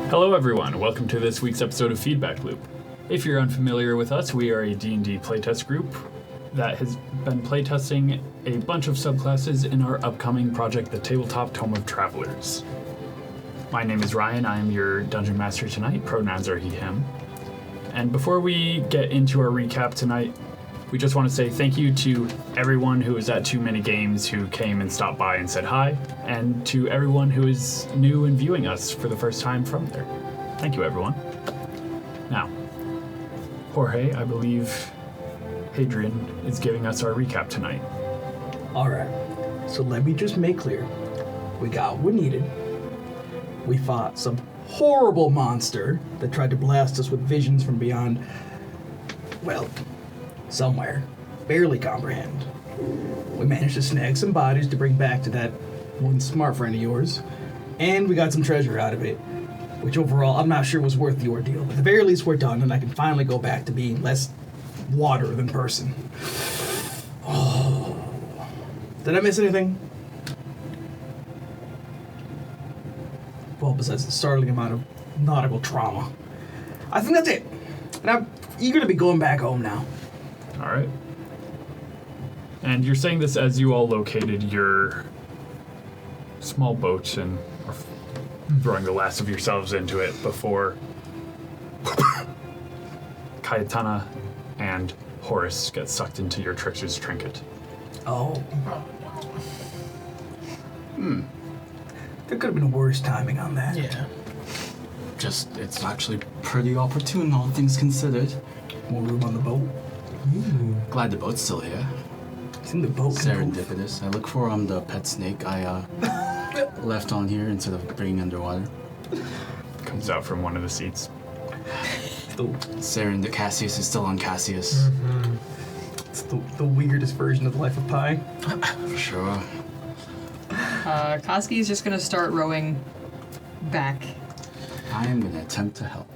Hello everyone, welcome to this week's episode of Feedback Loop. If you're unfamiliar with us, we are a D&D playtest group that has been playtesting a bunch of subclasses in our upcoming project, the Tabletop Tome of Travelers. My name is Ryan, I am your Dungeon Master tonight, pronouns are he, him. And before we get into our recap tonight, we just want to say thank you to everyone who was at Too Many Games who came and stopped by and said hi, and to everyone who is new and viewing us for the first time from there. Thank you, everyone. Now, Jorge, I believe Hadrian is giving us our recap tonight. Alright, so let me just make clear. We got what we needed. We fought some horrible monster that tried to blast us with visions from beyond, well, somewhere. Barely comprehend. We managed to snag some bodies to bring back to that one smart friend of yours. And we got some treasure out of it, which overall I'm not sure was worth the ordeal. But at the very least we're done and I can finally go back to being less water than person. Oh. Did I miss anything? Well, besides the startling amount of nautical trauma. I think that's it. And I'm eager to be going back home now. All right. And you're saying this as you all located your small boat and are throwing the last of yourselves into it before Cayetana and Horace get sucked into your Trickster's Trinket. Oh. There could have been worse timing on that. Yeah. It's actually pretty opportune, all things considered. More room on the boat. Glad the boat's still here. I think the boat can move. Serendipitous. I look for the pet snake I left on here instead of bringing underwater. Comes out from one of the seats. Cassius is still on Cassius. Mm-hmm. It's the weirdest version of the Life of Pi. For sure. Koski is just gonna start rowing back. I am gonna attempt to help.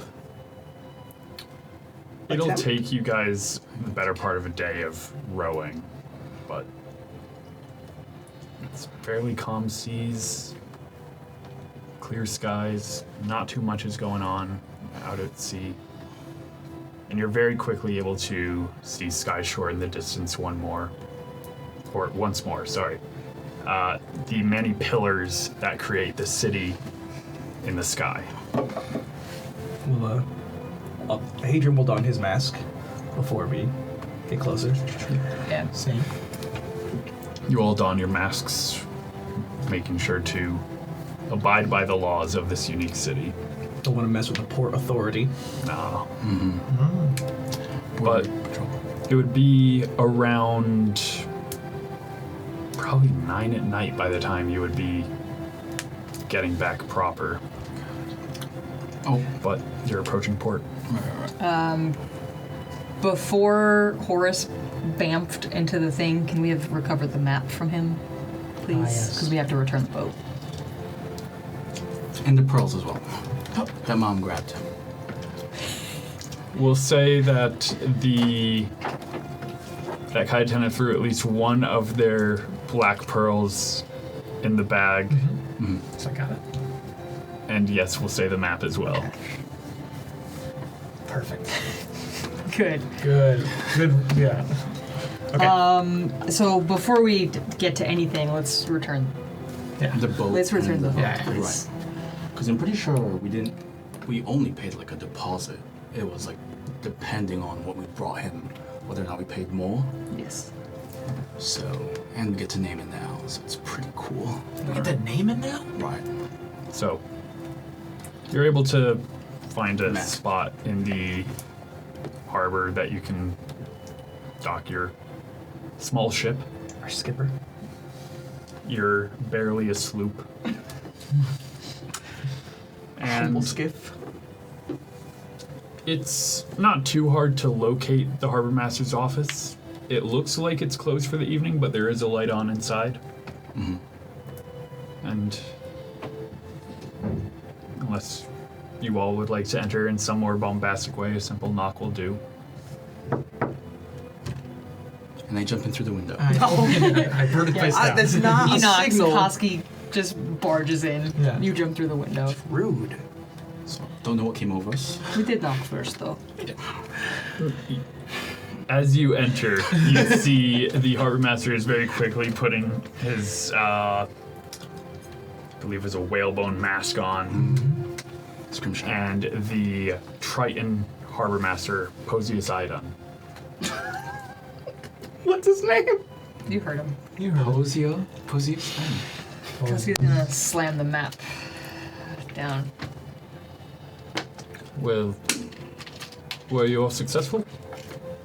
It'll take you guys the better part of a day of rowing, but it's fairly calm seas, clear skies, not too much is going on out at sea. And you're very quickly able to see Skyshore in the distance once more. The many pillars that create the city in the sky. Well, Hadrian will don his mask before we get closer. Yeah. Same. You all don your masks, making sure to abide by the laws of this unique city. Don't want to mess with the port authority. No. But it would be around probably 9 at night by the time you would be getting back proper. Oh. But you're approaching port. Before Horace bamfed into the thing, can we have recovered the map from him, please? yes. Because we have to return the boat. And the pearls as well. That mom grabbed. We'll say that that Cayetana threw at least one of their black pearls in the bag. So I got it. And yes, we'll say the map as well. Perfect. Good. Good. Yeah. Okay. So before we get to anything, let's return. Yeah. The boat. Let's return the boat, Yeah. please. Right. Because I'm pretty sure we only paid like a deposit. It was like depending on what we brought him, whether or not we paid more. Yes. So, and we get to name it now, so it's pretty cool. We get to name it now? Right. So, you're able to find a Map. spot in the harbor that you can dock your small ship. Our skipper. You're barely a sloop. Humble And skiff. it's not too hard to locate the harbor master's office. It looks like it's closed for the evening, but there is a light on inside. And unless you all would like to enter in some more bombastic way, a simple knock will do. And I jump in through the window. I burn it face down. That's not He a knocks, signal. Koski just barges in. Yeah. You jump through the window. Rude. So Don't know what came over us. We did knock first, though. As you enter, you see the harbor master is very quickly putting his, I believe it was a whalebone mask on, Scrimshaw. and the Triton harbor master, Posius Idon. What's his name? You heard him. You heard Posio? Because he's gonna slam the map down. Well, were you all successful?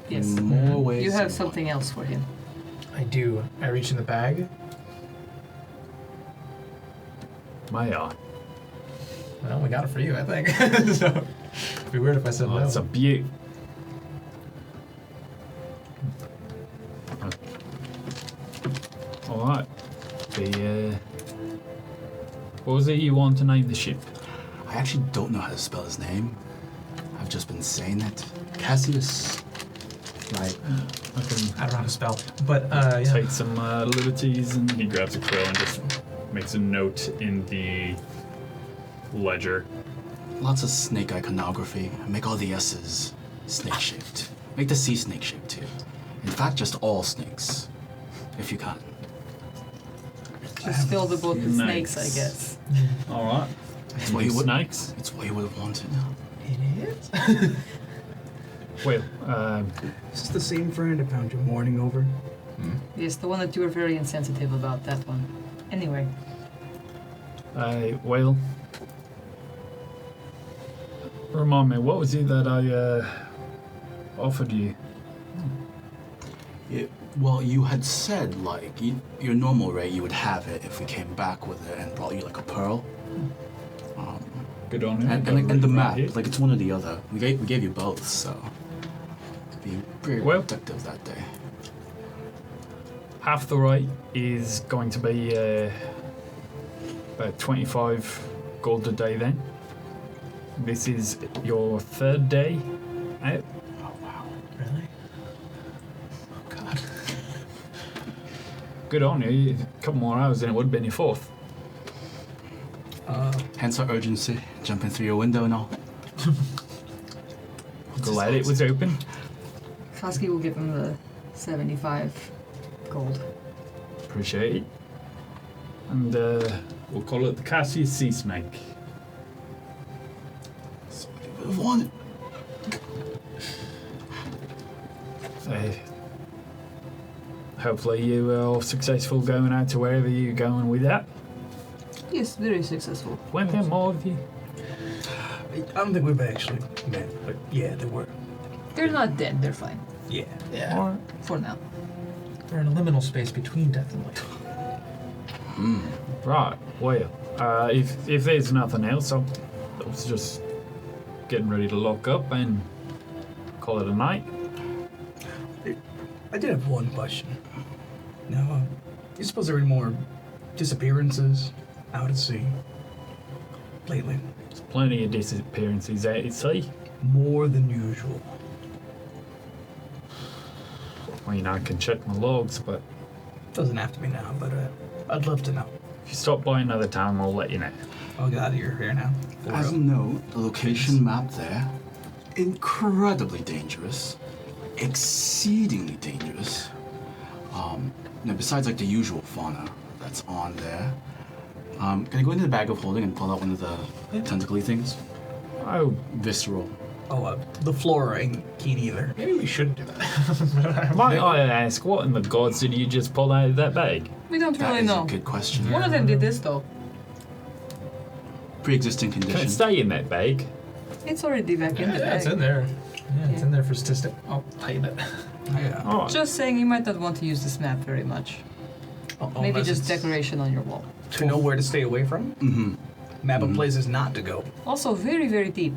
Yes. More ways. You have than something else for him. I do. I reach in the bag. Maya. Well, we got it for you, I think. So, it'd be weird if I said Oh, no. it's a beaut. All right. What was it you want to name the ship? I actually don't know how to spell his name. I've just been saying it. Cassius. Right. I can I don't know how to spell. But, yeah. take some liberties, and he grabs a quill and just makes a note in the ledger. Lots of snake iconography. Make all the S's snake-shaped. Make the C snake-shaped too. In fact, just all snakes. If you can. Just fill the book with Nice. snakes, I guess. All right. It's what he would. Snakes. It's what he would have wanted. It is? Well, Is this the same friend I found you mourning over? Yes, the one that you were very insensitive about, that one. Anyway, well. Remind me, what was it that I offered you? Well, you had said, like, your normal rate, you would have it if we came back with it and brought you, like, a pearl. Good on you. And the map, like, it's one or the other. We gave you both, so. Be very Well- productive that day. Half the rate is going to be about 25 gold a day then. This is your third day out. Oh, wow. Really? Oh, God. Good on you. A couple more hours and it would have been your fourth. Hence our urgency, jumping through your window and all. Glad it was open. Koski will give him the 75 gold. Appreciate it. And we'll call it the Cassie Sea Snake. Somebody would have wanted. Hopefully you are successful going out to wherever you're going with that. Yes, very successful. Weren't there more of you? I don't think we've actually met, but yeah, they were. They're not dead, they're fine. Yeah. Yeah. Or, For now. We're in a liminal space between death and life. right, well, if there's nothing else, I was just getting ready to lock up and call it a night. I did have one question. Now, you suppose there are any more disappearances out at sea lately? There's plenty of disappearances out at sea. More than usual. I mean, I can check my logs, but Doesn't have to be now, but I'd love to know. if you stop by another time, I'll let you know. I'll get out of your hair now. As a note, the location map there, incredibly dangerous, exceedingly dangerous. Now besides like the usual fauna that's on there, can I go into the bag of holding and pull out one of the tentacly things? Oh, Visceral. Oh, the flora ain't keen either. Maybe we shouldn't do that. might I ask, what in the gods did you just pull out of that bag? We don't That really is know. a good question. One of them did this though. Pre-existing Can condition. it stay in that bag? It's already back in the Yeah, bag. it's in there. Yeah, it's Yeah. in there for statistic. I'll tighten it. Yeah. Alright. Just saying, you might not want to use this map very much. Maybe Unless just it's- decoration on your wall. To know where to stay away from? Mm-hmm. Map of places not to go. Also, very, very deep.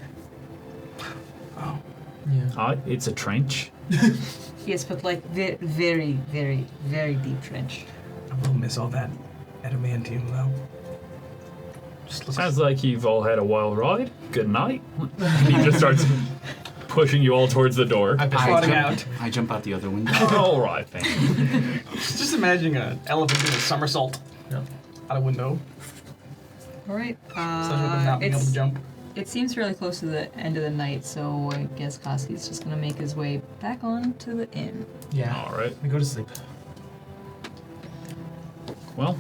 Oh. Yeah. It's a trench. Yes, but like very, very, very deep trench. I will miss all that adamantium though. Just looks Sounds like you've all had a wild ride. Good night. He just starts pushing you all towards the door. I've been Trotting trotting out. I jump out the other window. All right, then. Just imagining an elephant doing a somersault Yeah. out a window. All right. Such a not being able to jump. It seems fairly close to the end of the night, so I guess Koski's just gonna make his way back on to the inn. Yeah. All right. We go to sleep. Well,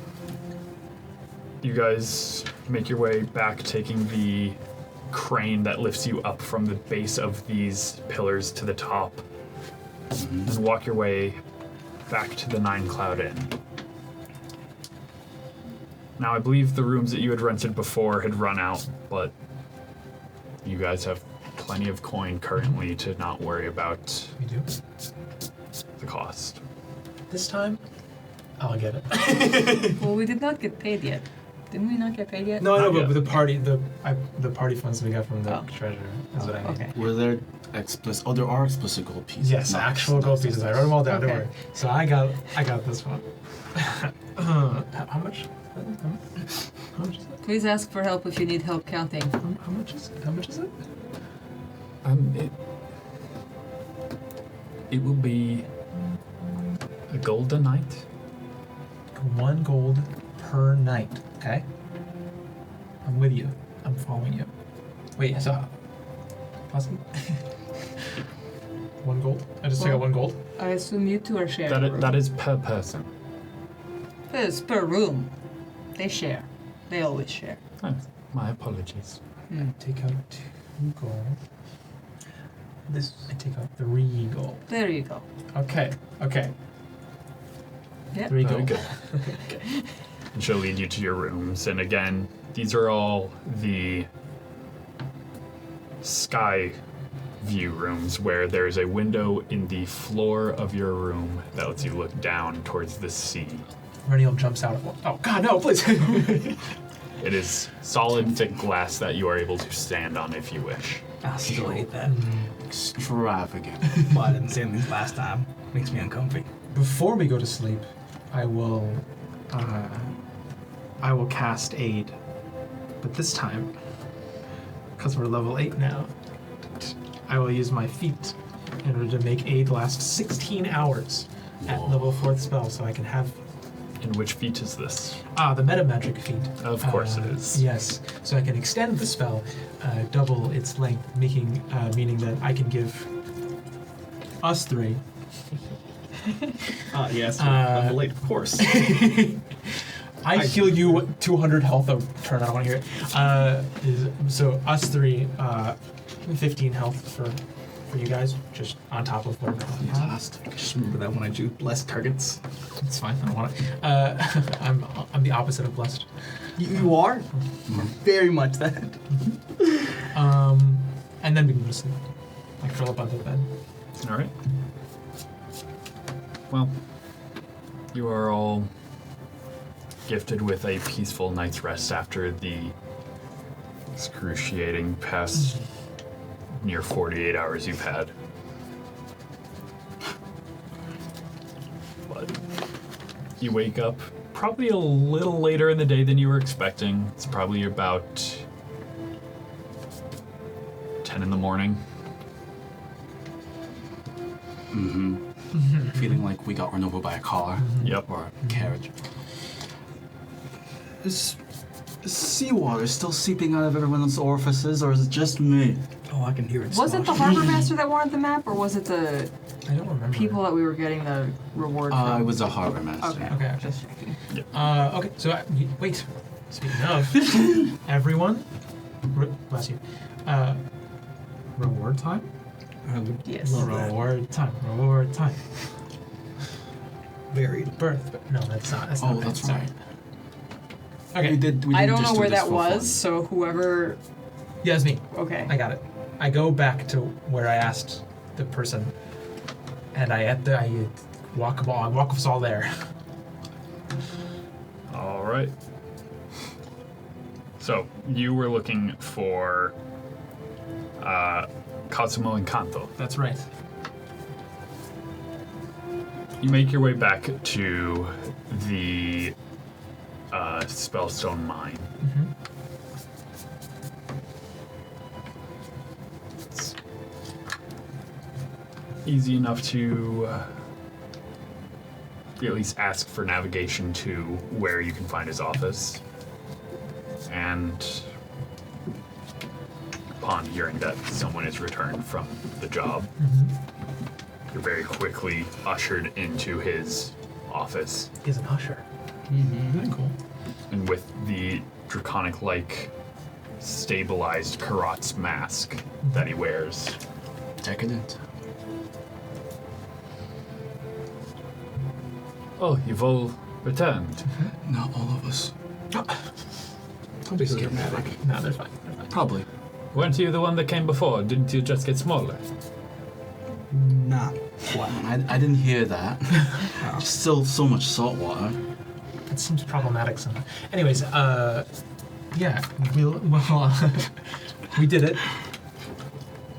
you guys make your way back, taking the crane that lifts you up from the base of these pillars to the top, and walk your way back to the Nine Cloud Inn. Now, I believe the rooms that you had rented before had run out, but you guys have plenty of coin currently to not worry about We do. the cost. This time, I'll get it. Well, we did not get paid yet. Didn't we not get paid yet? No, I know, Not but yet. the party funds we got from the Oh. treasure is what I mean. Okay. Were there explicit? Oh, there are explicit gold pieces. Yes, Nice, actual gold nice, pieces. I nice. wrote them all down. Don't Okay. worry. So I got this one. How much? How much is it? Please ask for help if you need help counting. How much is it? How much is it? It will be a gold a night. 1 gold per night. Okay. I'm with you. I'm following you. Wait. So. Possibly. 1 gold. I just took out 1 gold. I assume you two are sharing. That is per person. It's per room. They share. They always share. Oh, my apologies. Take out 2 gold. This I take out 3 gold. There you go. Okay. Okay. Yep. 3 Very gold. good. And she'll lead you to your rooms. And again, these are all the sky view rooms where there's a window in the floor of your room that lets you look down towards the sea. Rennial jumps out of one. Oh God, no! Please. It is solid, thick glass that you are able to stand on if you wish. I still hate that. Extravagant. Well, I didn't say anything last time. Makes me uncomfy. Before we go to sleep, I will cast aid, but this time, because we're level 8 now, I will use my feat in order to make aid last 16 hours at Whoa. level 4th spell, so I can have And which feat is this? the meta magic feat. Of course it is. Yes, so I can extend the spell, double its length, meaning that I can give us 3. Yes. I'm late, of course. I heal you 200 health a turn. I don't want to hear it. So us 3, 15 health for you guys, just on top of whatever health you have. Fantastic. Just remember that when I do blessed targets. It's fine. I don't want it. I'm the opposite of blessed. You are? Very much that. And then we can go to sleep. Like curl up on the bed. All right. Well, you are all gifted with a peaceful night's rest after the excruciating past near 48 hours you've had. But you wake up probably a little later in the day than you were expecting. It's probably about 10 in the morning. Feeling like we got run over by a car. Yep. Or a carriage. Is seawater still seeping out of everyone's orifices, or is it just me? Oh, I can hear it. Was it the harbor master that wanted the map, or was it the I don't remember. people that we were getting the reward from? It was a harbor master. Okay. Okay. Just checking. Okay, so wait. Speaking of, everyone, bless you. Reward time. I would Yes. love that. Reward time. Reward time. Varied. Birth. But no, that's not. That's Oh, not. that's sorry. right. Okay. We did I don't just know do where this that for was, fun. so whoever. Yeah, it's me. Okay. I got it. I go back to where I asked the person, and I walk us all there. All right. So you were looking for Cosmo Encanto. That's right. You make your way back to the Spellstone Mine. It's easy enough to at least ask for navigation to where you can find his office. And upon hearing that someone is returned from the job, you're very quickly ushered into his office. He's an usher. Mm-hmm. Cool. And with the draconic-like stabilized Karat's mask that he wears. Decadent. Oh, you've all returned. Not all of us. Don't be so dramatic. No, they're fine. Probably. Weren't you the one that came before? Didn't you just get smaller? Not quite. I didn't hear that. Still so much salt water. It seems problematic somehow. Anyways, yeah, we did it.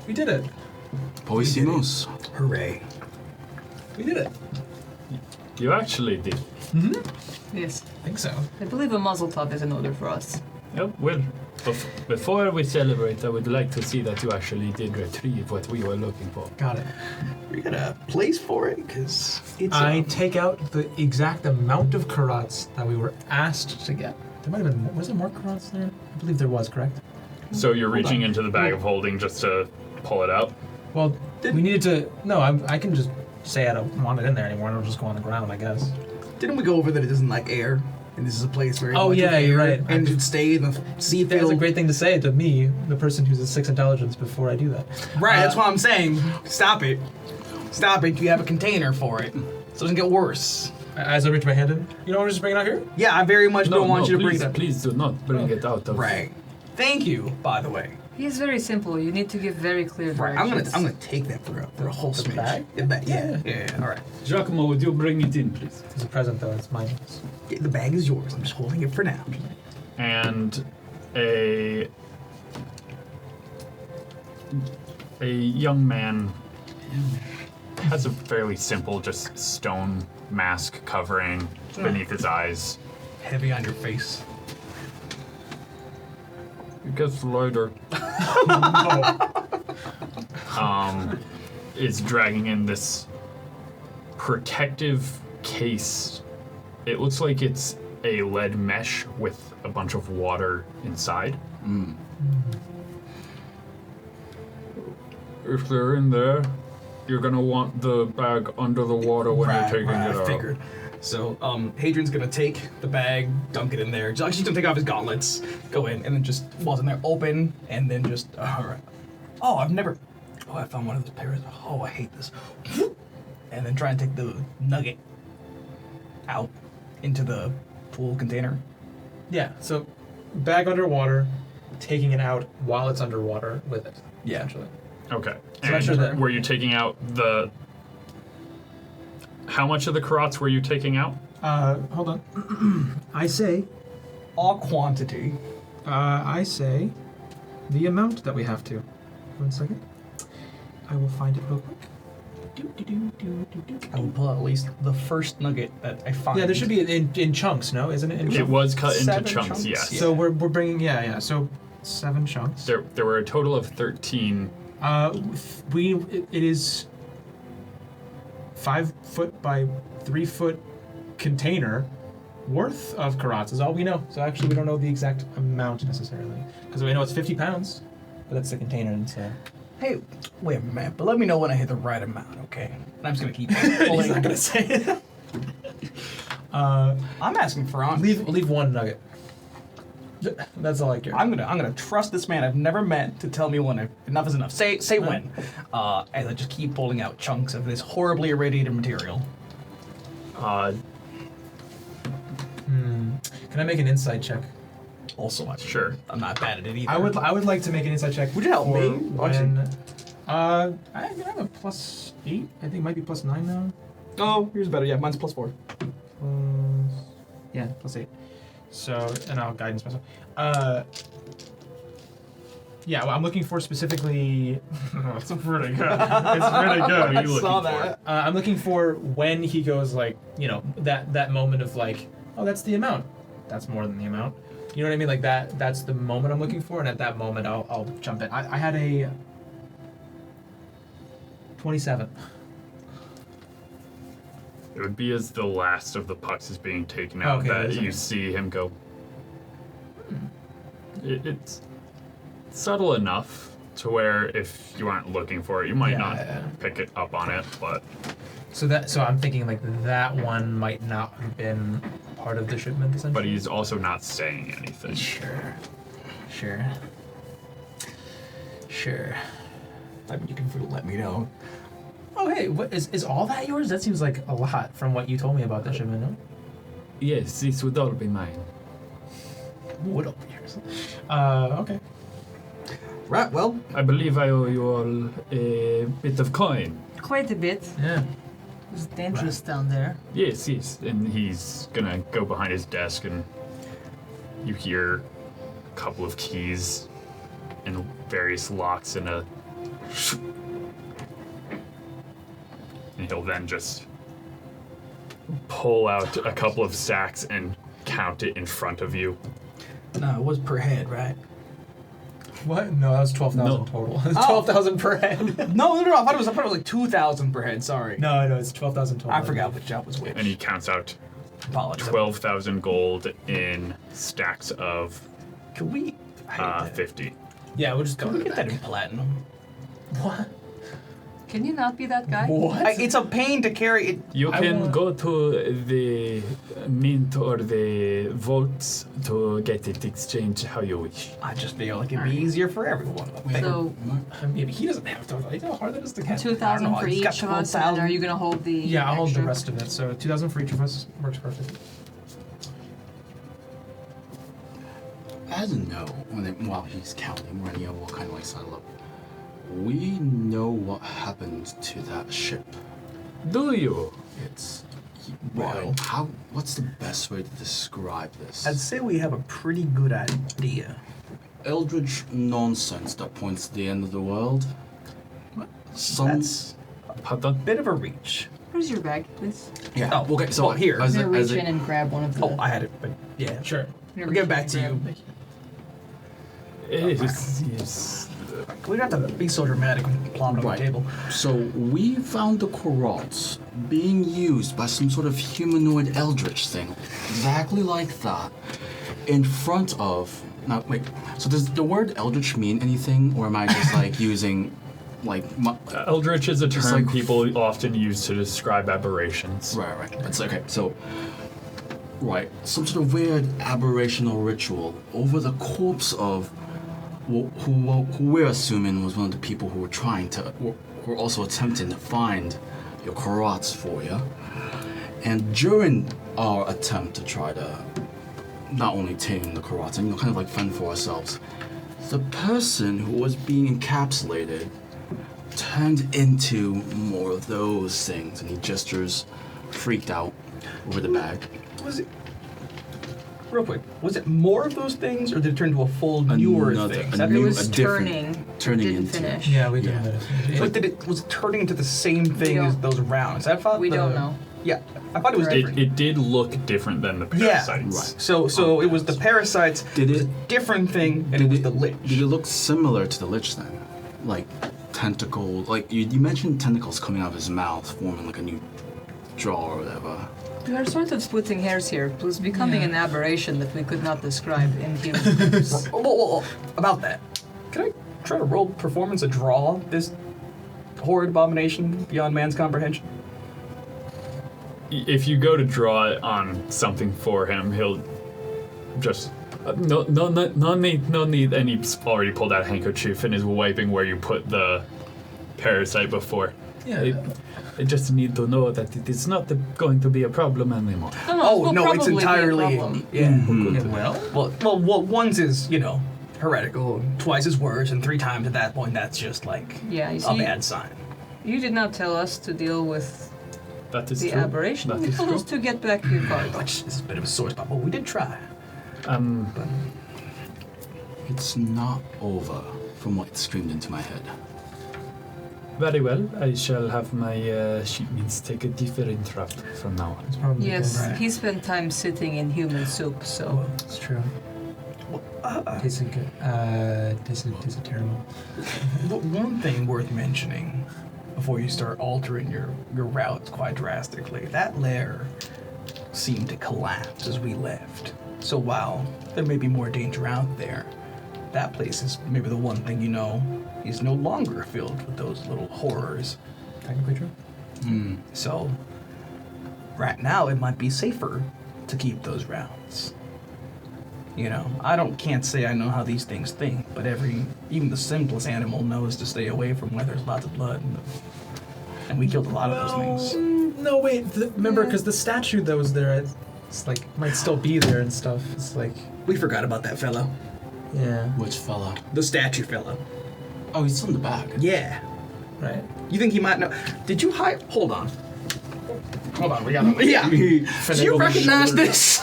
We did it. Poisimos. Hooray. We did it. You actually did. Yes. I think so. I believe a muzzle top is in order for us. Oh, well, before we celebrate, I would like to see that you actually did retrieve what we were looking for. Got it. We got a place for it, because it's... I take out the exact amount of karats that we were asked to get. There might have been, was there more karats there? I believe there was, correct? So you're reaching into the bag of holding just to pull it out? Well, we needed to, no, I can just say I don't want it in there anymore and it'll just go on the ground, I guess. Didn't we go over that it doesn't like air? And this is a place where... Oh, yeah, you're right. And it should stay in the sea That's field. a great thing to say to me, the person who's a 6 intelligence, before I do that. Right, that's what I'm saying. Stop it. Stop it. You have a container for it. So it doesn't get worse. As I reach my hand in, you don't want to just bring it out here? Yeah, I very much don't want you to bring please, that. please do not bring it out of... Right. Thank you, by the way. He is very simple. You need to give very clear Right, directions. I'm gonna take that for a whole smidge. bag? Yeah, all right. Giacomo, would you bring it in, please? It's a present, though. It's mine. Yeah, the bag is yours. I'm just holding it for now. And a young man has a fairly simple, just stone mask covering beneath his eyes. Heavy on your face. It gets lighter. Is dragging in this protective case. It looks like it's a lead mesh with a bunch of water inside. If they're in there, you're gonna want the bag under the water when you're taking it I out. figured. So, Hadrian's gonna take the bag, dunk it in there. Just gonna take off his gauntlets, go in, and then just while it's in there, open, and then just. Oh, I've never. Oh, I found one of those pairs. Oh, I hate this. And then try and take the nugget out into the pool container. Yeah, so bag underwater, taking it out while it's underwater with it. Yeah. Essentially. Okay. So And sure that- were you taking out the... How much of the karats were you taking out? Hold on. I say, All quantity. I say the amount that we have to. 1 second. I will find it real quick. I will pull out at least the first nugget that I find. Yeah, there should be in chunks, no? Isn't it? In It chunks? was cut into 7 chunks, chunks? yes. Yeah. So we're bringing, yeah. So 7 chunks. There were a total of 13. It is 5 foot by 3 foot container worth of karats is all we know. So actually we don't know the exact amount necessarily. Because we know it's 50 pounds, but that's the container, and so... Hey, wait a minute, but let me know when I hit the right amount, okay? And I'm just gonna keep pulling. He's not gonna say it. I'm asking for honesty. Leave 1 nugget. That's all I care. I'm gonna trust this man I've never met to tell me when enough is enough. Say when. As I just keep pulling out chunks of this horribly irradiated material. Can I make an insight check? Also, Sure. I'm not bad at it either. I would like to make an insight check. Would you help for me? When, I have a +8. I think it might be +9 now. Oh, yours better. Yeah, mine's +4. Yeah, +8. So, and I'll guidance myself. Yeah, well, I'm looking for specifically. It's pretty good. It's pretty good. What are you looking saw for? that. I'm looking for when he goes like, that moment of like, oh, that's the amount. That's more than the amount. You know what I mean? Like that. That's the moment I'm looking for, and at that moment, I'll jump in. I had a 27. It would be as the last of the pucks is being taken out Okay, that that's you okay. see him go. It's subtle enough to where if you aren't looking for it, you might Yeah, not yeah. pick it up on it, but So I'm thinking like that one might not have been part of the shipment essentially. but he's also not saying anything. Sure. I mean, you can let me know. Oh hey, what is all that yours? That seems like a lot from what you told me about the shipment. No? Yes, this would all be mine. Would all be yours. Okay. Right, well, I believe I owe you all a bit of coin. Quite a bit. Yeah. It's dangerous down there. Yes, and he's gonna go behind his desk and you hear a couple of keys and various locks and he'll then just pull out a couple of sacks and count it in front of you. no, it was per head, right? What? No, that was 12,000 No. total. 12,000 per head. No, I thought it was like 2,000 per head. Sorry. No, it's 12,000 total. I forgot which job was which. And he counts out Apologies. 12,000 gold in stacks of Can we? I hate that. 50. Yeah, we'll just go Can we to get that in platinum? What? Can you not be that guy? What? It's a pain to carry it. You I can want- go to the mint or the vaults to get it exchanged how you wish. I just feel like it'd be easier for everyone. So Maybe he doesn't have to. You know how hard that is to count. 2,000 for he's each got of us, and 12,000. are you gonna hold the? Yeah, I'll hold the extra? rest of it. So 2,000 for each of us works perfect. As a no, while he's counting, Rennial will kind of like sidle up. We know what happened to that ship. Do you? It's Well- what's the best way to describe this? I'd say we have a pretty good idea. Eldritch nonsense that points to the end of the world. That's Pardon? a bit of a reach. Where's your bag, please? Yeah. Oh, okay. So well, here. I'm as gonna a- reach as a- in and grab one of the. Oh, I had it, but yeah. Sure. I'm gonna We'll get reach back in to and you. grab- Yes. We don't have to be so dramatic and plumb on Right. the table. So we found the Karat being used by some sort of humanoid eldritch thing, exactly like that, in front of. Now wait. So does the word eldritch mean anything, or am I just like using, like? Eldritch is a term like- people often use to describe aberrations. Right. It's okay. So. Right, some sort of weird aberrational ritual over the corpse of who we're assuming was one of the people who who were also attempting to find your Karats for you. And during our attempt to try to not only tame the Karats and kind of like fend for ourselves, the person who was being encapsulated turned into more of those things, and he gestures freaked out over the bag. Was it? Real quick, was it more of those things, or did it turn into a full newer Another- thing? a Is that- It new- was a different- turning. turning Didn't into- finish. Yeah, we did Yeah. that. Like, was it turning into the same thing don't- as those rounds? I thought We don't know. Yeah, I thought it was different. It did look different than the Yeah, parasites. right. So it was the parasites. Did it was it- a different thing, and it was the lich. Did it look similar to the Lich then? Like tentacle, like you mentioned tentacles coming out of his mouth, forming like a new jaw or whatever. We are sort of splitting hairs here. It was becoming an aberration that we could not describe in human terms. Well, about that, can I try to roll performance to draw this horrid abomination beyond man's comprehension? If you go to draw it on something for him, he'll just no need. And he's already pulled out a handkerchief and is wiping where you put the parasite before. Yeah. I just need to know that it is not going to be a problem anymore. Oh no, it's probably be a entirely problem. yeah. Well, Well, once is heretical, and twice is worse, and 3 times at that point that's just like Yeah, you a see, bad sign. you did not tell us to deal with That is the true. aberration. That You is told true. us to get back your card. Which is a bit of a sore spot, but we did try. It's not over, from what screamed into my head. Very well. I shall have my shipments take a different route from now on. it's probably Yes, good. he spent time sitting in human soup, so It's true. Tastes good. Tastes terrible. One thing worth mentioning before you start altering your routes quite drastically, that lair seemed to collapse as we left. So while there may be more danger out there, that place is maybe the one thing is no longer filled with those little horrors. Technically true. So, right now it might be safer to keep those rounds. You know, can't say I know how these things think, but even the simplest animal knows to stay away from where there's lots of blood. And we killed a lot of those things. No, wait. Remember, because the statue that was there, it's like might still be there and stuff. It's like We forgot about that fellow. yeah, Which fella? The statue fellow. Oh, he's on the back. Yeah. right. You think he might know? Did you hide? Hold on, we got him. Yeah. Do you recognize this?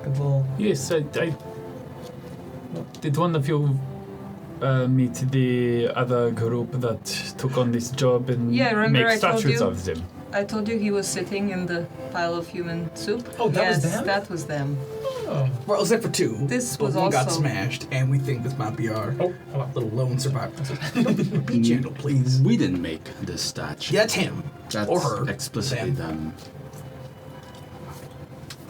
Good little. Yes, I did one of you meet the other group that took on this job and Yeah, remember make I told statues you? of them? I told you he was sitting in the pile of human soup. Oh, that was Yes, them? that was them. Oh. Well, except for two. This but was one got also- smashed, and we think this might be our Oh, hold on. little lone survivor. Be gentle, please. We didn't make this statue. Yeah, that's him. That's or her. explicitly Them. them.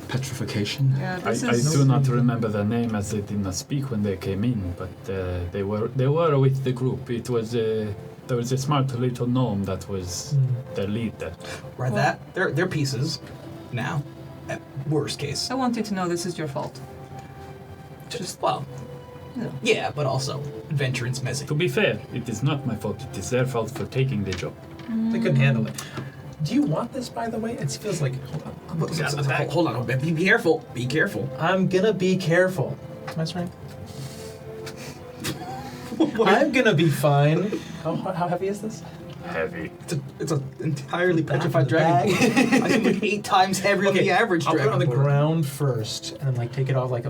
Petrification? Yeah, I this is. do not remember their name as they did not speak when they came in, but they were with the group. It was there was a smart little gnome that was their leader. Right, Well- they're pieces now. At worst case. I want you to know this is your fault. Well, No. yeah, but also adventure and smezzy. To be fair, it is not my fault. It is their fault for taking the job. They couldn't handle it. Do you want this, by the way? It feels like. Hold on. Hold on, be careful. Be careful. I'm gonna be careful. What's my strength? I'm gonna be fine. How heavy is this? Heavy. It's an entirely Back petrified of the bag. dragon. I think like 8 times heavier than the average I'll put dragon. it on the ground first, and then like take it off like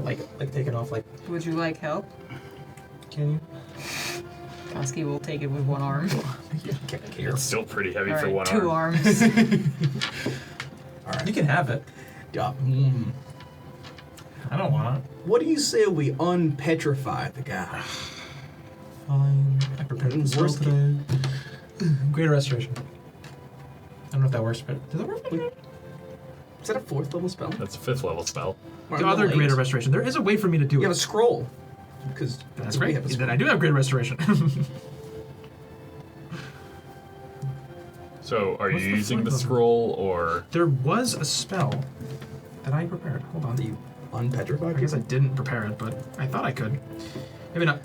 take it off like. Would you like help? Can you? Koski will take it with one arm. Can't care. It's still pretty heavy All for right, one two arm. arms. All right. You can have it. Yeah. I don't want it. What do you say we unpetrify the guy? Fine. I prepared the spell Worst today. Greater Restoration. I don't know if that works, but does it work? Is that a 4th level spell? That's a 5th level spell. The other Greater Restoration. There is a way for me to do You it. have a scroll. Because That's great. Then I do have Greater Restoration. So, are What's you the using the fourth level? scroll or? There was a spell that I prepared. Hold on. You unpetrify I guess I didn't prepare it, but I thought I could. Maybe not.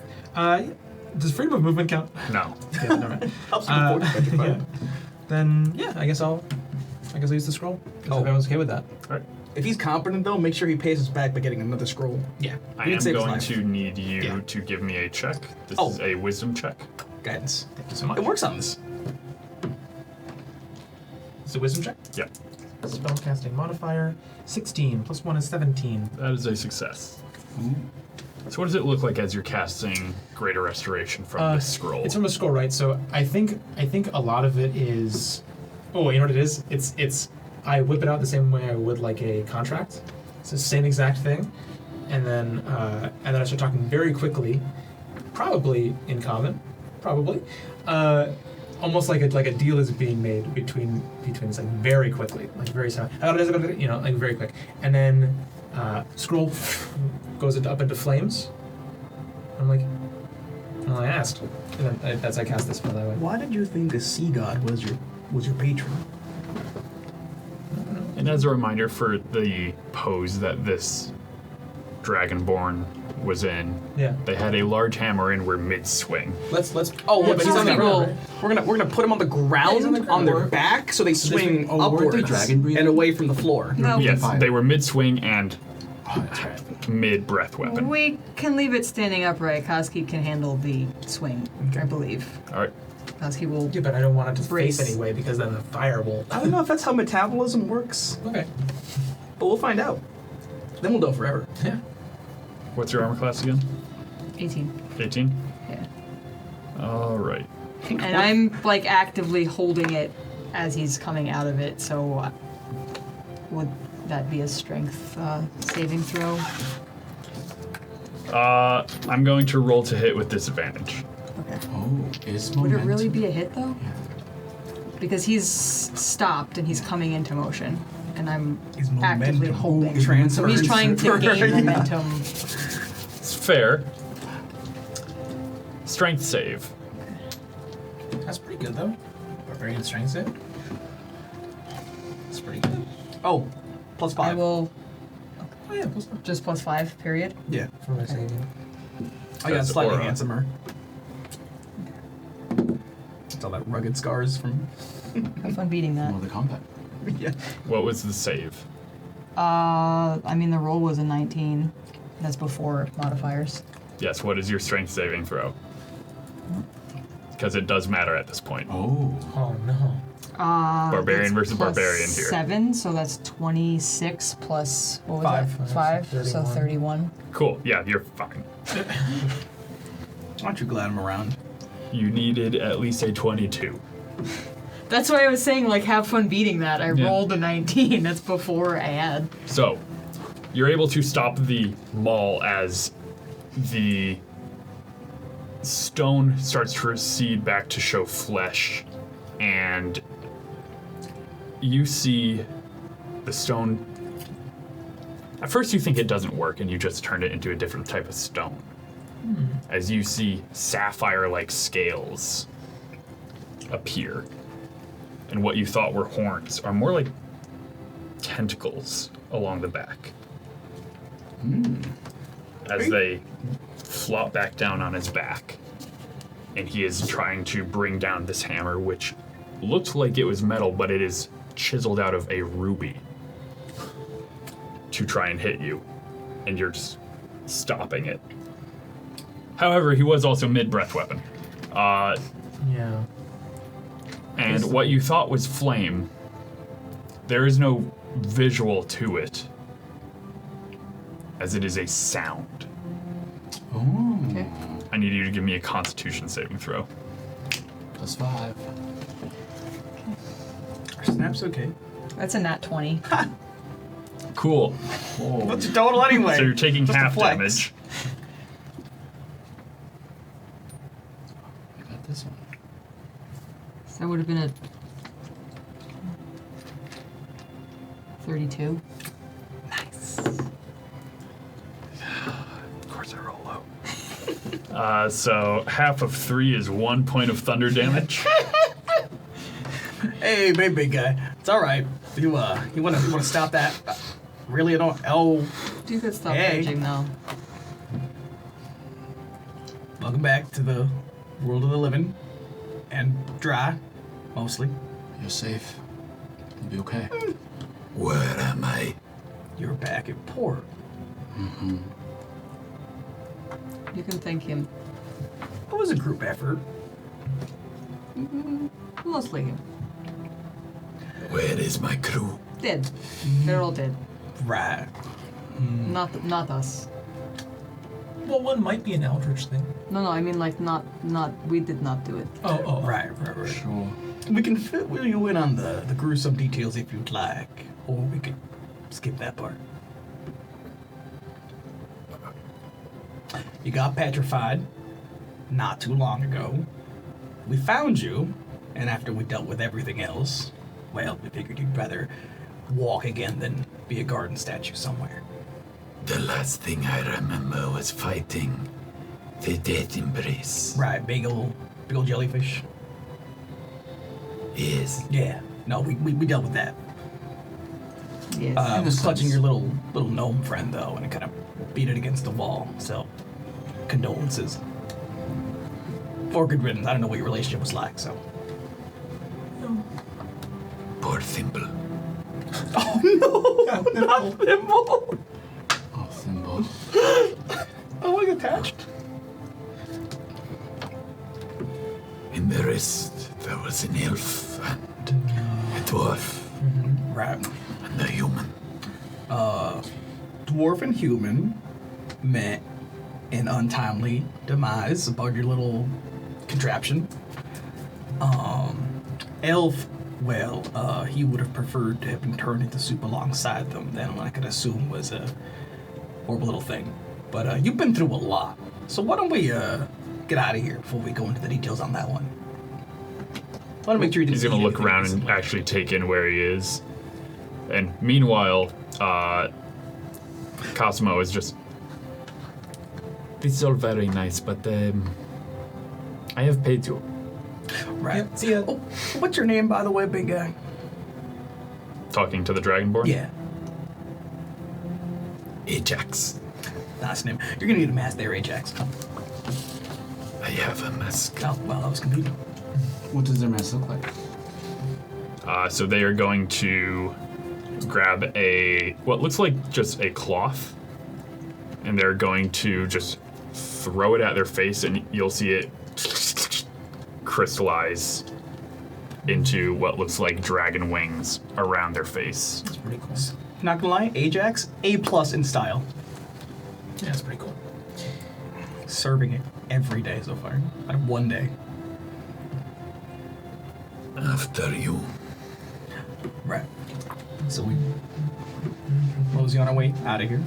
Does freedom of movement count? No. Okay, never mind. Helps you avoid petrify. Yeah. Then yeah, I guess I'll use the scroll. If everyone's okay with that. All right. If he's competent, though, make sure he pays us back by getting another scroll. Yeah. I You'd am save his going life. to need you Yeah. to give me a check. This Oh. is a wisdom check. Guidance. Thank you so much. It works on this. It's a wisdom check. Yeah, Spellcasting modifier 16 plus 1 is 17. that is a success. So, what does it look like as you're casting Greater Restoration from this scroll? It's from a scroll, right? So I think a lot of it is. Oh, you know what it is? It's I whip it out the same way I would like a contract. It's the same exact thing, and then I start talking very quickly, probably in common, probably, almost like a deal is being made between us, like very quickly, like very sound, like very quick, and then scroll goes up into flames. I'm like, well, I asked, and then that's I cast this spell that way. Why did you think a sea god was your patron? And as a reminder for the pose that this Dragonborn was in, Yeah. they had a large hammer and were mid-swing. Let's. Oh, yeah, but he's on the roll. ground. We're gonna put him on the ground on the on their ground. back so they swing Oh, weren't they upwards dragon breathing? and away from the floor. No. Yes, fire. they were mid-swing and Oh, that's right. mid-breath weapon. We can leave it standing upright. Koski can handle the swing, I believe. All right. Koski will. Yeah, but I don't want it to Brace. face anyway because then the fire will. I don't know if that's how metabolism works, Okay. but we'll find out. Then we'll know forever. Yeah. What's your armor class again? 18. 18? Yeah. All right. And I'm like actively holding it as he's coming out of it, so would that be a strength saving throw? I'm going to roll to hit with disadvantage. Okay. Oh, is Would it momentum. really be a hit though? Because he's stopped and he's coming into motion, and I'm He's actively momentum. holding. Ooh, So he's trying to gain Yeah. momentum. Fair. Strength save. That's pretty good though. Barbarian strength save. That's pretty good. Oh, plus 5. I will Oh yeah, plus one. just +5, period. Yeah. For my saving. I got That's slightly aura. handsomer. It's all that rugged scars from. Have fun beating that. More the combat. Yeah. What was the save? I mean, the roll was a 19. That's before modifiers. Yes, what is your strength saving throw? Because it does matter at this point. Oh. Oh no. Barbarian that's versus plus barbarian here. 7, so that's 26 plus, what was Five. that? 5, so 31. 31. Cool, yeah, you're fine. Aren't you glad I'm around? You needed at least a 22. That's why I was saying, like, have fun beating that. I Yeah. rolled a 19. That's before I had. So, you're able to stop the maul as the stone starts to recede back to show flesh, and you see the stone. At first, you think it doesn't work, and you just turned it into a different type of stone. As you see sapphire-like scales appear, and what you thought were horns are more like tentacles along the back. As they flop back down on his back, and he is trying to bring down this hammer, which looked like it was metal, but it is chiseled out of a ruby, to try and hit you, and you're just stopping it. However, he was also mid-breath weapon. Yeah. And what you thought was flame, there is no visual to it, as it is a sound. Oh. Okay. I need you to give me a Constitution saving throw. Plus 5. Snap's okay. That's a nat 20. Cool. What's your total anyway? So you're taking Just a half flex. damage. I got this one. So that would have been a 32. Of course I roll low. So half of 3 is 1 point of thunder damage. Hey, big guy. It's all right. You wanna stop that? Really? I don't. Oh, You could stop Hey. raging though. welcome back to the world of the living, and dry, mostly. You're safe. You'll be okay. Where am I? You're back at port. You can thank him. It was a group effort. Mostly him. Where is my crew? Dead. They're all dead. Right. Not us. Well, one might be an eldritch thing. No, I mean like not. We did not do it. Oh. Right. Sure. We can fill you in on the gruesome details if you'd like, or we could skip that part. You got petrified not too long ago. We found you, and after we dealt with everything else, well, we figured you'd rather walk again than be a garden statue somewhere. The last thing I remember was fighting the Death Embrace. Right, big old jellyfish. Yes. Yeah, no, we dealt with that. Yes. I was Innocence. clutching your little gnome friend though, and it kind of beat it against the wall. So, condolences. Or good riddance. I don't know what your relationship was like. So. Poor Thimble. Oh no! Not Thimble! Oh, Thimble. Oh, I got attached. In the rest, there was an elf and a dwarf Right. and a human. Dwarf and human met an untimely demise aboard your little contraption. Elf, well, he would have preferred to have been turned into soup alongside them than what I could assume was a horrible little thing. But you've been through a lot, so why don't we get out of here before we go into the details on that one? I want to make sure you didn't He's gonna eat look anything around and recently. actually take in where he is. And meanwhile, Cosmo is just this is all very nice, but I have paid you. Right. Yeah, see ya. Oh, what's your name, by the way, big guy? Talking to the Dragonborn? Yeah. Ajax. Nice name. You're gonna need a mask there, Ajax. I have a mask. Oh, well, that was convenient. What does their mask look like? So they are going to grab what looks like just a cloth, and they're going to just throw it at their face, and you'll see it crystallize into what looks like dragon wings around their face. That's pretty cool. Not gonna lie, Ajax, A+ in style. Yeah, that's pretty cool. Serving it every day so far. Out of one day. After you. Right. So we mosey on our way out of here.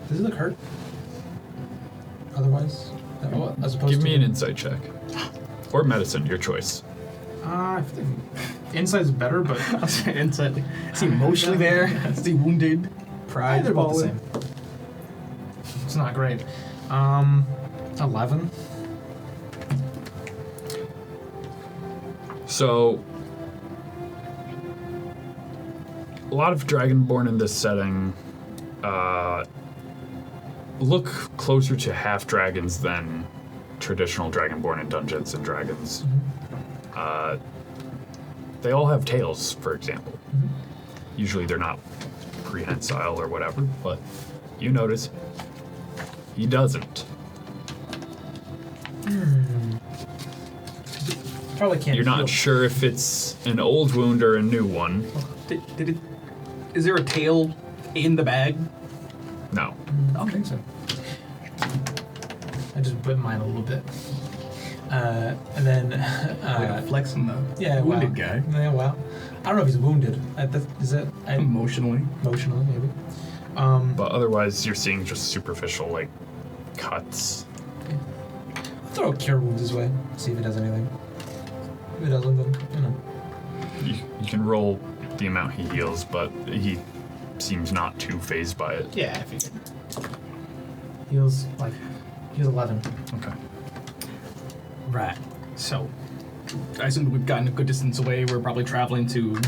Does it look hurt? Otherwise? As opposed Give to me an insight check. Or medicine, your choice. I think insight's better, but I'll say insight. Is he emotionally there? Is he wounded? Pride? they're both the fallen? same. It's not great. 11. So, a lot of Dragonborn in this setting look closer to half dragons than traditional Dragonborn in Dungeons and Dragons. They all have tails, for example. Usually they're not prehensile or whatever, but you notice he doesn't. Probably can't. You're not feel- sure if it's an old wound or a new one. Did it? Is there a tail in the bag? No. I think so. I just whip mine a little bit. And then. Way to flex on the Yeah, wounded wow. guy. Yeah, wow. I don't know if he's wounded. Is it Emotionally. emotionally maybe? But otherwise, you're seeing just superficial, like, cuts. I'll throw a cure wounds his way. See if it does anything. If it doesn't, then You can roll the amount he heals, but he seems not too phased by it. Yeah, I figured. Heals 11. Okay. Right. So, I assume we've gotten a good distance away. We're probably traveling to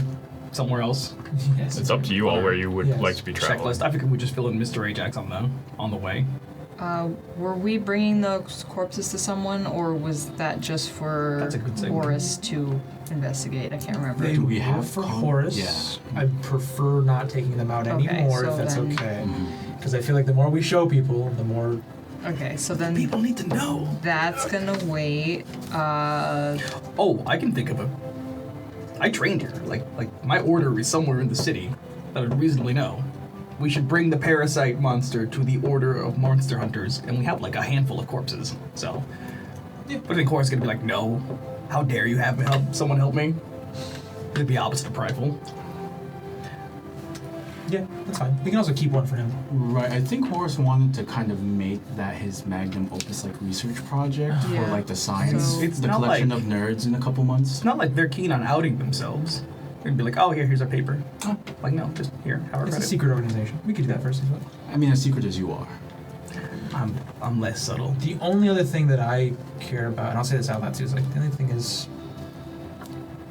somewhere else. Yes. It's up to you all where you would Yes. like to be traveling. Checklist. I figured we just fill in Mr. Ajax on the way. Were we bringing those corpses to someone, or was that just for That's a good segment. Horace to investigate? I can't remember. They Do we were have for con- Horace. Yeah. I prefer not taking them out Okay, anymore so if that's then- okay. Because I feel like the more we show people, the more. Okay, so then People need to know. that's gonna wait. Oh, I can think of a. I trained here. Like my order is somewhere in the city that I would reasonably know. We should bring the parasite monster to the Order of Monster Hunters, and we have like a handful of corpses. So, but then Cora's gonna be like, "No, how dare you have someone help me?" It'd be opposite of prideful. Yeah, that's fine. We can also keep one for him. Right, I think Horace wanted to kind of make that his magnum opus like research project Yeah. for like the science, So- It's the not collection like- of nerds in a couple months. It's not like they're keen on outing themselves. They'd be like, "Oh, here's our paper." Like, no, just here. Have our It's a credit. secret organization. We could do that first as well. I mean, as secret as you are. I'm less subtle. The only other thing that I care about, and I'll say this out loud too, is like the only thing is,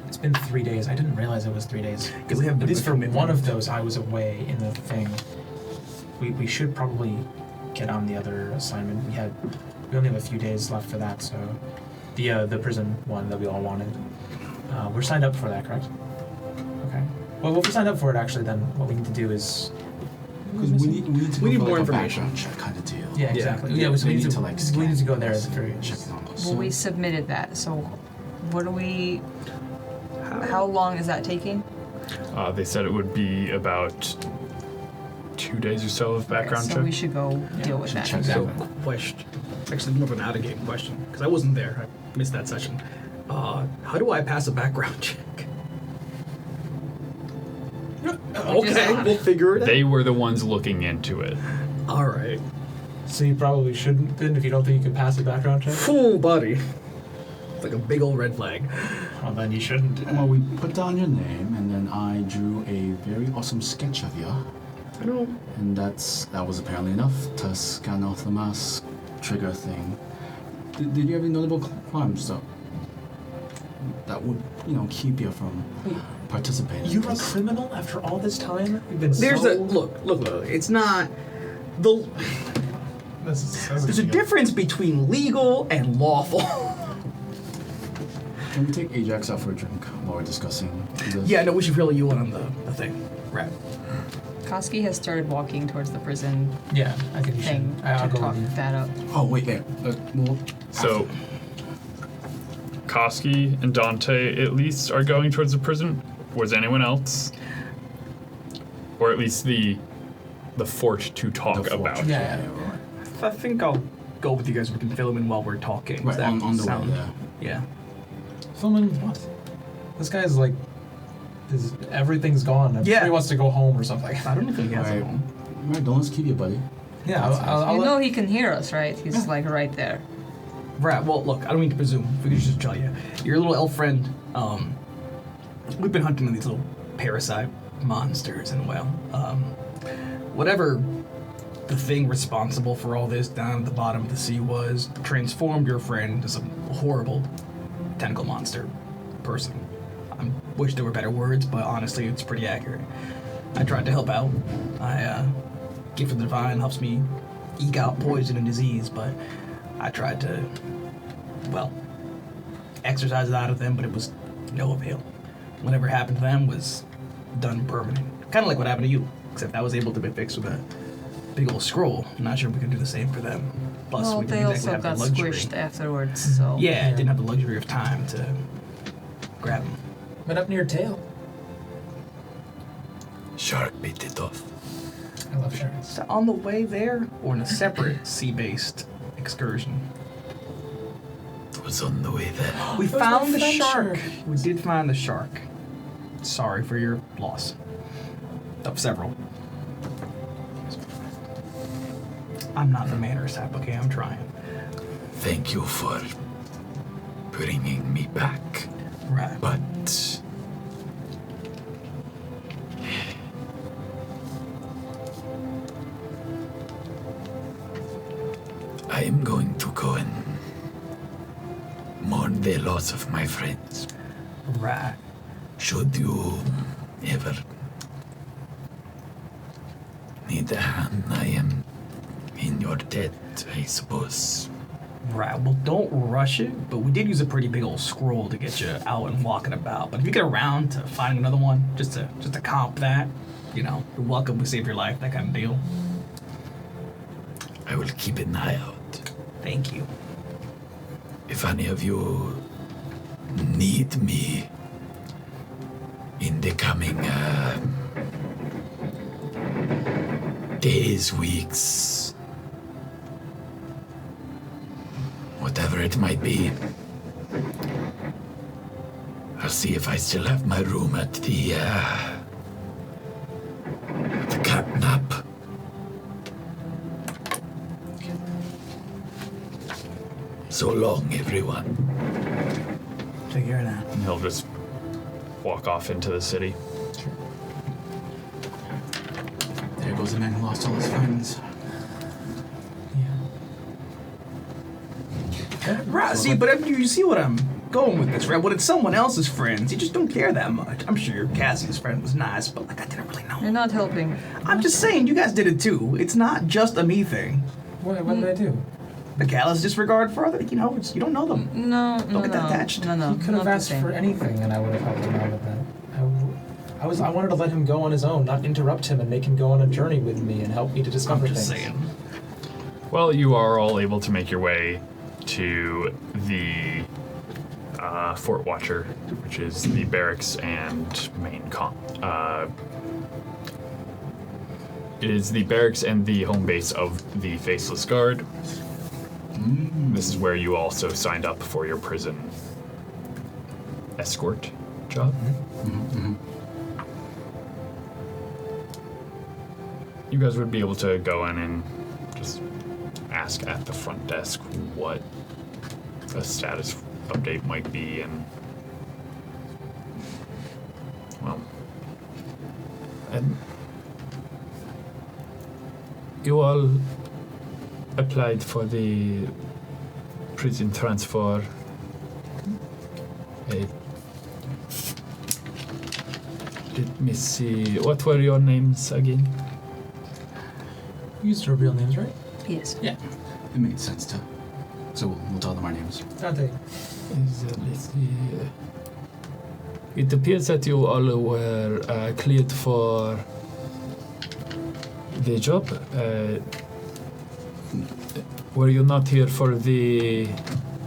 it's been 3 days. I didn't realize it was 3 days. Because we have At least for commitment. one of those, I was away in the thing. We should probably get on the other assignment. We only have a few days left for that, so the prison one that we all wanted. We're signed up for that, correct? Okay. Well, if we signed up for it, actually, then what we need to do is. Because we need to We go need for, more like, a information. background check kind of deal. Yeah, exactly. Yeah, Yeah, so They we need to like we scan need to go there us, at the very check it on us. well, we submitted that. So, what do we? How long is that taking? They said it would be about 2 days or so of background so check. we should go deal with should that. check that. So, question. Actually, more of an out-of-game question, because I wasn't there. I missed that session. How do I pass a background check? Okay, we'll figure it out. They were the ones looking into it. All right. So you probably shouldn't then if you don't think you can pass a background check. Fool, buddy. It's like a big old red flag. Well, then you shouldn't. Well, we put down your name, and then I drew a very awesome sketch of you. I know. And that was apparently enough to scan off the mass trigger thing. Did you have any notable crimes though? That would, keep you from participating. You're a criminal after all this time? You've been Look. It's not the. There's a difference between legal and lawful. Can we take Ajax out for a drink while we're discussing this? Yeah, no, we should really you on the thing. Right. Koski has started walking towards the prison Yeah, I think you thing should. I'll to go talk with you. that up. Oh, wait, there. Well, So, Koski and Dante at least are going towards the prison. Was anyone else? Or at least the fort to talk about. Yeah. I think I'll go with you guys. We can fill them in while we're talking. Right, Does that on the way sound- there. Yeah. Filming what? This guy's like, everything's gone. Yeah. He wants to go home or something. I don't think he has Right. a home. Right, don't let's keep you, buddy. Yeah, I'll You let- know he can hear us, right? He's like right there. Right, well, look, I don't mean to presume. If we could just tell you. Your little elf friend, we've been hunting these little parasite monsters, and well, whatever the thing responsible for all this down at the bottom of the sea was, transformed your friend into some horrible tentacle monster person. I wish there were better words, but honestly, it's pretty accurate. I tried to help out. Gift of the Divine helps me eke out poison and disease, but I tried to, exercise it out of them, but it was no avail. Whatever happened to them was done permanent. Kind of like what happened to you, except that was able to be fixed with a big old scroll. I'm not sure if we can do the same for them. Plus, Well, we they didn't exactly also have got the luxury. squished afterwards, so. Yeah, didn't have the luxury of time to grab them. Went up near your tail. Shark bit it off. I love sharks. Is that on the way there, or in a separate sea-based excursion? It was on the way there. We It was found my the friend shark. shark. We did find the shark. Sorry for your loss. Of several. I'm not the manners type, okay? I'm trying. Thank you for bringing me back. Right. But I am going to go and mourn the loss of my friends. Right. Should you ever need a hand, I am in your debt, I suppose. Right. Well, don't rush it, but we did use a pretty big old scroll to get you out and walking about. But if you get around to finding another one, just to comp that, you're welcome. We saved your life, that kind of deal. I will keep an eye out. Thank you. If any of you need me in the coming days, weeks, whatever it might be, I'll see if I still have my room at the catnap. So long, everyone. Take care of that. And he'll just walk off into the city. There goes the man who lost all his friends. Right, see, but you see what I'm going with this, right? When it's someone else's friends, you just don't care that much. I'm sure Cassie's friend was nice, but I didn't really know. You're not helping. I'm just saying, you guys did it too. It's not just a me thing. What did I do? A callous disregard for other, you don't know them. No, Don't get that attached. No, He could not have the asked same. for anything, and I would have helped him out with that. I wanted to let him go on his own, not interrupt him, and make him go on a journey with me and help me to discover I'm just things. saying. Well, you are all able to make your way to the Fort Watcher, which is the barracks and main it is the barracks and the home base of the Faceless Guard. This is where you also signed up for your prison escort job. You guys would be able to go in and just ask at the front desk what a status update might be, and You all applied for the prison transfer. Let me see. What were your names again? You used our real names, right? Yes. Yeah. It made sense to. So we'll tell them our names. Dante. Let's see. It appears that you all were cleared for the job. Were you not here for the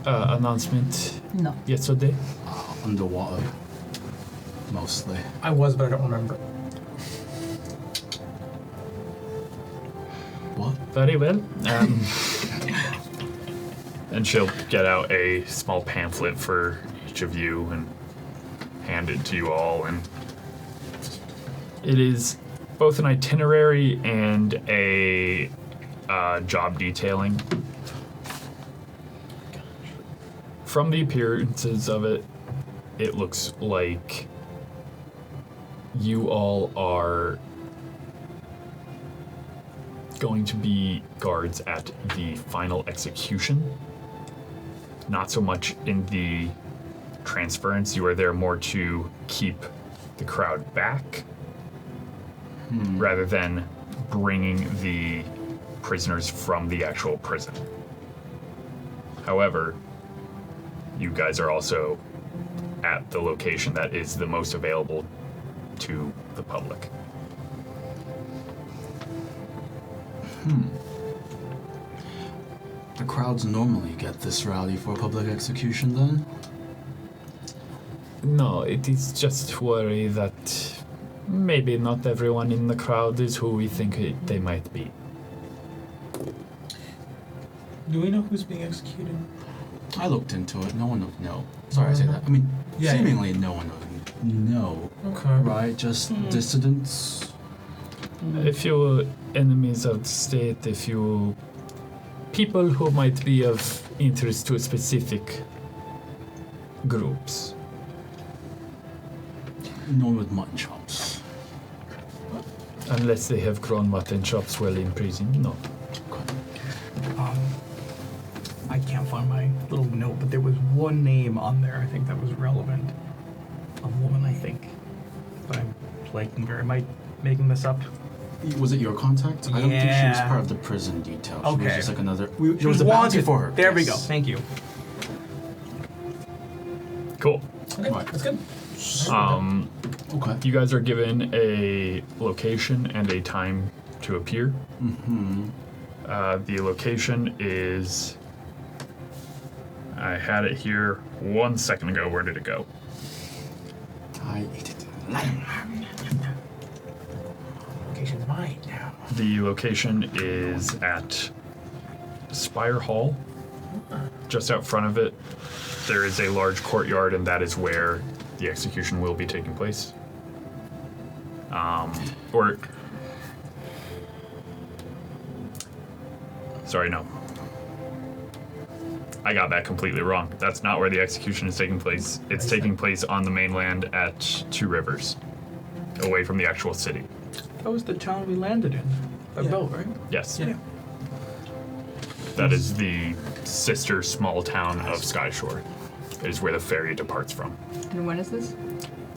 announcement No. yesterday? Underwater. Mostly. I was, but I don't remember. What? Very well. And she'll get out a small pamphlet for each of you and hand it to you all. And it is both an itinerary and a job detailing. From the appearances of it, it looks like you all are going to be guards at the final execution. Not so much in the transference. You are there more to keep the crowd back rather than bringing the prisoners from the actual prison. However, you guys are also at the location that is the most available to the public. The crowds normally get this rowdy for a public execution then? No, it is just worry that maybe not everyone in the crowd is who we think they might be. Do we know who's being executed? I looked into it. No one would know. Sorry, I say that. I mean, Yeah, seemingly no one would know. Okay. Right? Just dissidents. A few enemies of the state, a few people who might be of interest to specific groups. No one with mutton chops. Unless they have grown mutton chops while in prison, no. I can't find my little note, but there was one name on there I think that was relevant. A woman, I think. But I'm blanking very. Am I making this up? Was it your contact? I don't think she was Yeah. part of the prison detail. She Okay. was just like another. She there was a bounty for her. There we go. Yes. Thank you. Cool. Okay, Right. that's good. Okay. You guys are given a location and a time to appear. The location is... I had it here 1 second ago. Where did it go? I ate it. Location's mine now. The location is at Spire Hall. Just out front of it, there is a large courtyard, and that is where the execution will be taking place. Sorry, no. I got that completely wrong. That's not where the execution is taking place. It's taking place on the mainland at Two Rivers, away from the actual city. That was the town we landed in. A Yeah. boat, right? Yes. Yeah. That is the sister small town of Skyshore. It is where the ferry departs from. And when is this?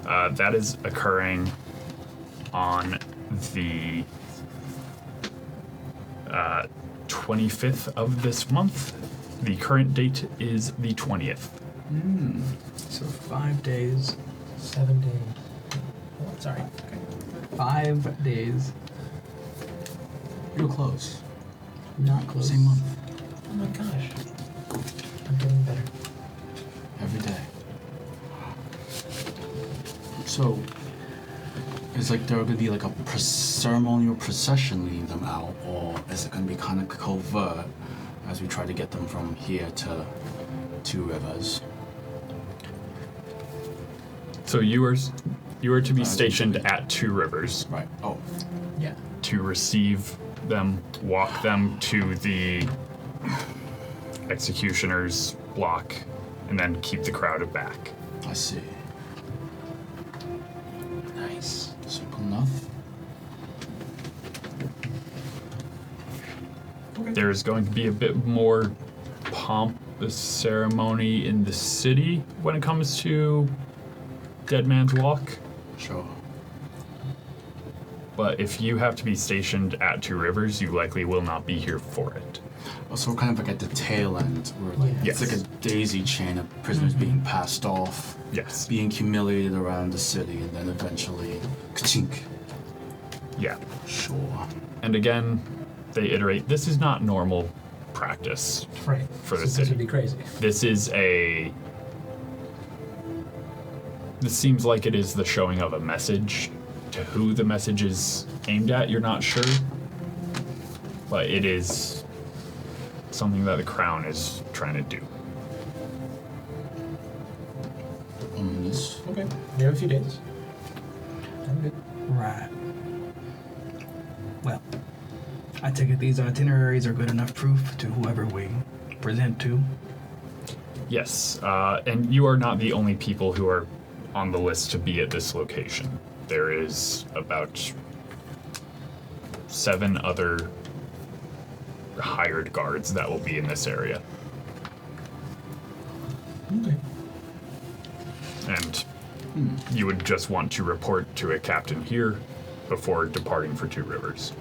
That is occurring on the 25th of this month. The current date is the 20th. So 5 days. 7 days. Oh, sorry. Okay. 5 days. You're close. Not close. Same month. Oh my gosh. I'm getting better. Every day. So, is like there going to be like a ceremonial procession leading them out, or is it going to be kind of covert as we try to get them from here to Two Rivers? So you are to be stationed at Two Rivers Right. Oh, Yeah. to receive them, walk them to the executioner's block, and then keep the crowd at back. I see. Nice. Simple enough. Okay. There's going to be a bit more pompous ceremony in the city when it comes to Dead Man's Walk. Sure. But if you have to be stationed at Two Rivers, you likely will not be here for it. So we're kind of like at the tail end, where like Yes. it's like a daisy chain of prisoners being passed off, Yes. being humiliated around the city, and then eventually, ka-chink. Yeah. Sure. And again, they iterate, this is not normal practice. Right. For the This city. would be crazy. This seems like it is the showing of a message. To who the message is aimed at, you're not sure. But it is something that the crown is trying to do. This. Okay. We have a few days. I'm good. Right. Well, I take it these itineraries are good enough proof to whoever we present to. Yes, and you are not the only people who are on the list to be at this location. There is about 7 other hired guards that will be in this area. Okay. And you would just want to report to a captain here before departing for Two Rivers.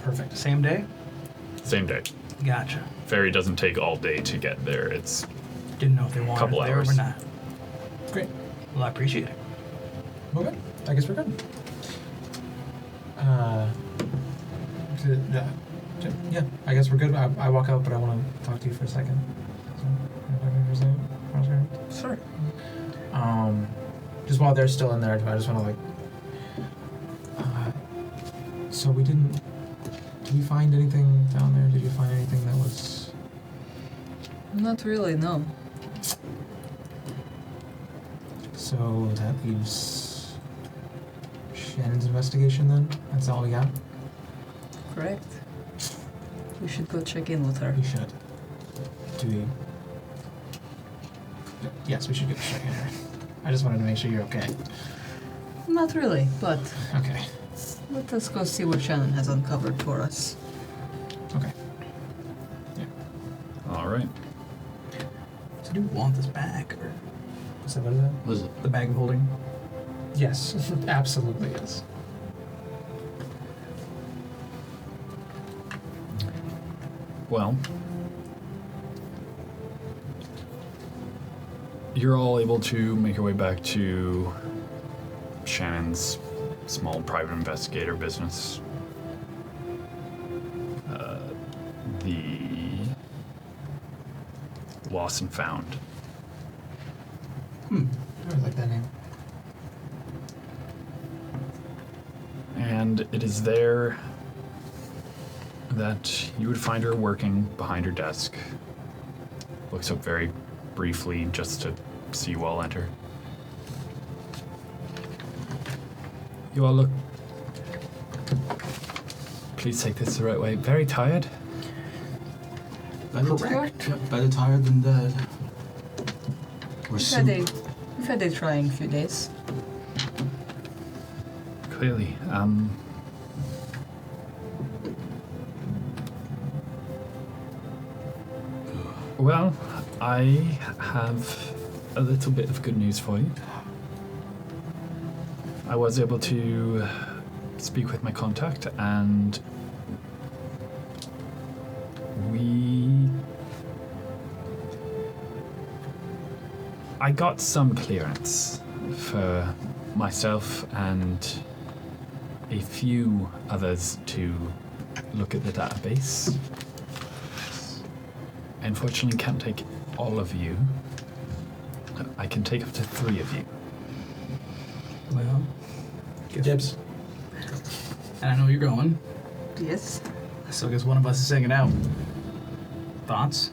Perfect. Same day? Same day. Gotcha. Ferry doesn't take all day to get there. It's Didn't know if they wanted Couple it there hours. or not. Great. Well, I appreciate it. Okay. I guess we're good. Yeah, I guess we're good. I walk out, but I want to talk to you for a second. Sure. Just while they're still in there, I just want to so we didn't. Did we find anything down there? Did you find anything that was? Not really, no. So that leaves Shannon's investigation then? That's all we got? Correct. We should go check in with her. We should. Do we? Yes, we should get check in her. I just wanted to make sure you're okay. Not really, but Okay. let us go see what Shannon has uncovered for us. Okay. all right. So do you want this back, or What is that? What is it? the bag of holding? Yes, absolutely yes. Well, you're all able to make your way back to Shannon's small private investigator business. The Lost and Found. I really like that name. And it is there that you would find her working behind her desk. Looks up very briefly just to see you all enter. You all look, please take this the right way, very tired. Correct. Yep, better tired than dead. We're We've had a trying few days. Clearly. Well, I have a little bit of good news for you. I was able to speak with my contact, and I got some clearance for myself and a few others to look at the database. Unfortunately, can't take all of you. I can take up to 3 of you. Well, guess- Dibs. And I know you're going, Yes. so I guess one of us is hanging out. Thoughts?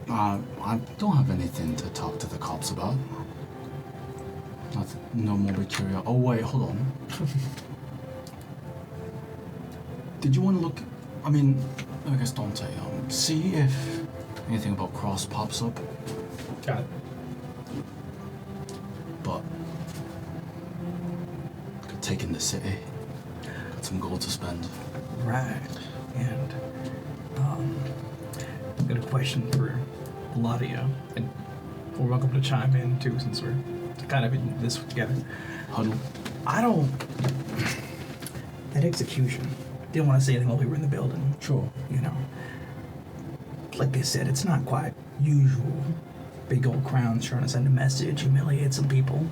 I don't have anything to talk to the cops about. No more curious. Oh wait, hold on. Did you want to look? I mean, I guess Dante. See if anything about Cross pops up. Got it. But taking the city. Got some gold to spend. Right. And I've got a question for a lot of you. And we're welcome to chime in too, since we're kind of in this together. Huddle. That execution. Didn't want to say anything while we were in the building. Sure. You know. Like they said, it's not quite usual. Big old crowns trying to send a message, humiliate some people.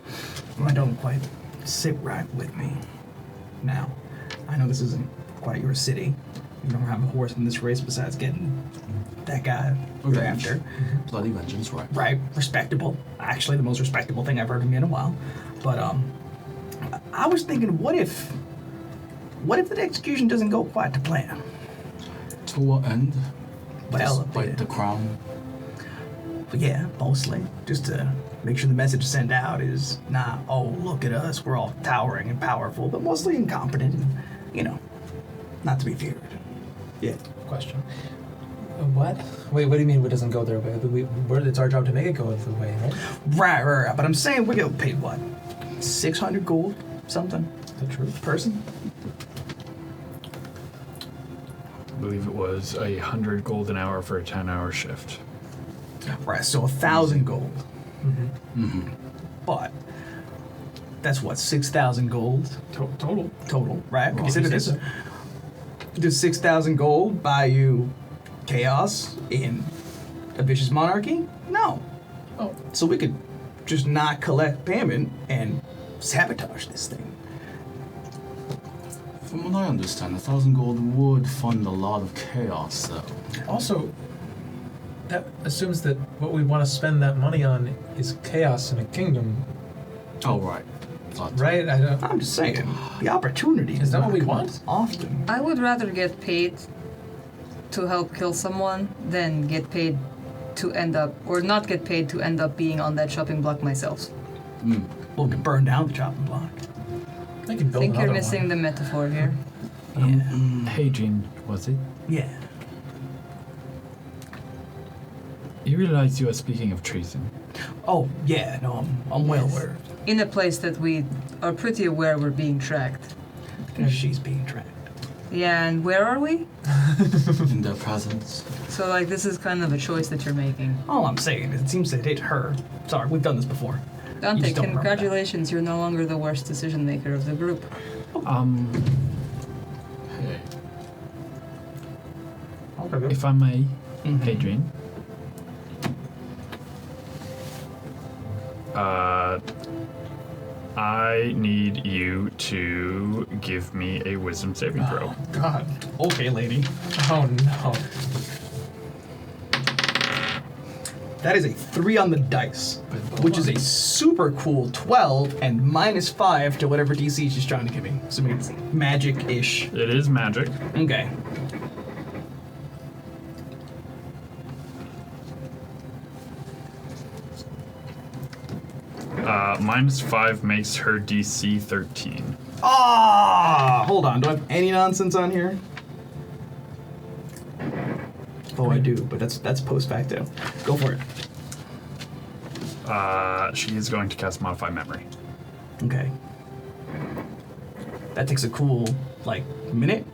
I don't quite sit right with me. Now, I know this isn't quite your city. You don't have a horse in this race besides getting that guy you're after. Bloody vengeance, right? Right, respectable. Actually, the most respectable thing I've heard from you in a while. But I was thinking, what if the execution doesn't go quite to plan? To what end? Well, Despite the crown. But yeah, mostly. Just to make sure the message sent out is not, oh, look at us, we're all towering and powerful, but mostly incompetent and, you know, not to be feared. Yeah. Question. What? Wait, what do you mean it doesn't go their way? It's our job to make it go their way, right? Right. But I'm saying we get paid what? 600 gold? Something? The truth. Person? I believe it was 100 gold an hour for a 10-hour shift. Right, so 1,000 gold. Mm-hmm. But that's what, 6,000 gold Total. total, right? Well, Consider you this. said Does 6,000 gold buy you chaos in a vicious monarchy? No. Oh. So we could just not collect payment and sabotage this thing. From what I understand, 1,000 gold would fund a lot of chaos, though. Also, that assumes that what we want to spend that money on is chaos in a kingdom, Oh, right. Thought- right? I don't. I'm just saying, the opportunity Is that does what we not come want? often. I would rather get paid to help kill someone than get paid to end up, or not get paid to end up being on that chopping block myself. We'll get burned down the chopping block. I can I build think you're another missing one. the metaphor here. Yeah. Hadrian, was it? Yeah. You realize you are speaking of treason. Oh, yeah, no, I'm well Yes. aware. In a place that we are pretty aware we're being tracked. She's being tracked. Yeah, and where are we? In their presence. So, like, this is kind of a choice that you're making. All I'm saying is it seems that it's her. Sorry, we've done this before. You Dante, just don't remember that. congratulations, you're no longer the worst decision maker of the group. Hey. Okay. If I may, Mhm. Hadrian. I need you to give me a wisdom saving throw. God. Okay, lady. Oh no. That is a 3 on the dice, which is a super cool 12 and -5 to whatever DC she's trying to give me. So it's magic-ish. It is magic. Okay. -5 makes her DC 13. Ah! Hold on. Do I have any nonsense on here? Oh, I do, but that's post facto. Go for it. She is going to cast Modify Memory. Okay. That takes a cool, like, minute.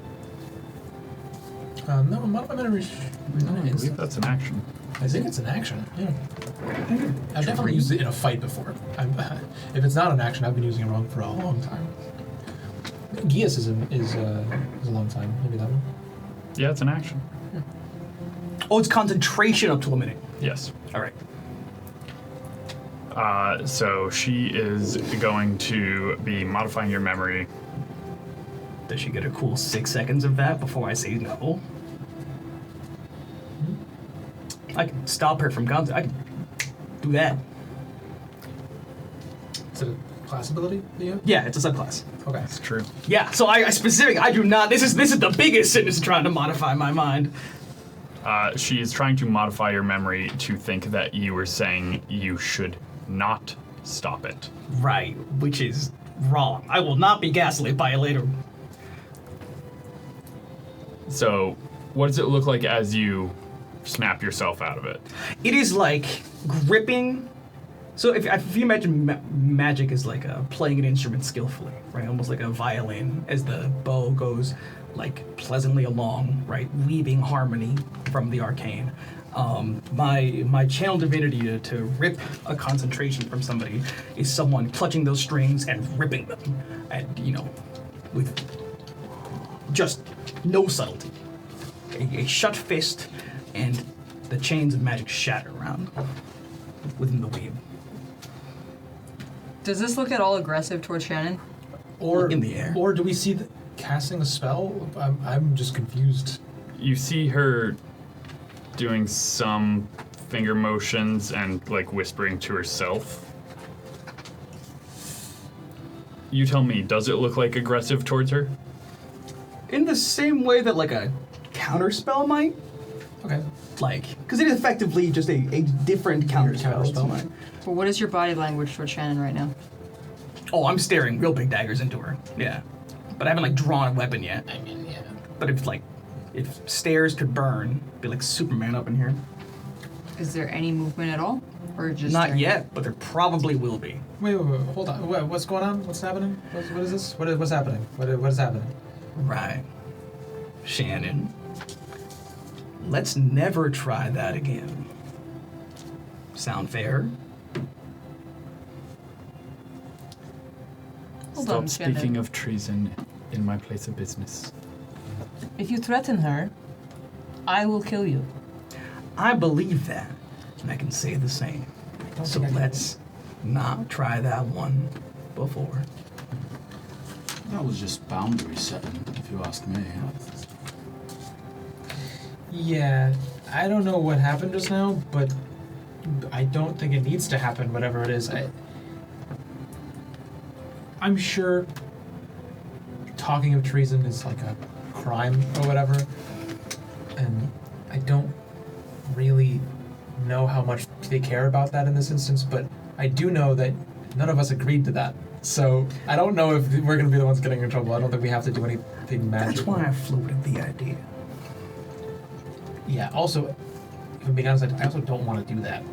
No, modify memory. I believe that's an action. I think it's an action. Yeah. I've definitely used it in a fight before. If it's not an action, I've been using it wrong for a long time. Gias is a long time. Maybe that one. Yeah, it's an action. Oh, it's concentration up to a minute. Yes. All right. So she is going to be modifying your memory. Does she get a cool 6 seconds of that before I say no? I can stop her from contact. I can do that. Is it a class ability that you have? Yeah, it's a subclass. Okay. It's true. Yeah, so I specific. I do not. This is the biggest sin is trying to modify my mind. She is trying to modify your memory to think that you were saying you should not stop it. Right, which is wrong. I will not be gaslit by it later. So, what does it look like as you snap yourself out of it? It is like gripping So if you imagine magic as like playing an instrument skillfully, right? Almost like a violin, as the bow goes like pleasantly along, right? Weaving harmony from the arcane. My channel divinity to rip a concentration from somebody is someone clutching those strings and ripping them, and with just no subtlety. A shut fist, and the chains of magic shatter around within the weave. Does this look at all aggressive towards Shannon? Or in the air. Or do we see casting a spell? I'm just confused. You see her doing some finger motions and like whispering to herself. You tell me, does it look like aggressive towards her? In the same way that like a counterspell might. Okay. Because it is effectively just a different counterspell might. Well, what is your body language towards Shannon right now? Oh, I'm staring real big daggers into her. Yeah. But I haven't drawn a weapon yet. I mean, yeah. But if stairs could burn, be like Superman up in here. Is there any movement at all? Or just Not staring? yet, but there probably will be. Wait, hold on. What's going on? What's happening? What is this? What's happening? What is happening? Right. Shannon. Let's never try that again. Sound fair? Hold Stop on, Shannon. speaking of treason in my place of business. If you threaten her, I will kill you. I believe that, and I can say the same. So let's not try that one before. That was just boundary setting, if you ask me. Yeah, I don't know what happened just now, but I don't think it needs to happen, whatever it is. I'm sure talking of treason is like a crime or whatever, and I don't really know how much they care about that in this instance, but I do know that none of us agreed to that. So I don't know if we're going to be the ones getting in trouble. I don't think we have to do anything magical. That's why I floated the idea. Yeah, also, if I'm being honest, I also don't want to do that.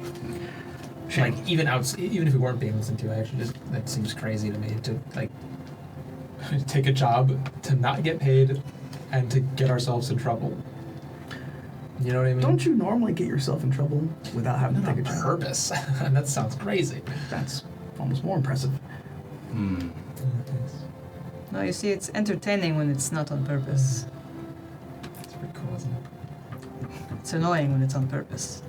Like, even if we weren't being listened to, I actually just, that seems crazy to me to, like, take a job to not get paid and to get ourselves in trouble. You know what I mean? Don't you normally get yourself in trouble without having to Not take a on job? purpose. That sounds crazy. That's almost more impressive. No, you see, it's entertaining when it's not on purpose. It's pretty cool, isn't it? It's annoying when it's on purpose.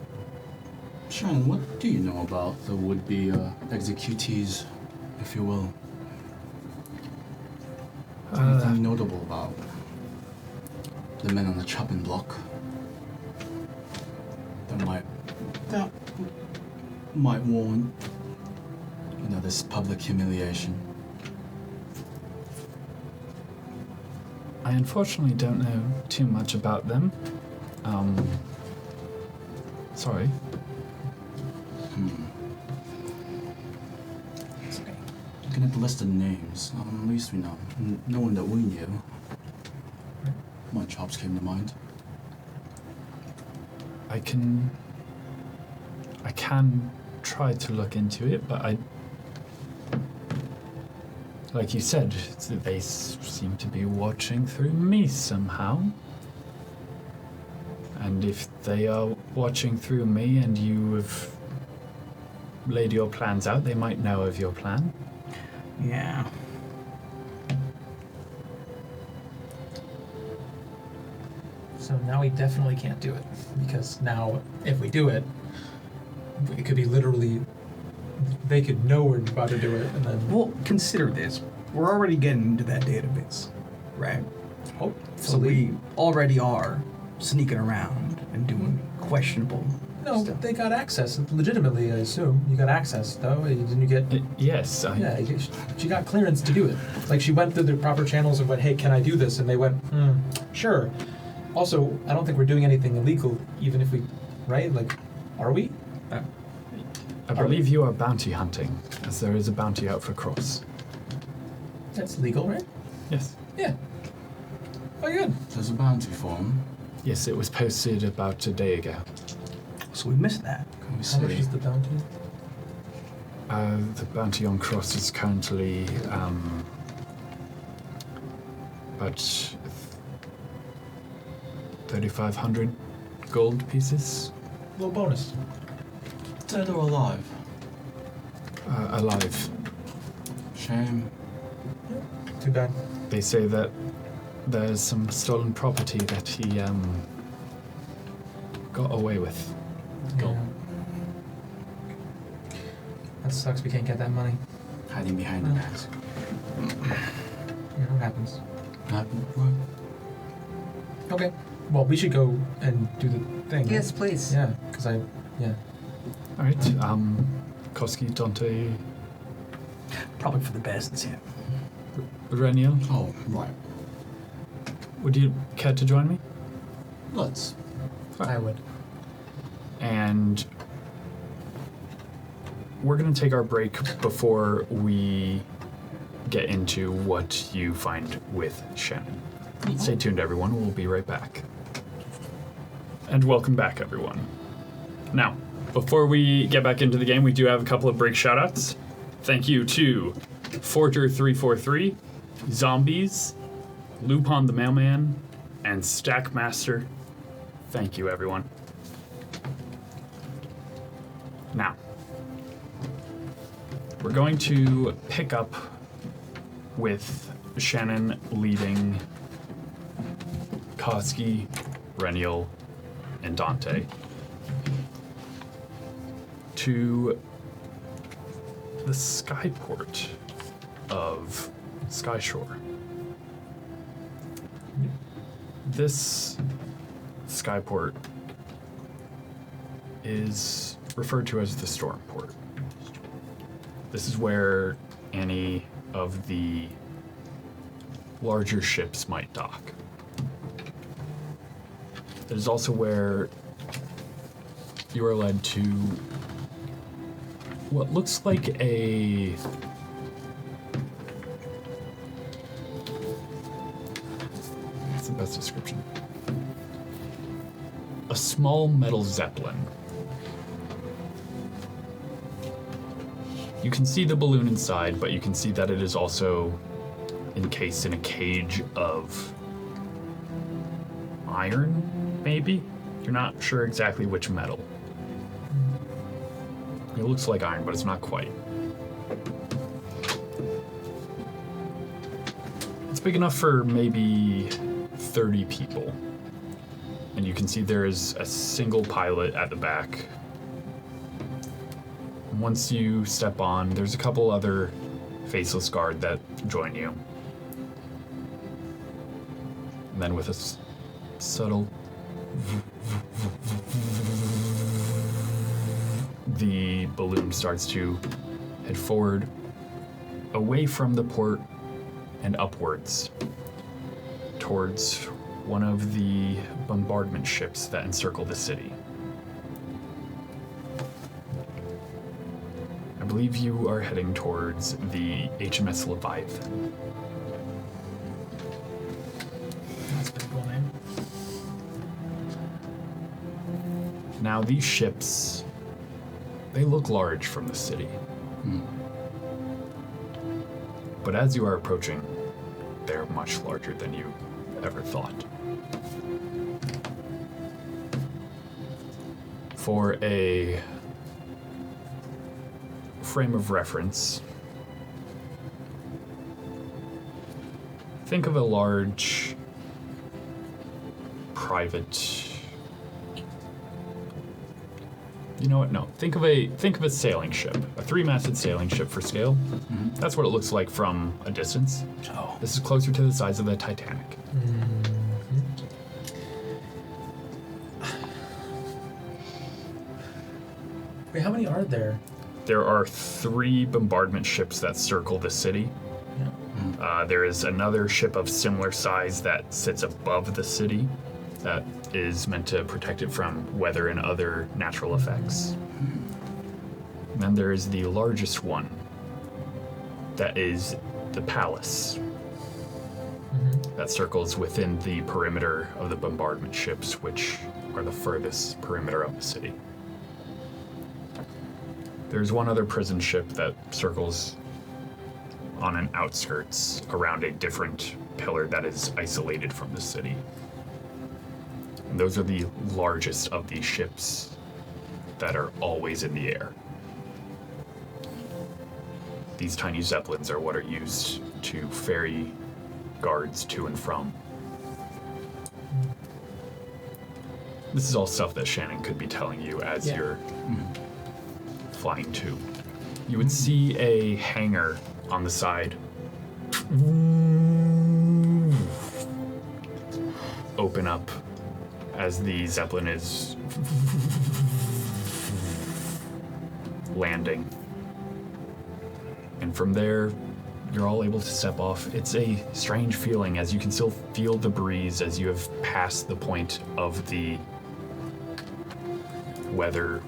Shannon, what do you know about the would-be executees, if you will? Anything notable about the men on the chopping block that might warrant, this public humiliation? I unfortunately don't know too much about them. Sorry. It's okay. Looking at the list of names, at least we know. No one that we knew. What jobs came to mind? I can try to look into it, but like you said, they seem to be watching through me somehow. And if they are watching through me and you have laid your plans out, they might know of your plan. Yeah. So now we definitely can't do it, because now if we do it, it could be literally, they could know we're about to do it, and then... Well, consider this. We're already getting into that database, right? Oh, So we already are sneaking around and doing questionable No, stuff. they got access, legitimately, I assume. You got access, though, didn't you get... Yes, Yeah, she got clearance to do it. Like, she went through the proper channels and went, hey, can I do this? And they went, sure. Also, I don't think we're doing anything illegal, even if we... Right? Like, are we? I believe you are bounty hunting, as there is a bounty out for Crux. That's legal, right? Yes. Yeah. Oh, good. There's a bounty form. Yes, it was posted about a day ago. So we missed that. Can we How much see? is the bounty? The bounty on Crux is currently about 3,500 gold pieces. Little bonus. Dead or alive? Alive. Shame. Too bad. They say that there's some stolen property that he got away with. Yeah. That sucks. We can't get that money. Hiding behind the mask. You know what happens. What? Okay. Well, we should go and do the thing. Yes, please. Yeah, because yeah. All right. Koski, Dante, Probably for the best, it's him. Rennial, Oh, right. would you care to join me? Let's. I would. And we're going to take our break before we get into what you find with Shannon. Stay tuned, everyone. We'll be right back. And welcome back, everyone. Now, before we get back into the game, we do have a couple of break shoutouts. Thank you to Forger343, Zombies, Lupin the Mailman, and Stackmaster. Thank you, everyone. Now, we're going to pick up with Shannon leading Koski, Rennial, and Dante to the skyport of Skyshore. This skyport is referred to as the Stormport. This is where any of the larger ships might dock. It is also where you are led to what looks like a what's the best description? A small metal zeppelin. You can see the balloon inside, but you can see that it is also encased in a cage of iron, maybe? You're not sure exactly which metal. It looks like iron, but it's not quite. It's big enough for maybe 30 people. And you can see there is a single pilot at the back. Once you step on, there's a couple other Faceless guard that join you. And then with a subtle the balloon starts to head forward, away from the port and upwards towards one of the bombardment ships that encircle the city. I believe you are heading towards the HMS Leviathan. That's a pretty cool name. Now, these ships, they look large from the city. But as you are approaching, they're much larger than you ever thought. For a frame of reference, think of a large private. You know what? No. Think of a sailing ship, a 3-masted sailing ship for scale. Mm-hmm. That's what it looks like from a distance. Oh. This is closer to the size of the Titanic. Wait, how many are there? There are 3 bombardment ships that circle the city. Yeah. There is another ship of similar size that sits above the city that is meant to protect it from weather and other natural effects. And then there is the largest one that is the palace that circles within the perimeter of the bombardment ships, which are the furthest perimeter of the city. There's one other prison ship that circles on an outskirts around a different pillar that is isolated from the city. And those are the largest of these ships that are always in the air. These tiny zeppelins are what are used to ferry guards to and from. This is all stuff that Shannon could be telling you as you're flying to. You would see a hangar on the side open up as the Zeppelin is landing. And from there, you're all able to step off. It's a strange feeling as you can still feel the breeze as you have passed the point of the weather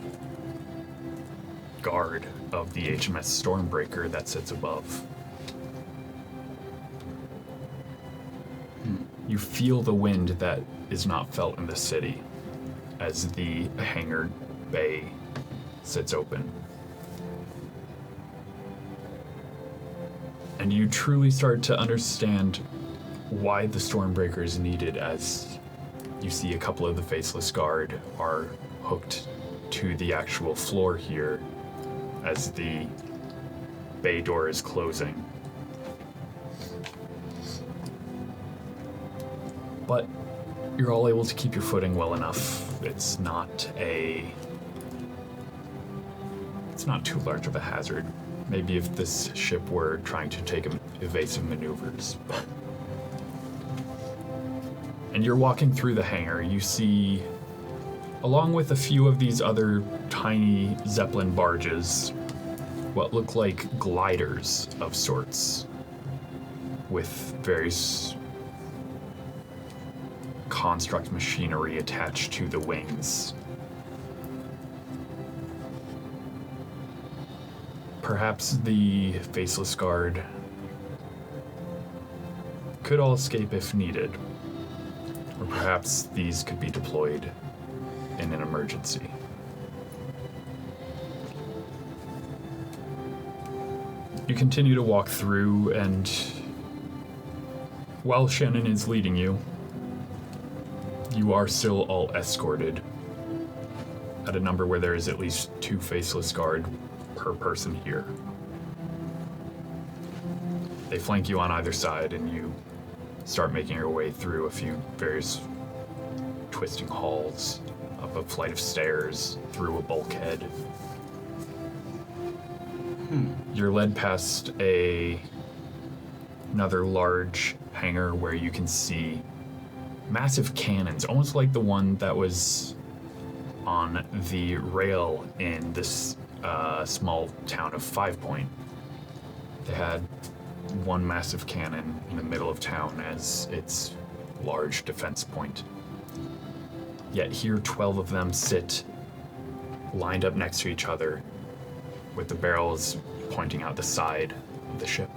guard of the HMS Stormbreaker that sits above. You feel the wind that is not felt in the city as the hangar bay sits open. And you truly start to understand why the Stormbreaker is needed as you see a couple of the Faceless Guard are hooked to the actual floor here as the bay door is closing. But you're all able to keep your footing well enough. It's not too large of a hazard. Maybe if this ship were trying to take evasive maneuvers. And you're walking through the hangar, you see, along with a few of these other tiny Zeppelin barges, what look like gliders of sorts, with various construct machinery attached to the wings. Perhaps the Faceless Guard could all escape if needed, or perhaps these could be deployed in an emergency. You continue to walk through, and while Shannon is leading you, you are still all escorted at a number where there is at least 2 Faceless Guard per person here. They flank you on either side, and you start making your way through a few various twisting halls, up a flight of stairs, through a bulkhead. You're led past another large hangar where you can see massive cannons, almost like the one that was on the rail in this small town of 5 Point. They had one massive cannon in the middle of town as its large defense point. Yet here 12 of them sit lined up next to each other with the barrels pointing out the side of the ship.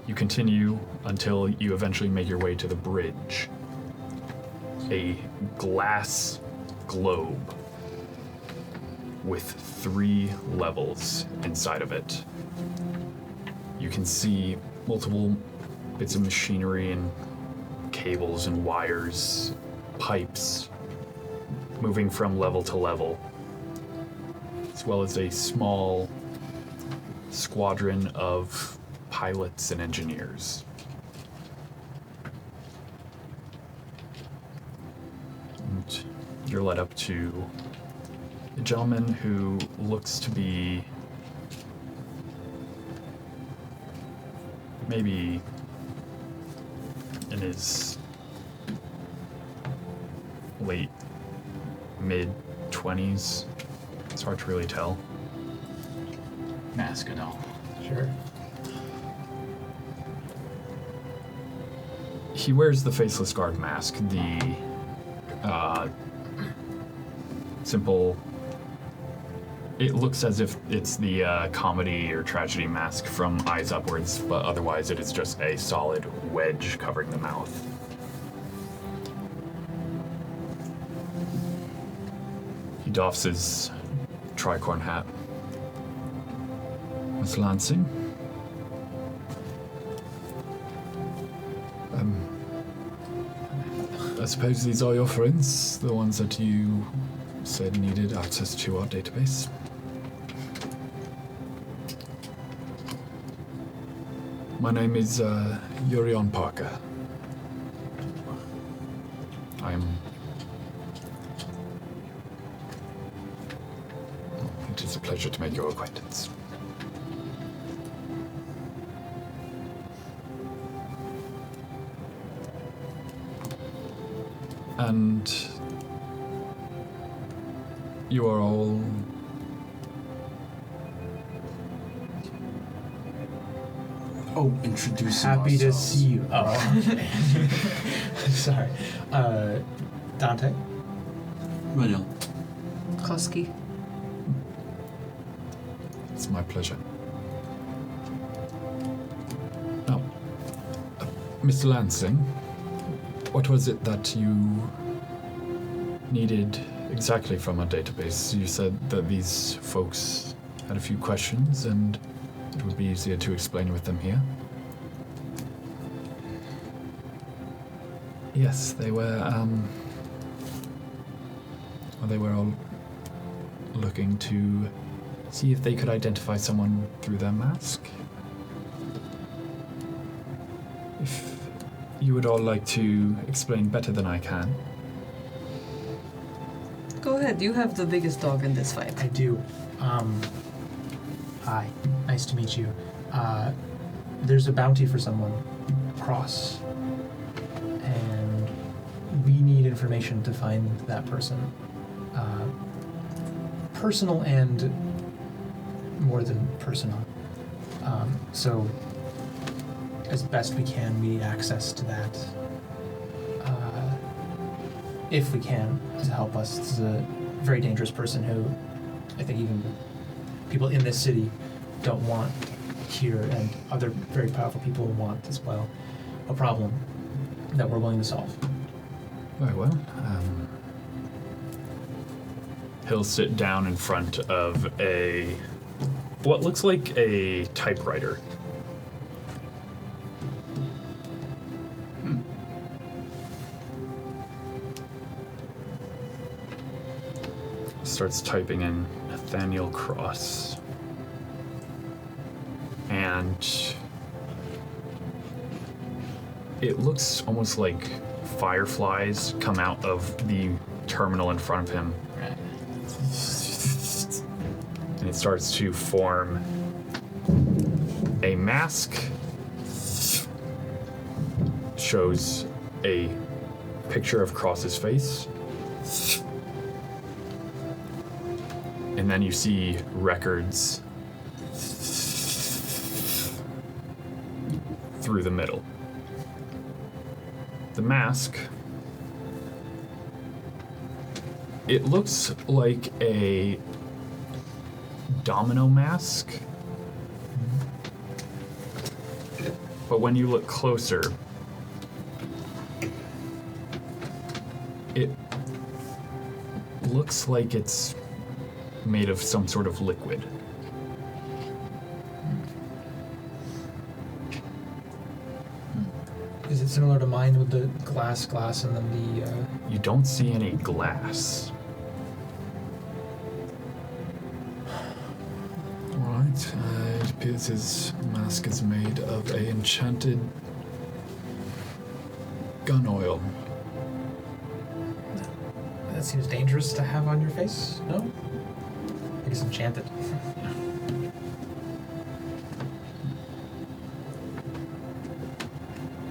You continue until you eventually make your way to the bridge. A glass globe with 3 levels inside of it. You can see multiple bits of machinery and cables and wires, pipes, moving from level to level, as well as a small squadron of pilots and engineers. And you're led up to a gentleman who looks to be maybe in his late, mid-20s. It's hard to really tell. Mask and all. Sure. He wears the Faceless Guard mask, the simple. It looks as if it's the comedy or tragedy mask from Eyes Upwards, but otherwise it is just a solid wedge covering the mouth. He doffs his tricorn hat. Miss Lansing? I suppose these are your friends, the ones that you said needed access to our database. My name is Yurion Parker. It is a pleasure to make your acquaintance. And you are all introducing Happy to ourselves. see you. Oh. Sorry. Dante? Rennial. Koski. It's my pleasure. Now, Mr. Lansing, what was it that you needed exactly from our database? You said that these folks had a few questions and it would be easier to explain with them here. Yes, they were all looking to see if they could identify someone through their mask. If you would all like to explain better than I can. Go ahead, you have the biggest dog in this fight. I do. Hi. Nice to meet you. There's a bounty for someone. Cross. And we need information to find that person. Personal and more than personal. So, as best we can, we need access to that. If we can, to help us. This is a very dangerous person who I think even people in this city don't want here, and other very powerful people want as well. A problem that we're willing to solve. Very well. He'll sit down in front of what looks like a typewriter. Starts typing in Nathaniel Cross. And it looks almost like fireflies come out of the terminal in front of him. And it starts to form a mask. Shows a picture of Cross's face. And then you see records through the middle. The mask, it looks like a domino mask, but when you look closer, it looks like it's made of some sort of liquid. Is it similar to mine with the glass, and then the... You don't see any glass. Alright, it appears his mask is made of a enchanted gun oil. That seems dangerous to have on your face, no? I guess enchanted.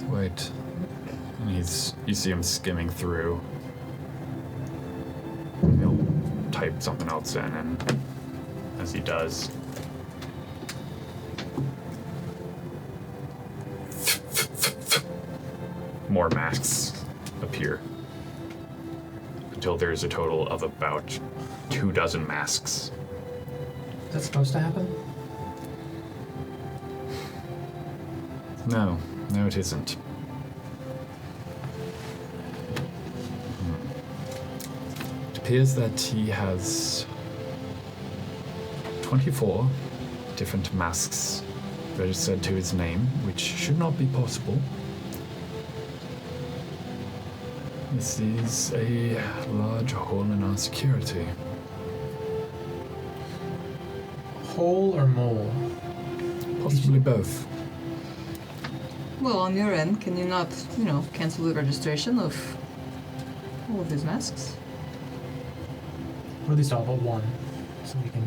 Wait. And you see him skimming through. He'll type something else in, and as he does, more masks appear. Until there's a total of about 24 masks. Is that supposed to happen? No, it isn't. It appears that he has 24 different masks registered to his name, which should not be possible. This is a large hole in our security. Hole or mole? Possibly both. Well, on your end, can you not, cancel the registration of all of his masks? Or at least all but one, so we can.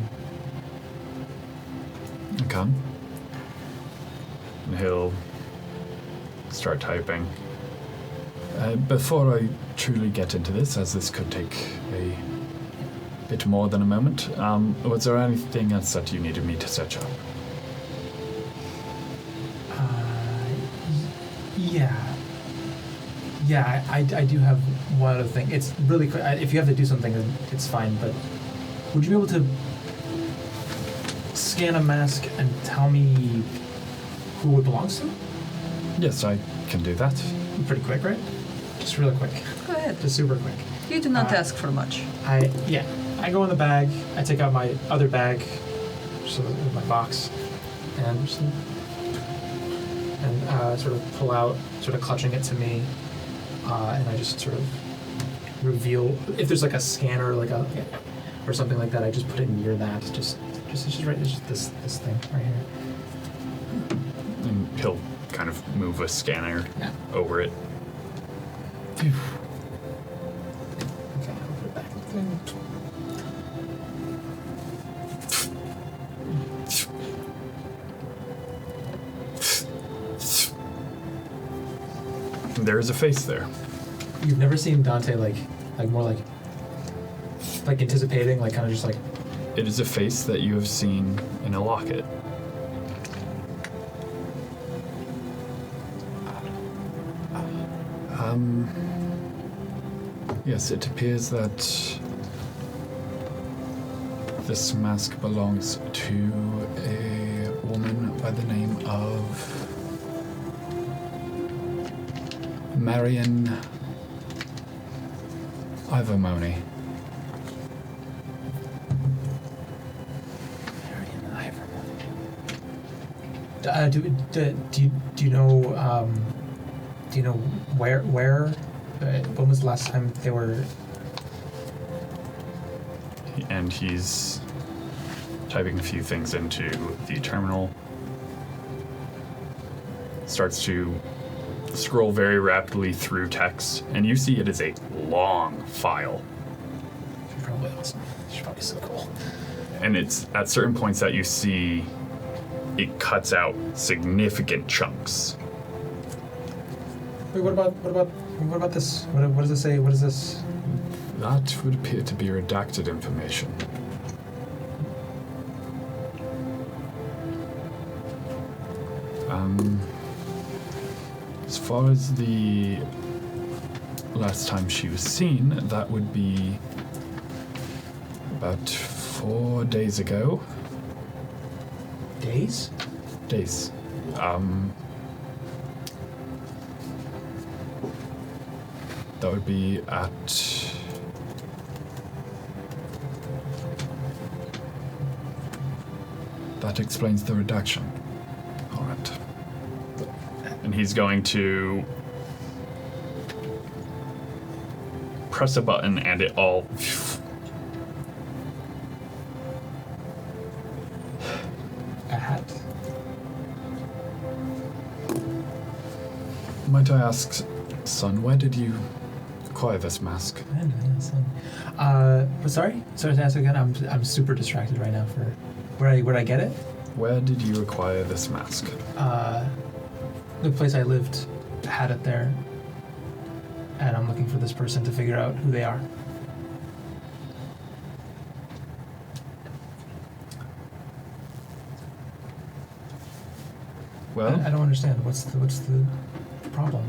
Okay. And he'll start typing. Before I truly get into this, as this could take a bit more than a moment, was there anything else that you needed me to search up? Yeah, I do have one other thing. It's really quick. If you have to do something, then it's fine, but would you be able to scan a mask and tell me who it belongs to? Yes, I can do that. Pretty quick, right? Just really quick. Go ahead. Just super quick. You do not ask for much. I go in the bag, I take out my other bag, so with my box, and sort of pull out, sort of clutching it to me, and I just sort of reveal, if there's like a scanner, or something like that, I just put it near that, just right, it's just this thing right here. And he'll kind of move a scanner over it. Okay, I'll put it back in the thing. There is a face there. You've never seen Dante like more like anticipating, kind of just like. It is a face that you have seen in a locket. Yes, it appears that this mask belongs to a woman by the name of Marion Ivermony. Do you know where when was the last time they were? And he's typing a few things into the terminal. Starts to scroll very rapidly through text, and you see it is a long file. She's probably awesome. She's probably so cool. And it's at certain points that you see it cuts out significant chunks. Wait, what about this? What does it say? What is this? That would appear to be redacted information. As far as the last time she was seen, that would be about 4 days ago. Days? Days. That would be at... That explains the reduction. All right. And he's going to press a button and it all... A hat. Might I ask, son, where did you acquire this mask? Sorry to ask again. I'm super distracted right now. For where'd I get it? Where did you acquire this mask? The place I lived had it there, and I'm looking for this person to figure out who they are. Well, I don't understand. What's the problem?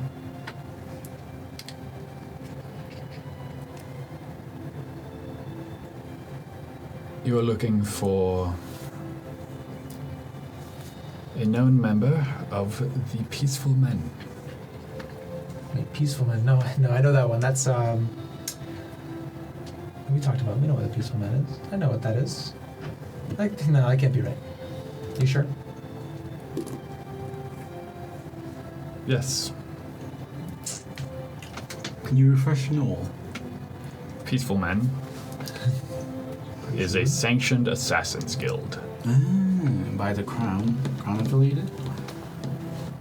you are looking for a known member of the Peaceful Men. Wait, Peaceful Men? No, I know that one. That's We talked about. We know what a peaceful man is. I know what that is. No, I can't be right. You sure? Yes. Can you refresh me all? Peaceful Men is a sanctioned assassins guild. By the Crown? Crown affiliated?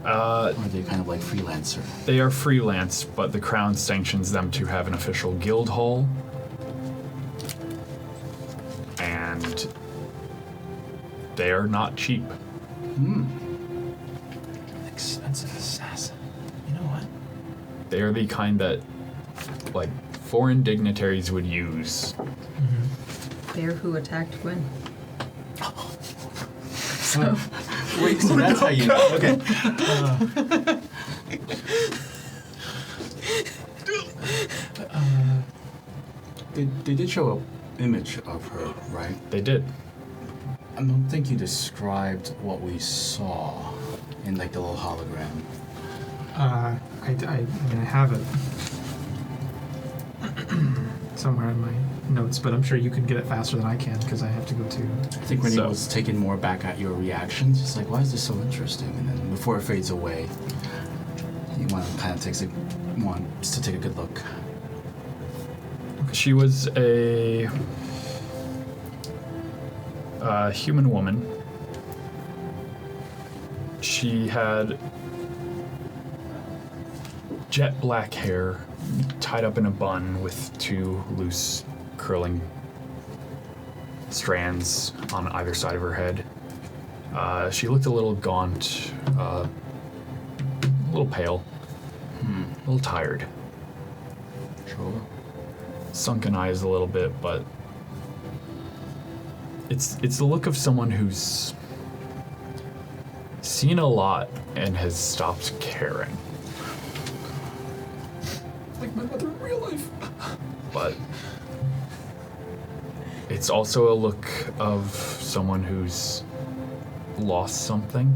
Or are they kind of like freelancer? They are freelance, but the Crown sanctions them to have an official guild hall. And they are not cheap. Expensive assassin. You know what? They are the kind that, like, foreign dignitaries would use. They're who attacked Gwen. Wait, so that's how you know. Okay. They did show an image of her, right? They did. I don't think you described what we saw in like the little hologram. I mean, I have it somewhere in my notes, but I'm sure you can get it faster than I can because I have to go to. I think Rennial was taken more back at your reactions. Just like, why is this so interesting? And then before it fades away, you want to kind of wants to take a good look. She was a human woman. She had jet black hair tied up in a bun with two loose curling strands on either side of her head. She looked a little gaunt, a little pale, a little tired. Sure. Sunken eyes a little bit, but it's the look of someone who's seen a lot and has stopped caring. Like my mother in real life. But it's also a look of someone who's lost something.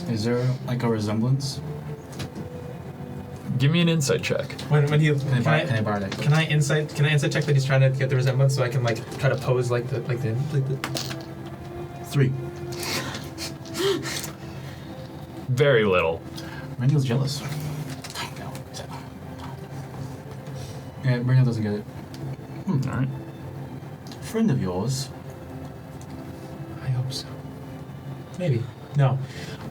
Is there like a resemblance? Give me an insight check. When he Can I borrow that? Can I insight check that he's trying to get the resemblance so I can like try to pose like the 3. Very little. Rennial's jealous. Yeah, Rennial doesn't get it. All right. Friend of yours. I hope so. Maybe. No.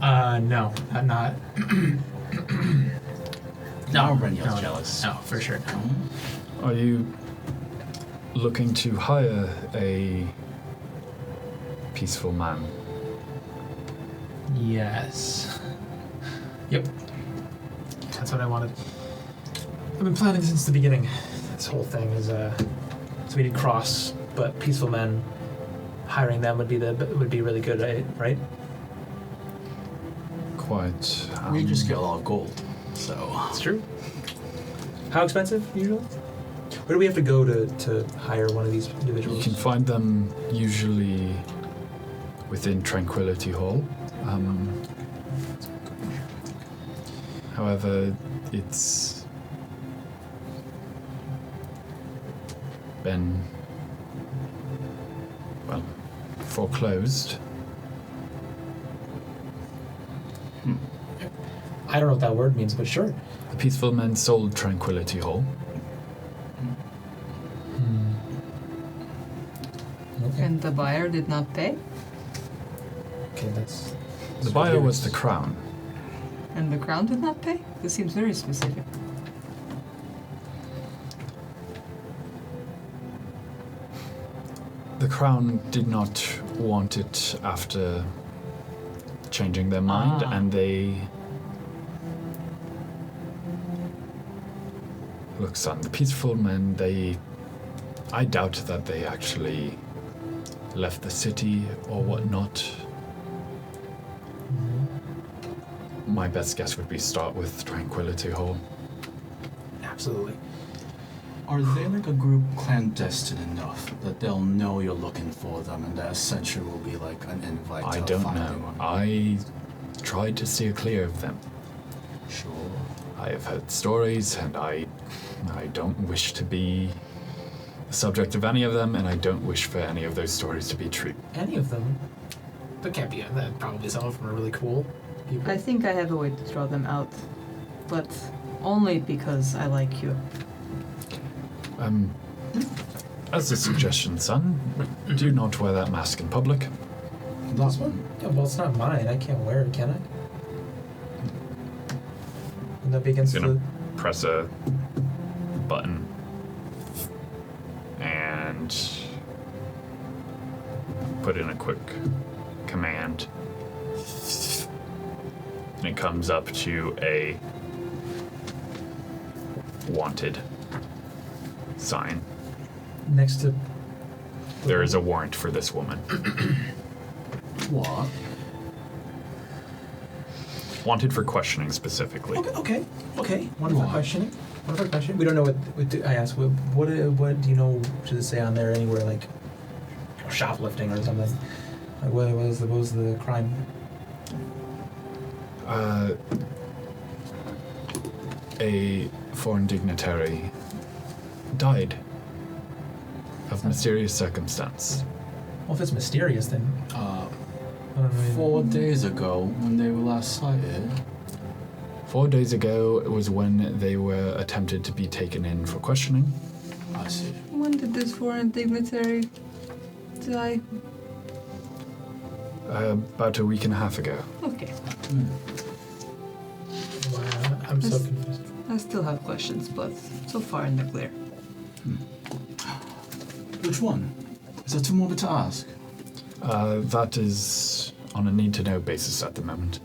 No. Not. Now Rennial's jealous. No, for sure. No. Are you looking to hire a peaceful man? Yes. Yep. That's what I wanted. I've been planning since the beginning. This whole thing is so we need cross, but peaceful men, hiring them would be really good, right? Quite. We just get a lot of gold, so. It's true. How expensive usually? Where do we have to go to hire one of these individuals? You can find them usually within Tranquility Hall. However, it's been, well, foreclosed. I don't know what that word means, but sure. The peaceful men sold Tranquility Hall. Okay. And the buyer did not pay? Okay, that's. The buyer was the Crown. And the Crown did not pay? This seems very specific. The Crown did not want it after changing their mind, and they... Look, son, the peaceful men, I doubt that they actually left the city or whatnot. My best guess would be start with Tranquility Hall. Absolutely. Are they like a group clandestine enough that they'll know you're looking for them and that essentially will be like an invite I to don't find know. them? I tried to steer clear of them. Sure. I have heard stories, and I don't wish to be the subject of any of them, and I don't wish for any of those stories to be true. Any of them? That can't be. That probably some of them are really cool. People. I think I have a way to draw them out, but only because I like you. As a suggestion, son, do not wear that mask in public. This one? Yeah, well, it's not mine. I can't wear it, can I? Wouldn't that be against He's gonna the... press a button and put in a quick command. And it comes up to a wanted sign. Next to... There is a warrant for this woman. What? Wanted for questioning specifically. Okay. One for What? questioning. We don't know what I asked. What do you know? Does it say on there anywhere like shoplifting or something? Like, what was the crime? A foreign dignitary died of mysterious circumstance. Well, if it's mysterious, then I don't know. 4 days ago, when they were last sighted. 4 days ago was when they were attempted to be taken in for questioning. I see. When did this foreign dignitary die? About a week and a half ago. Okay. Wow, I'm so Yes. confused. I still have questions, but so far in the clear. Which one? Is there too morbid to ask? That is on a need-to-know basis at the moment.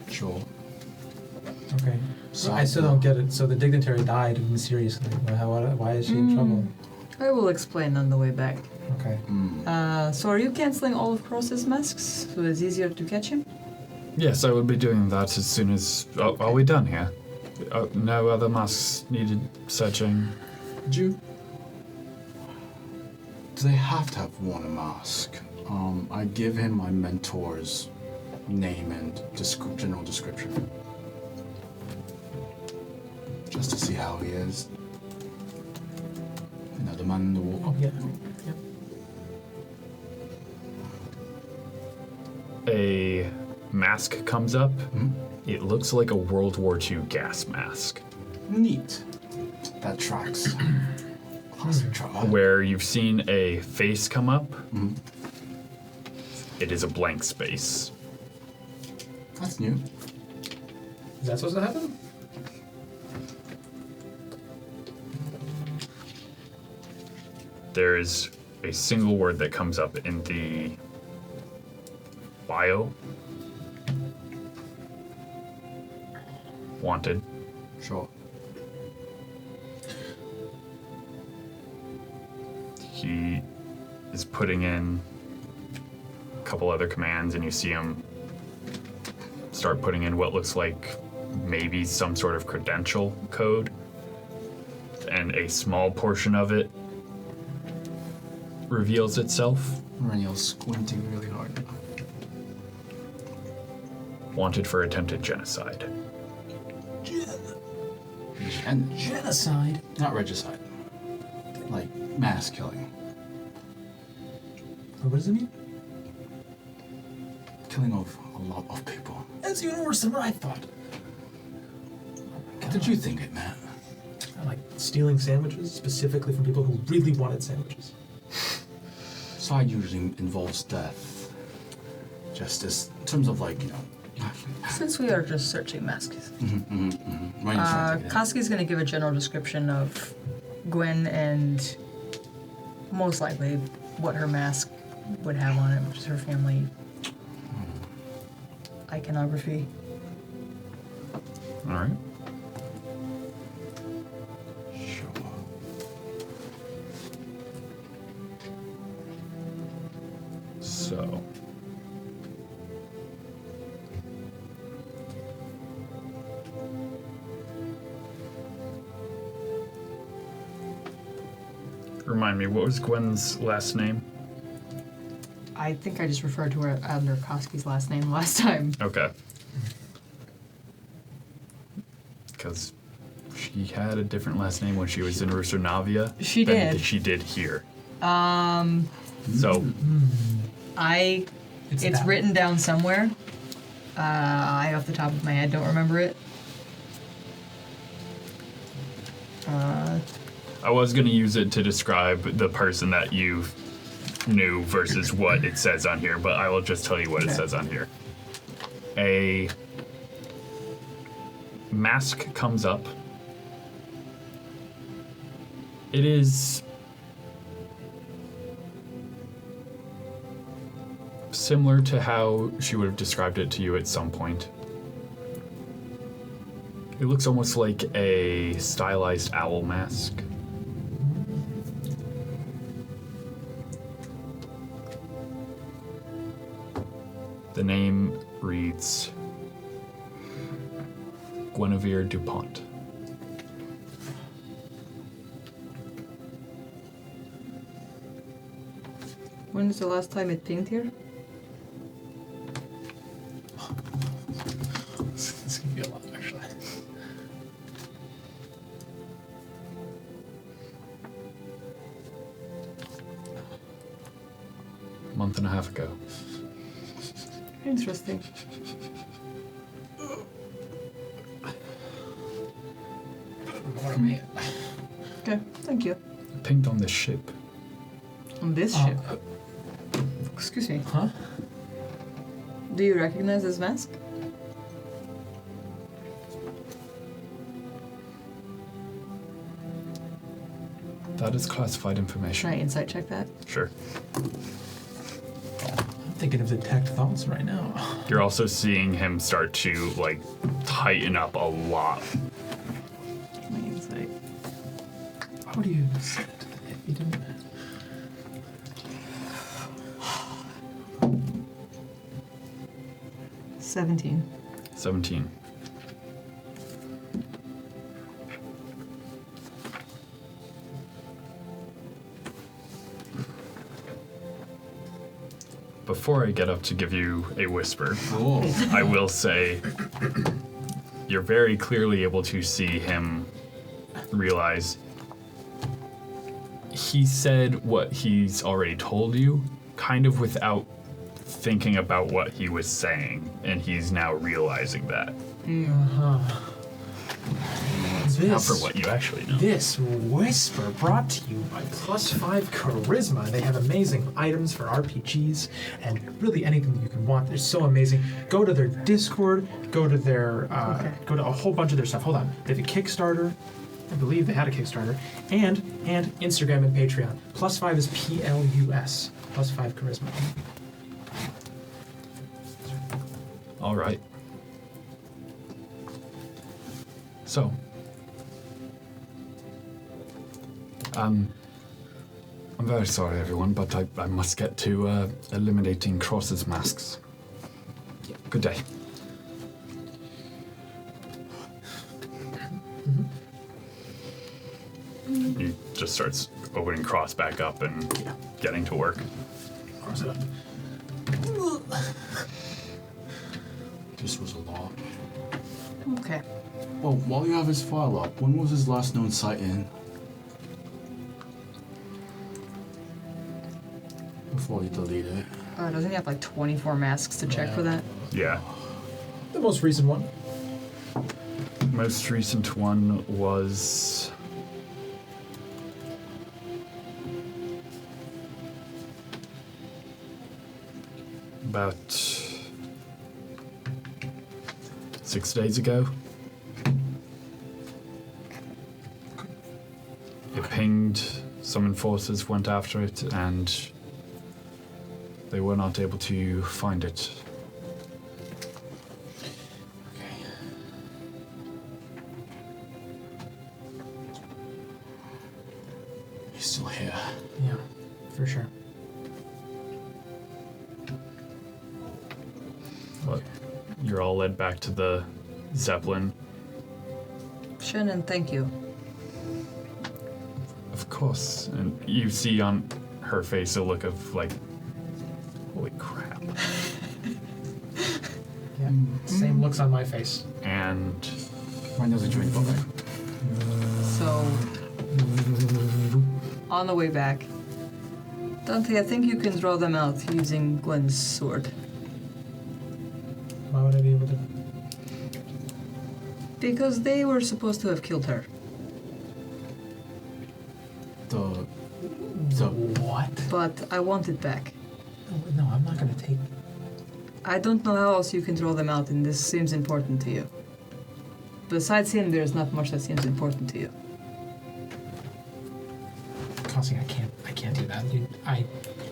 Sure. Okay. So I still don't get it. So the dignitary died mysteriously. Why is she in trouble? I will explain on the way back. Okay. So are you canceling all of Cross's masks so it's easier to catch him? Yes, I will be doing that as soon as... are we done here? No other masks needed searching? Do they have to have worn a mask? I give him my mentor's name and general description. Just to see how he is. You know, the man in the wall. Oh yeah. A mask comes up. Hmm? It looks like a World War II gas mask, Neat. That tracks. Classic Trevor. where you've seen a face come up. Mhm. It is a blank space. That's new. Is that supposed to happen? There is a single word that comes up in the bio. Wanted. Sure. He is putting in a couple other commands, and you see him start putting in what looks like maybe some sort of credential code, and a small portion of it reveals itself. Rennial's squinting really hard. Wanted for attempted genocide. Genocide. Not regicide. Like mass killing. What does it mean? Killing of a lot of people. That's even worse than what I thought. What did you think it meant? I like stealing sandwiches specifically from people who really wanted sandwiches. Side usually involves death. Just as, in terms of like, you know. Since we are just searching masks, Rennial's trying to take it. Koski's going to give a general description of Gwen and most likely what her mask would have on it, which is her family iconography. All right. Sure. So. Remind me, what was Gwen's last name? I think I just referred to her under Koski's last name last time. Okay. because she had a different last name when she was in Rusernavia. She than did. She did here. It's that written down somewhere. I, off the top of my head, don't remember it. I was going to use it to describe the person that you knew versus what it says on here, but I will just tell you what it says on here. A mask comes up. It is similar to how she would have described it to you at some point. It looks almost like a stylized owl mask. The name reads Guinevere DuPont. When was the last time it pinged here? This is gonna be a lot, actually. A month and a half ago. Interesting. What am I? Okay, thank you. Pinged on this ship. On this ship. Excuse me. Huh? Do you recognize this mask? That is classified Should information. I insight check that? Sure. I'm thinking of detect thoughts right now. You're also seeing him start to, like, tighten up a lot. My insight. Why would you say it if you didn't? 17. 17. Before I get up to give you a whisper, I will say you're very clearly able to see him realize he said what he's already told you, kind of without thinking about what he was saying, and he's now realizing that. Not for what you actually know. This whisper brought to you by +5 Charisma. They have amazing items for RPGs and really anything that you can want. They're so amazing. Go to their Discord. Go to their go to a whole bunch of their stuff. Hold on, they have a Kickstarter. I believe they had a Kickstarter and Instagram and Patreon. +5 is PLUS. +5 Charisma. All right. So, I'm very sorry, everyone, but I must get to eliminating Cross's masks. Good day. He just starts opening Cross back up and getting to work. Cross it up. This was a lot. Okay. Well, while you have his file up, when was his last known sighting? Before you delete it. Doesn't he have like 24 masks to check for that? Yeah. The most recent one. Most recent one was about 6 days ago. It pinged, some enforcers went after it, and they were not able to find it. He's still here. Yeah, for sure. But you're all led back to the Zeppelin. Shannon, thank you. Of course. And you see on her face a look of like, holy crap. Yeah. Same looks on my face. And Rennial's a drink, okay. So, on the way back, Dante, I think you can draw them out using Gwen's sword. Why would I be able to? Because they were supposed to have killed her. The What? But I want it back. No, I'm not gonna take. I don't know how else you can draw them out, and this seems important to you. Besides him, there's not much that seems important to you. Cassie, I can't do that.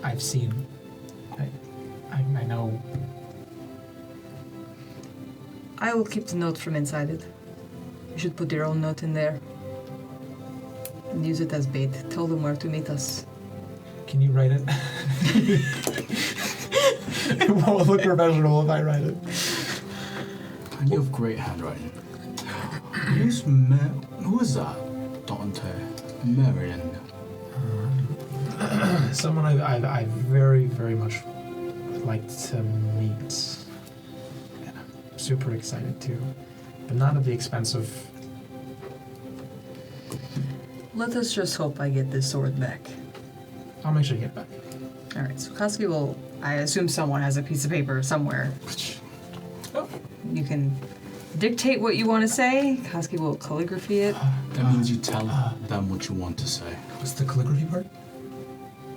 I've seen. I know. I will keep the note from inside it. You should put your own note in there. And use it as bait. Tell them where to meet us. Can you write it? It won't look professional if I write it. And you have great handwriting. Who is that? Dante. Marion. Someone I very, very much would like to meet. And I'm super excited too. But not at the expense of. Let us just hope I get this sword back. I'll make sure to get it back. Alright, so Koski will... I assume someone has a piece of paper somewhere. Oh. You can dictate what you want to say. Koski will calligraphy it. That means you tell them what you want to say. What's the calligraphy part?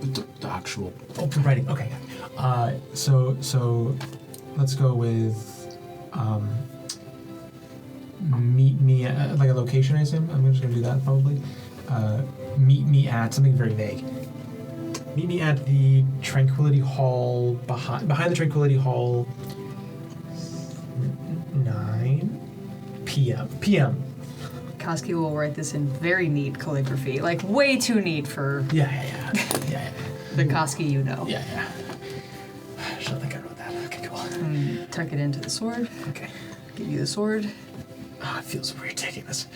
But the actual... Oh, the writing. Okay. So let's go with meet me at like a location. I assume I'm just gonna do that probably. Meet me at something very vague. Meet me at the Tranquility Hall behind the Tranquility Hall. 9 p.m. Koski will write this in very neat calligraphy. Like, way too neat for Yeah. the Koski you know. Yeah. I don't think I wrote that. Okay, go on. Tuck it into the sword. Okay. Give you the sword. It feels weird taking this.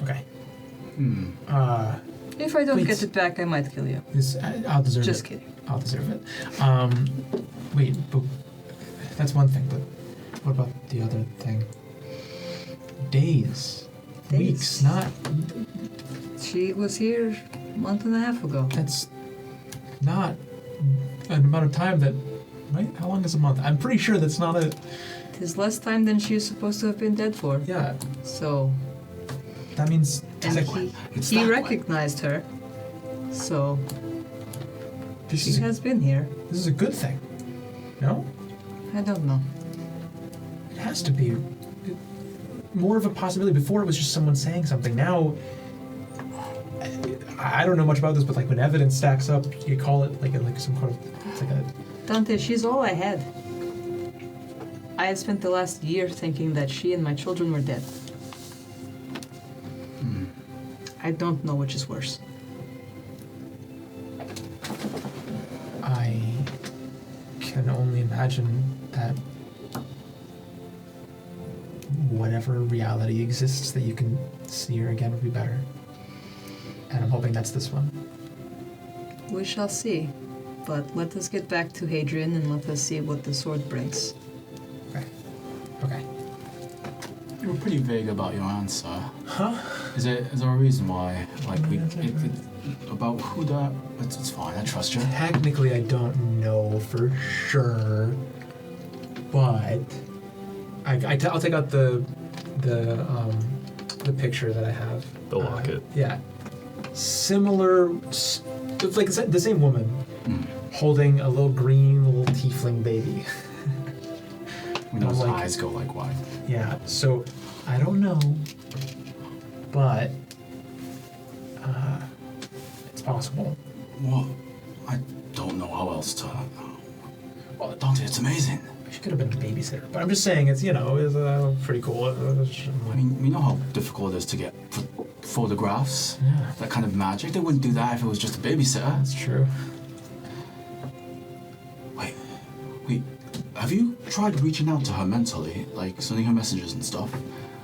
Okay. If I don't Wait. get it back, I might kill you. I'll deserve it. Just kidding. I'll deserve it. Wait, but that's one thing, but what about the other thing? Days. Weeks, not... She was here a month and a half ago. That's not an amount of time that... Right? How long is a month? I'm pretty sure that's not a... It is less time than she was supposed to have been dead for. Yeah, So, that means... and It's he that way. recognized her. So, This she is, has been here. this is a good thing. No? I don't know. It has to be more of a possibility. Before it was just someone saying something. Now, I don't know much about this, but like when evidence stacks up, you call it like some kind of it's like a. Dante, she's all I had. I had spent the last year thinking that she and my children were dead. I don't know which is worse. I can only imagine that whatever reality exists that you can see her again would be better. And I'm hoping that's this one. We shall see. But let us get back to Hadrian and let us see what the sword brings. Okay. You were pretty vague about your answer. Huh? Is there a reason why? Like, about who that... It's fine, I trust you. Technically, I don't know for sure, but I'll take out the picture that I have. The locket. Yeah. Similar, it's like the same woman holding a little green little tiefling baby. We know his like- eyes go like wide. Yeah, so I don't know, but it's possible. Well, I don't know how else to... Well, Dante, it's amazing. She could have been a babysitter, but I'm just saying it's pretty cool. I mean, we know how difficult it is to get photographs. Yeah. That kind of magic. They wouldn't do that if it was just a babysitter. That's true. Wait. Have you tried reaching out to her mentally? Like, sending her messages and stuff?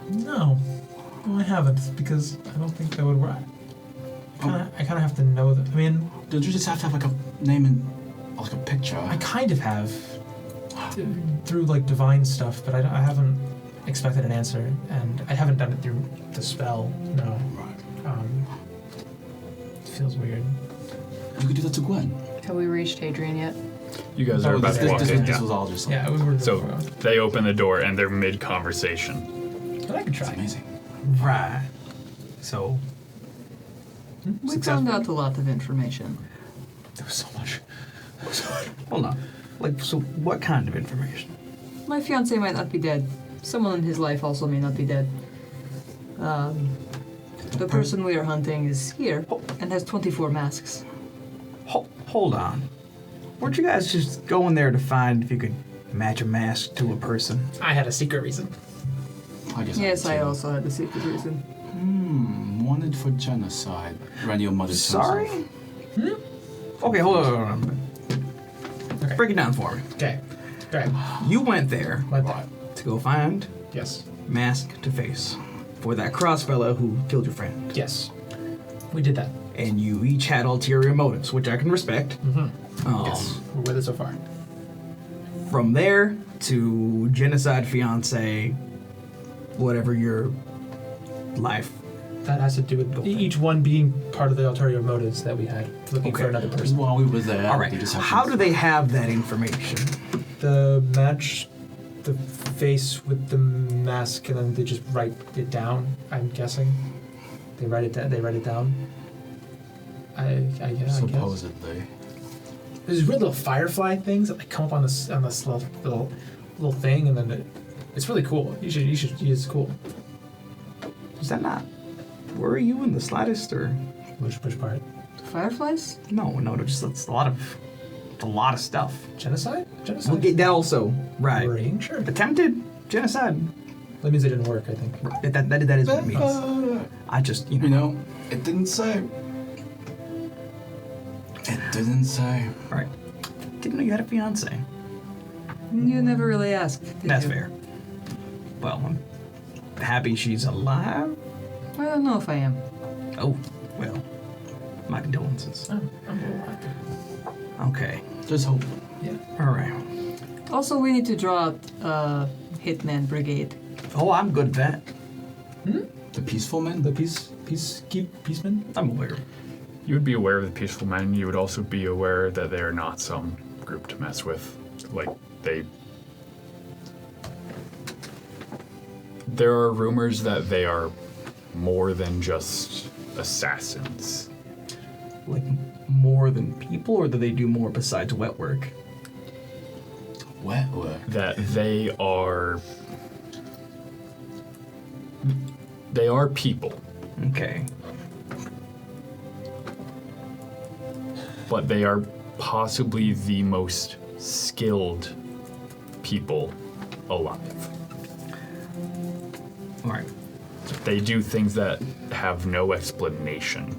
No, I haven't because I don't think that would work. I kind of have to know that. I mean, Don't you just have to have, like, a name and, like, a picture? I kind of have through like divine stuff, but I haven't. expected an answer, and I haven't done it through the spell. No. Right. It feels weird. You could do that to Gwen. Have we reached Hadrian yet? You guys are about to walk in. This was all just like, Yeah, we were. So they open the door and they're mid-conversation. But I could it's try. amazing. Right. So, We Successful. found out a lot of information. There was so much. hold on. Like, so what kind of information? My fiancé might not be dead. Someone in his life also may not be dead. The person we are hunting is here and has 24 masks. Hold on. Weren't you guys just going there to find if you could match a mask to a person? I had a secret reason. I guess Yes, I did too. also had the secret reason. Wanted for genocide. Rennial mother. Sorry? Okay, hold on. Okay. Break it down for me. Okay. Okay. You went there Went there. to go find Yes. mask to face for that cross fellow who killed your friend. Yes. We did that. And you each had ulterior motives, which I can respect. Yes. We're with it so far. From there to genocide fiance, whatever your life. That has to do with each one being part of the ulterior motives that we had, looking for another person. While we were there, All right. they just How do they have that information? The match, the face with the mask, and then they just write it down. I'm guessing they write it down. They write it down. I guess. Supposedly. There's weird little firefly things that like come up on this little thing, and then it's really cool. You should. It's cool. Is that not worry you in the slightest, or Which part? Fireflies? no? Just it's a lot of stuff. Genocide? Genocide. Well, that also right. Worrying? Sure. Attempted genocide. That means it didn't work. I think. That is what it means. I just You know, it didn't say. It didn't say. Right. Didn't know you had a fiance. You never really asked, did That's you? fair. Well, I'm happy she's alive. I don't know if I am. Oh, well, my condolences. I'm a little happy. Okay. There's hope. Yeah. All right. Also, we need to draw out Hitman Brigade. Oh, I'm good at that. The peaceful men? The peaceman. I'm aware. You would be aware of the Peaceful Men. You would also be aware that they are not some group to mess with. Like, there are rumors that they are more than just assassins. Like, more than people, or do they do more besides wet work? Wet work. That they are people, Okay. but they are possibly the most skilled people alive. All right. They do things that have no explanation.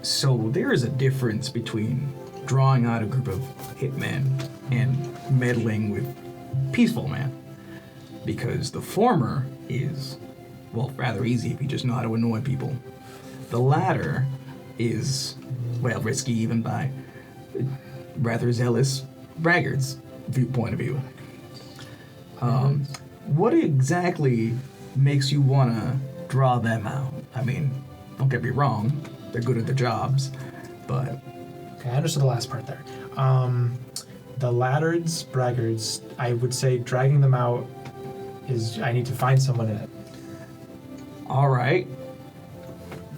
So there is a difference between drawing out a group of hitmen and meddling with peaceful men. Because the former is, well, rather easy if you just know how to annoy people. The latter is, well, risky even by rather zealous braggarts' point of view. What exactly makes you want to draw them out? I mean, don't get me wrong, they're good at their jobs, but... Okay, I understood the last part there. The laddards, braggarts, I would say dragging them out is, I need to find someone in it. All right.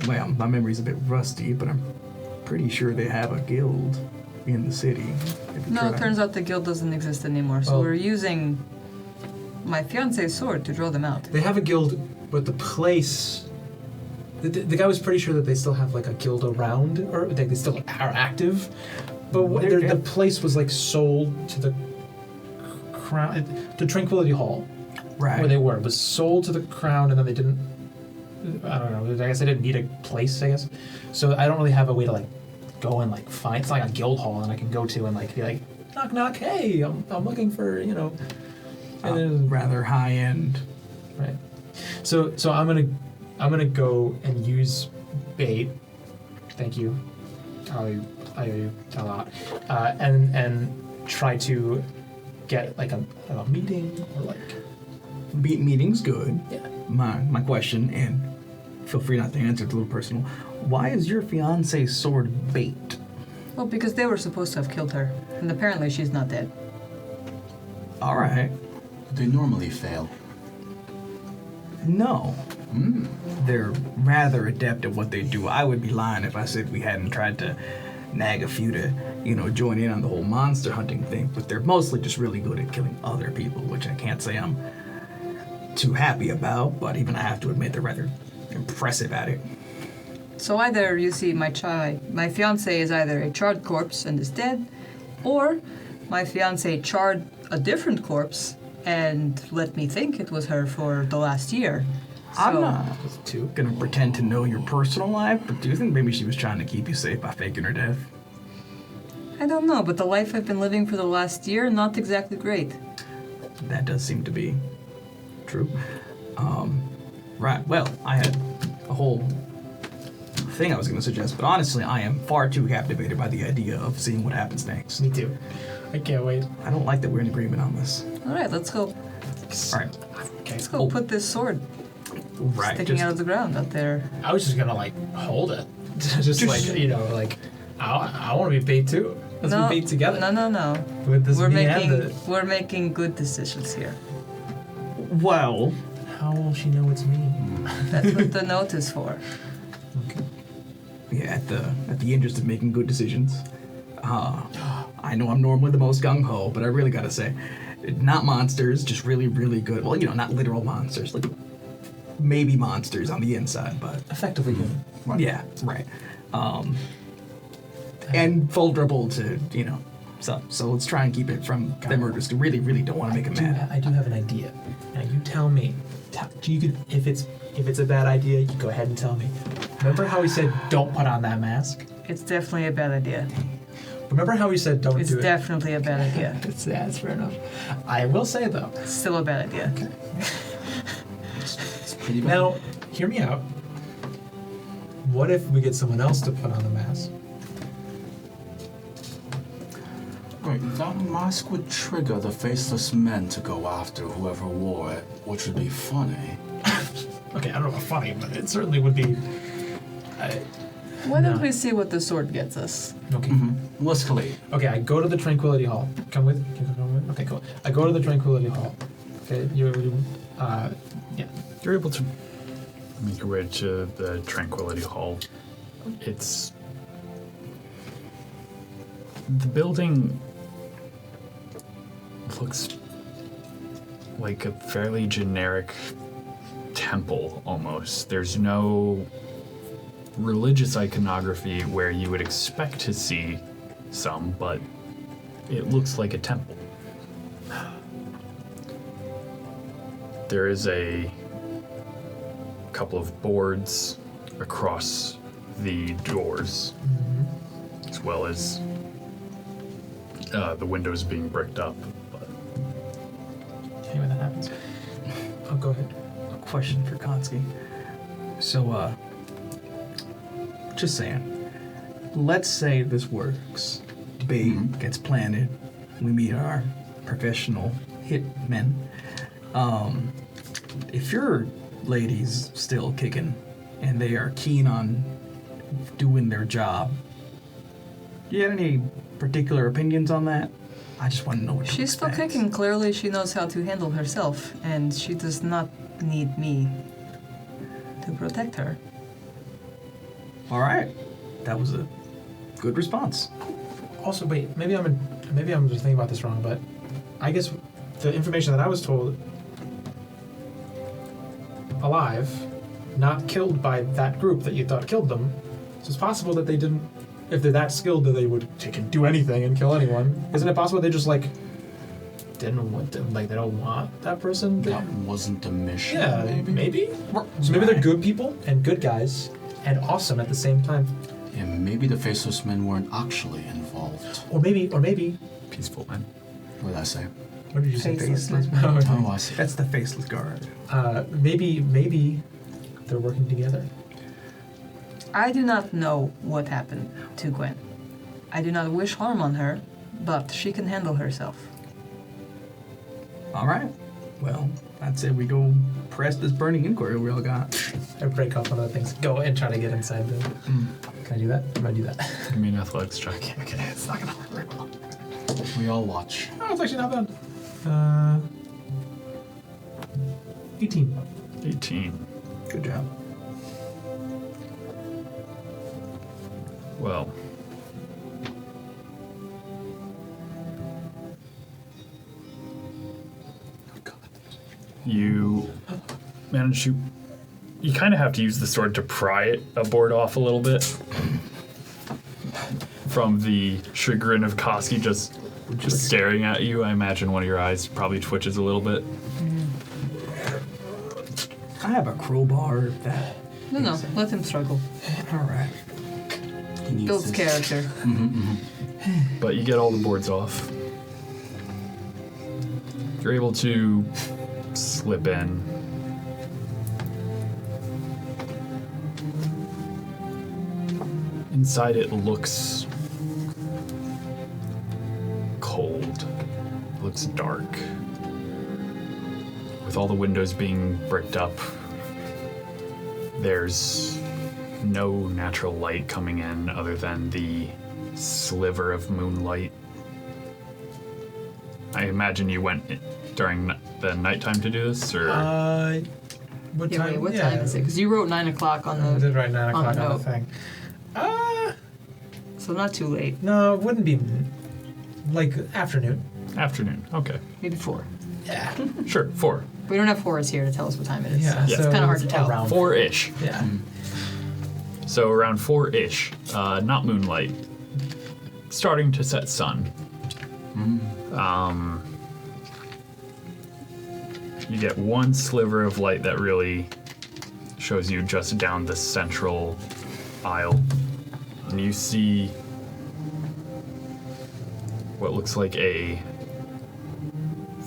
Well, my memory's a bit rusty, but I'm pretty sure they have a guild in the city. If you No, try. it turns out the guild doesn't exist anymore, so Oh. we're using my fiance's sword to draw them out. They have a guild, but the place... The guy was pretty sure that they still have like a guild around, or they still are active, but the place was like sold to the crown, to Tranquility Hall, Right. where they were. It was sold to the crown, and then they didn't. I don't know. I guess they didn't need a place. I guess, so I don't really have a way to like go and like find. It's like a guild hall, and I can go to and like be like, knock knock. Hey, I'm looking for and then, rather high end. right. So I'm gonna go and use bait. Thank you. I owe you a lot. And try to get like a meeting or like meeting's good. Yeah. My question, and feel free not to answer, it's a little personal. Why is your fiance's sword bait? Well, because they were supposed to have killed her, and apparently she's not dead. All right. They normally fail. No. They're rather adept at what they do. I would be lying if I said we hadn't tried to nag a few to, join in on the whole monster hunting thing, but they're mostly just really good at killing other people, which I can't say I'm too happy about, but even I have to admit they're rather impressive at it. So either you see my fiancé is either a charred corpse and is dead, or my fiancé charred a different corpse and let me think it was her for the last year. I'm not gonna pretend to know your personal life, but do you think maybe she was trying to keep you safe by faking her death? I don't know, but the life I've been living for the last year, not exactly great. That does seem to be true. Right, well, I had a whole thing I was going to suggest, but honestly, I am far too captivated by the idea of seeing what happens next. Me too. I can't wait. I don't like that we're in agreement on this. All right, let's go. All right. Okay. Let's go put this sword sticking out of the ground out there. I was just gonna hold it, just I want to be bait too. Let's be bait together. No. With this We're making good decisions here. Well, how will she know it's me? That's what the note is for. Okay. yeah, at the interest of making good decisions, I know I'm normally the most gung-ho, but I really gotta say, not monsters, just really, really good. Well, not literal monsters, like maybe monsters on the inside, but Effectively human. right. Yeah, right. And vulnerable to, so let's try and keep it from the murders. We really, really don't want to make them mad. I do have an idea. Now you tell me. You could, if it's a bad idea, you go ahead and tell me. Remember how he said don't put on that mask? It's definitely a bad idea. Remember how he said don't It's do it? definitely a bad idea. That's fair enough. I will say though. It's still a bad idea. Okay. It's pretty bad. Now, hear me out. What if we get someone else to put on the mask? Right, that mask would trigger the Faceless men to go after whoever wore it, which would be funny. Okay, I don't know about funny, but it certainly would be. Why don't we see what the sword gets us? Okay. Let's collate. Okay, I go to the Tranquility Hall. Come with? Can you come with? Okay, cool. I go to the Tranquility Hall. Okay, yeah. You're able to make your way to the Tranquility Hall. The building looks like a fairly generic temple almost. There's no religious iconography where you would expect to see some, but it looks like a temple. There is a couple of boards across the doors, as well as the windows being bricked up. But Tell me when that happens. Oh, go ahead. A question for Koski. So, just saying. Let's say this works. Bait gets planted. We meet our professional hitmen. If your lady's still kicking and they are keen on doing their job, do you have any particular opinions on that? I just want to know what She's still kicking. Clearly, she knows how to handle herself, and she does not need me to protect her. All right, that was a good response. Also, wait, maybe I'm just thinking about this wrong, but I guess the information that I was told, alive, not killed by that group that you thought killed them. So it's possible that they didn't. If they're that skilled, that they can do anything and kill anyone. Isn't it possible they just didn't want to, they don't want that person? That wasn't the mission. Yeah, maybe. So maybe they're good people and good guys and awesome at the same time. Yeah, maybe the Faceless men weren't actually involved. Or maybe. peaceful men. What did I say? What did you say? Faceless. Oh, I see. That's the faceless guard. Maybe they're working together. I do not know what happened to Gwen. I do not wish harm on her, but she can handle herself. All right. Well, I'd say we go press this burning inquiry we all got. I break off one of the things. Go and try to get inside the. Can I do that? How do I do that? Give me an athletics check. Okay, it's not gonna work very well. We all watch. Oh, it's actually not bad. 18. 18. Good job. Well. You manage to. You kind of have to use the sword to pry a board off a little bit. From the chagrin of Koski just staring at you, I imagine one of your eyes probably twitches a little bit. I have a crowbar if that. No, let him struggle. All right. He needs Builds this. character. But you get all the boards off. You're able to slip in. Inside it looks cold, looks dark. With all the windows being bricked up, there's no natural light coming in other than the sliver of moonlight. I imagine you went during the nighttime to do this, or What Yeah, time? wait, what time is it? Because you wrote 9 o'clock on I the. did write 9 o'clock on the note. thing. So not too late. No, it wouldn't be like afternoon. afternoon? Okay, Maybe 4. Yeah. sure, 4. We don't have Horace here to tell us what time it is. Yeah, so it's so kind of hard to it's tell. around 4-ish. Yeah. So around 4-ish, not moonlight, starting to set sun. You get one sliver of light that really shows you just down the central aisle. And you see what looks like a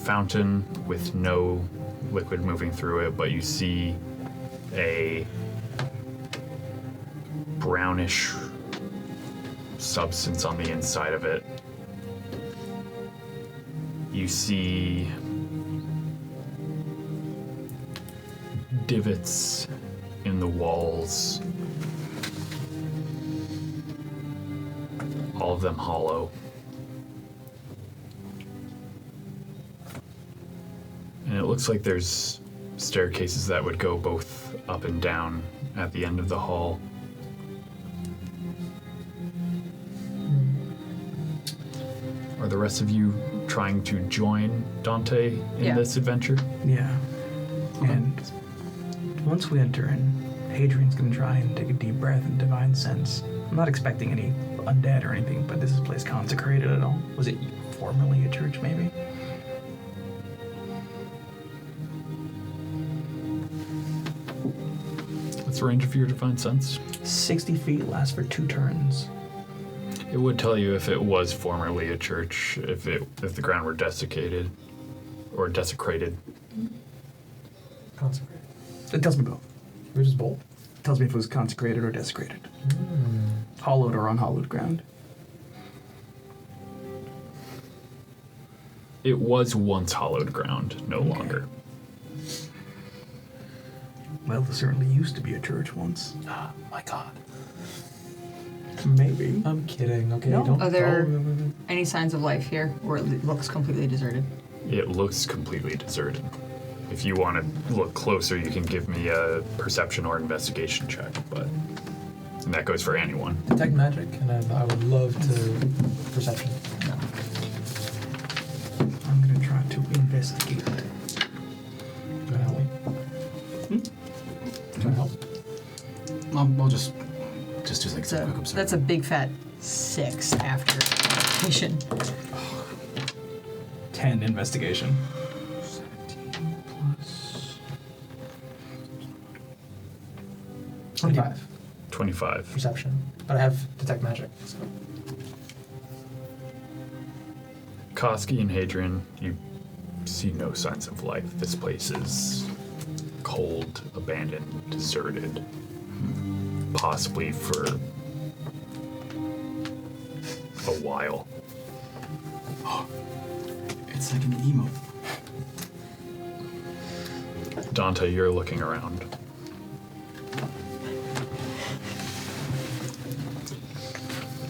fountain with no liquid moving through it, but you see a brownish substance on the inside of it. You see divots in the walls, all of them hollow. And it looks like there's staircases that would go both up and down at the end of the hall. Are the rest of you trying to join Dante in Yeah. this adventure? Yeah. And once we enter in, Hadrian's gonna try and take a deep breath in divine sense. I'm not expecting any undead or anything, but this is a place consecrated at all. Was it formerly a church, maybe? What's the range of your divine sense? 60 feet lasts for 2 turns. It would tell you if it was formerly a church, if the ground were desiccated or desecrated. Consecrated. It tells me both. We're just bold. It tells me if it was consecrated or desecrated. Hollowed or unhallowed ground. It was once hollowed ground, no longer. Well, there certainly used to be a church once. Oh my god. Maybe. I'm kidding. Okay, No. don't. Are there don't- any signs of life here, or it looks completely deserted? It looks completely deserted. If you want to look closer, you can give me a perception or investigation check, and that goes for anyone. Detect magic, and I would love to perception. I'm gonna try to investigate. Can I help me? Can I help? I'll just do like some quick observation. That's a big fat 6 after investigation. 10 investigation. 25 25. perception, but I have detect magic. So. Koski and Hadrian, you see no signs of life. This place is cold, abandoned, deserted. Possibly for a while. It's like an emote. Dante, you're looking around.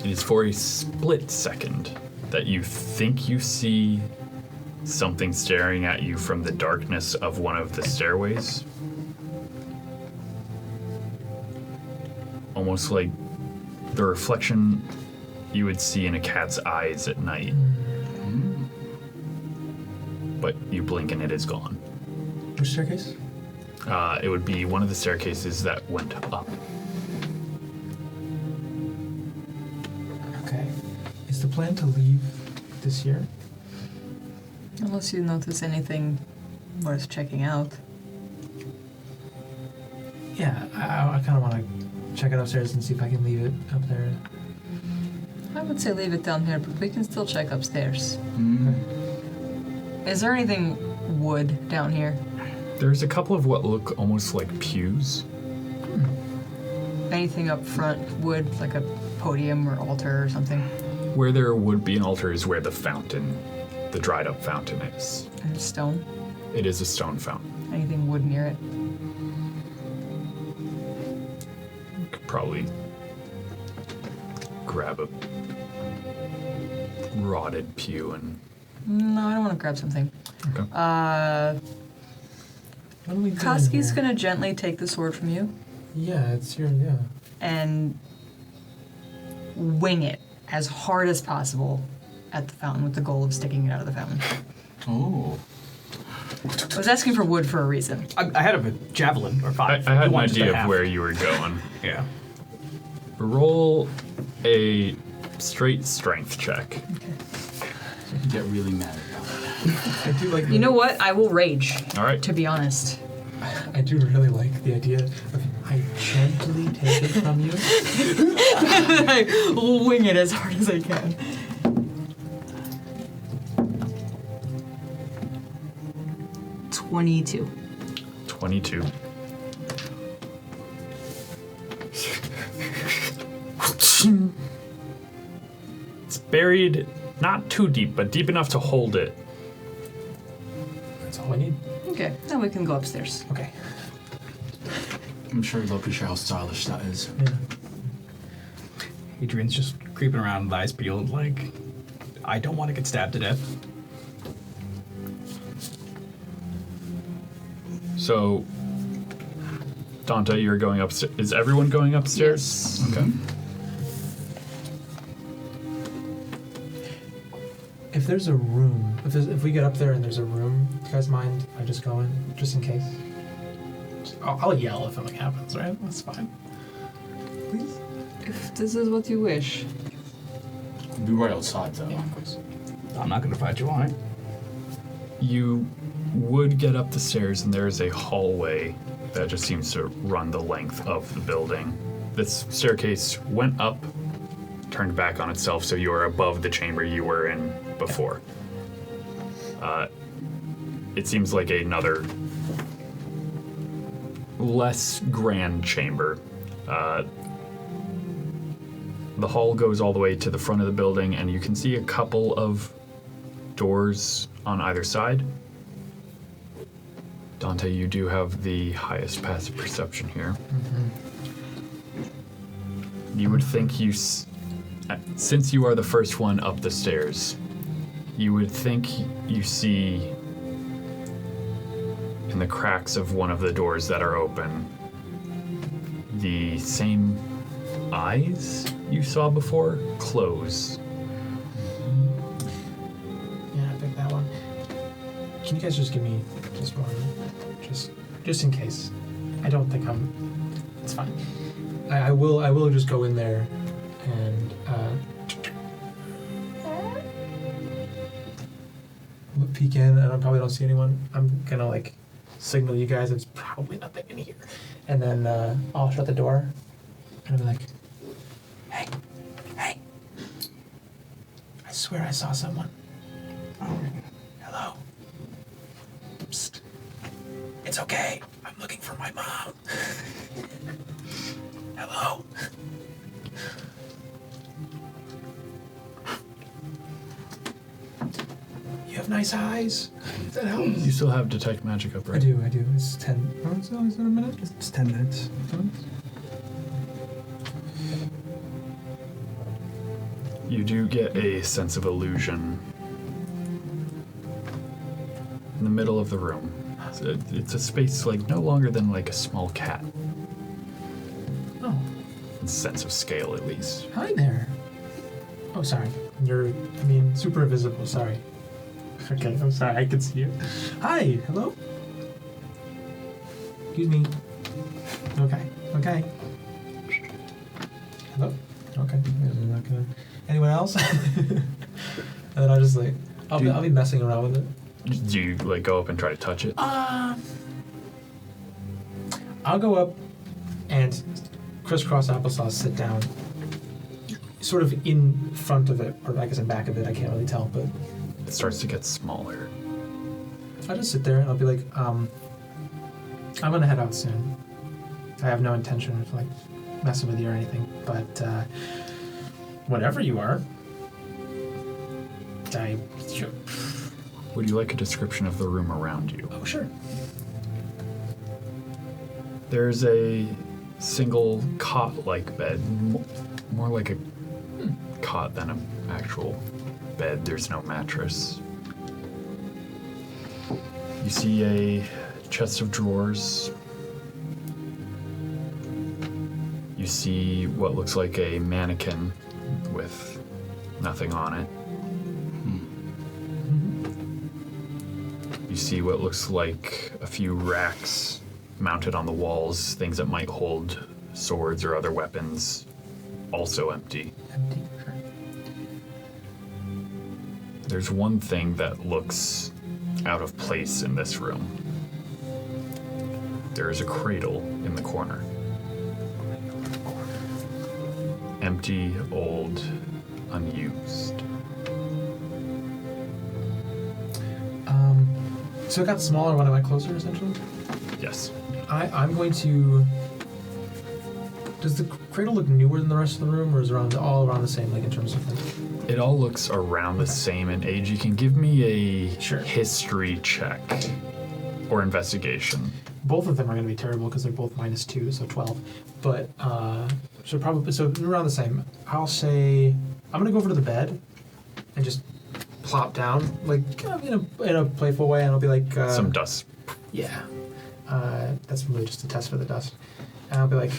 It is for a split second that you think you see something staring at you from the darkness of one of the stairways. Almost like the reflection you would see in a cat's eyes at night. But you blink and it is gone. Which staircase? It would be one of the staircases that went up. Okay. Is the plan to leave this year? Unless you notice anything worth checking out. Yeah, I kind of want to check it upstairs and see if I can leave it up there. I would say leave it down here, but we can still check upstairs. Okay. Is there anything wood down here? There's a couple of what look almost like pews. Anything up front wood, like a podium or altar or something? Where there would be an altar is where the fountain, the dried up fountain is. And stone? It is a stone fountain. Anything wood near it? You could probably grab a rotted pew and... No, I don't want to grab something. Okay. What are we doing Koski's here? gonna gently take the sword from you Yeah, it's here, yeah. and wing it as hard as possible at the fountain with the goal of sticking it out of the fountain. Oh. I was asking for wood for a reason. I had a javelin or I five. had You an want just a idea of half. where you were going. Yeah. Roll a straight strength check. Get really mad about it. I do like You know what? I will rage, All right. to be honest. I do really like the idea of I gently take it from you. I will wing it as hard as I can. $22. 22. It's buried not too deep, but deep enough to hold it. That's all I need. Okay, now we can go upstairs. Okay. I'm sure you'll appreciate how stylish that is. Yeah. Hadrian's just creeping around with eyes peeled, like, I don't want to get stabbed to death. So, Dante, you're going upstairs. Is everyone going upstairs? Yes. Okay. If there's a room, if we get up there and there's a room, you guys mind if I just go in, just in case? I'll yell if something happens, right? That's fine. Please? If this is what you wish. Be right outside, though. Yeah, of course. I'm not going to fight you on it. You would get up the stairs, and there is a hallway that just seems to run the length of the building. This staircase went up, turned back on itself, so you are above the chamber you were in before. It seems like another less grand chamber. The hall goes all the way to the front of the building, and you can see a couple of doors on either side. Dante, you do have the highest passive perception here. You would think since you are the first one up the stairs, you would think you see in the cracks of one of the doors that are open the same eyes you saw before close. Yeah, I picked that one. Can you guys just give me just one? Just in case. I don't think it's fine. I will just go in there and peek in, and I probably don't see anyone. I'm gonna like signal you guys there's probably nothing in here. And then I'll shut the door and I'll be like, hey, I swear I saw someone. Hello. Psst. It's okay. I'm looking for my mom. Hello. You have nice eyes. If that helps. You still have detect magic up, right? I do. It's 10. Oh, is it a minute? It's 10 minutes. 10 minutes? You do get a sense of illusion in the middle of the room. It's a space like no longer than like a small cat. Oh, In sense of scale, at least. hi there. Oh, sorry. Super invisible. Sorry. Okay, I'm sorry. I can see you. Hi. Hello. Excuse me. Okay. Hello. Okay. I'm not gonna. Anyone else? And then I'll just like, I'll be messing around with it. Do you like go up and try to touch it? I'll go up and crisscross applesauce sit down, sort of in front of it, or I guess in back of it. I can't really tell, but It starts to get smaller. I'll just sit there and I'll be like, I'm gonna head out soon. I have no intention of like messing with you or anything, but whatever you are, Would you like a description of the room around you? Oh, sure. There's a single cot-like bed, more like a cot than an actual bed. There's no mattress. You see a chest of drawers. You see what looks like a mannequin with nothing on it. You see what looks like a few racks mounted on the walls, things that might hold swords or other weapons, also empty. Empty. Sure. There's one thing that looks out of place in this room. There is a cradle in the corner. Empty, old, unused. So it got smaller when I went closer, essentially? Yes. I'm going to... Does the cradle look newer than the rest of the room, or is it all around the same, like in terms of like... It all looks around the same in age. You can give me a Sure. history check or investigation. Both of them are going to be terrible because they're both -2, so 12. But, so around the same. I'll say... I'm going to go over to the bed and just plop down, like, in a playful way, and I'll be like... Some dust. Yeah. That's really just a test for the dust. And I'll be like...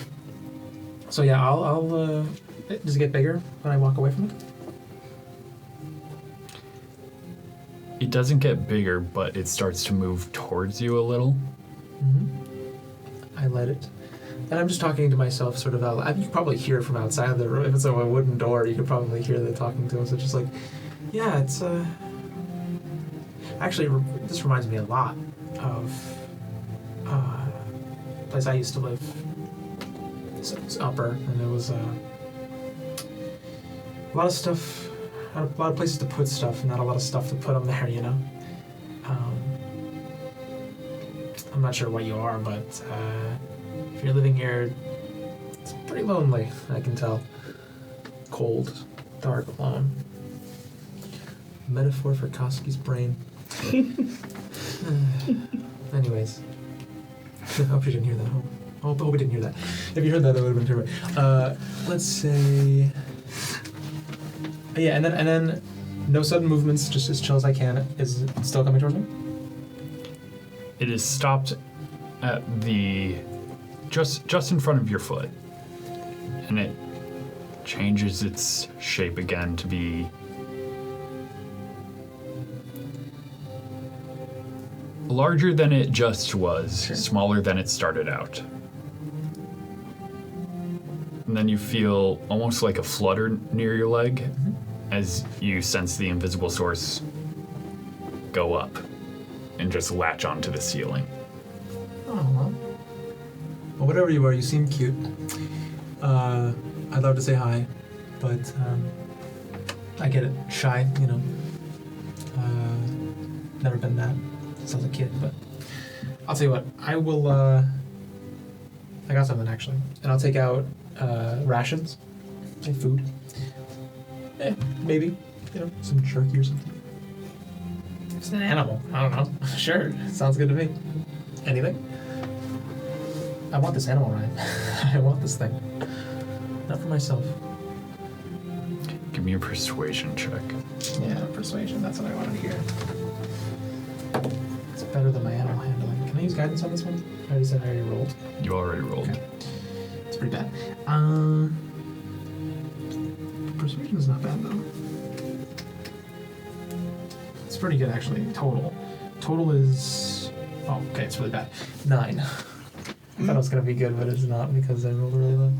So yeah, I'll does it get bigger when I walk away from it? It doesn't get bigger, but it starts to move towards you a little. I let it. And I'm just talking to myself sort of out loud. You can probably hear it from outside the room. If it's a wooden door, you could probably hear the talking to him. So just like, yeah, it's... Actually, this reminds me a lot of a place I used to live. It's upper, and there was a lot of stuff, a lot of places to put stuff, and not a lot of stuff to put them there, you know? I'm not sure what you are, but if you're living here, it's pretty lonely, I can tell. Cold, dark, alone. Metaphor for Koski's brain. Anyways. I hope you didn't hear that. I hope we didn't hear that. If you heard that, that would have been terrible. Let's say... Yeah, and then no sudden movements, just as chill as I can. Is it still coming towards me? It is stopped at the... just in front of your foot. And it changes its shape again to be... larger than it just was, Sure. smaller than it started out. And then you feel almost like a flutter near your leg as you sense the invisible source go up and just latch onto the ceiling. Oh, well, whatever you are, you seem cute. I'd love to say hi, but I get it. Shy, you know. Never been that since I was a kid, but I'll tell you what. I will. I got something actually, and I'll take out rations, and food. Maybe, you know, some jerky or something. It's an animal. I don't know. Sure, sounds good to me. Anything? I want this animal, Ryan. I want this thing. Not for myself. Give me a persuasion check. Yeah, persuasion. That's what I wanted to hear. It's better than my animal handling. Can I use guidance on this one? I already said I already rolled. You already rolled. Okay. It's pretty bad. Persuasion's not bad though. It's pretty good actually. Total. Total is. Oh, okay. It's really bad. 9. I thought it was gonna be good, but it's not because I rolled really low.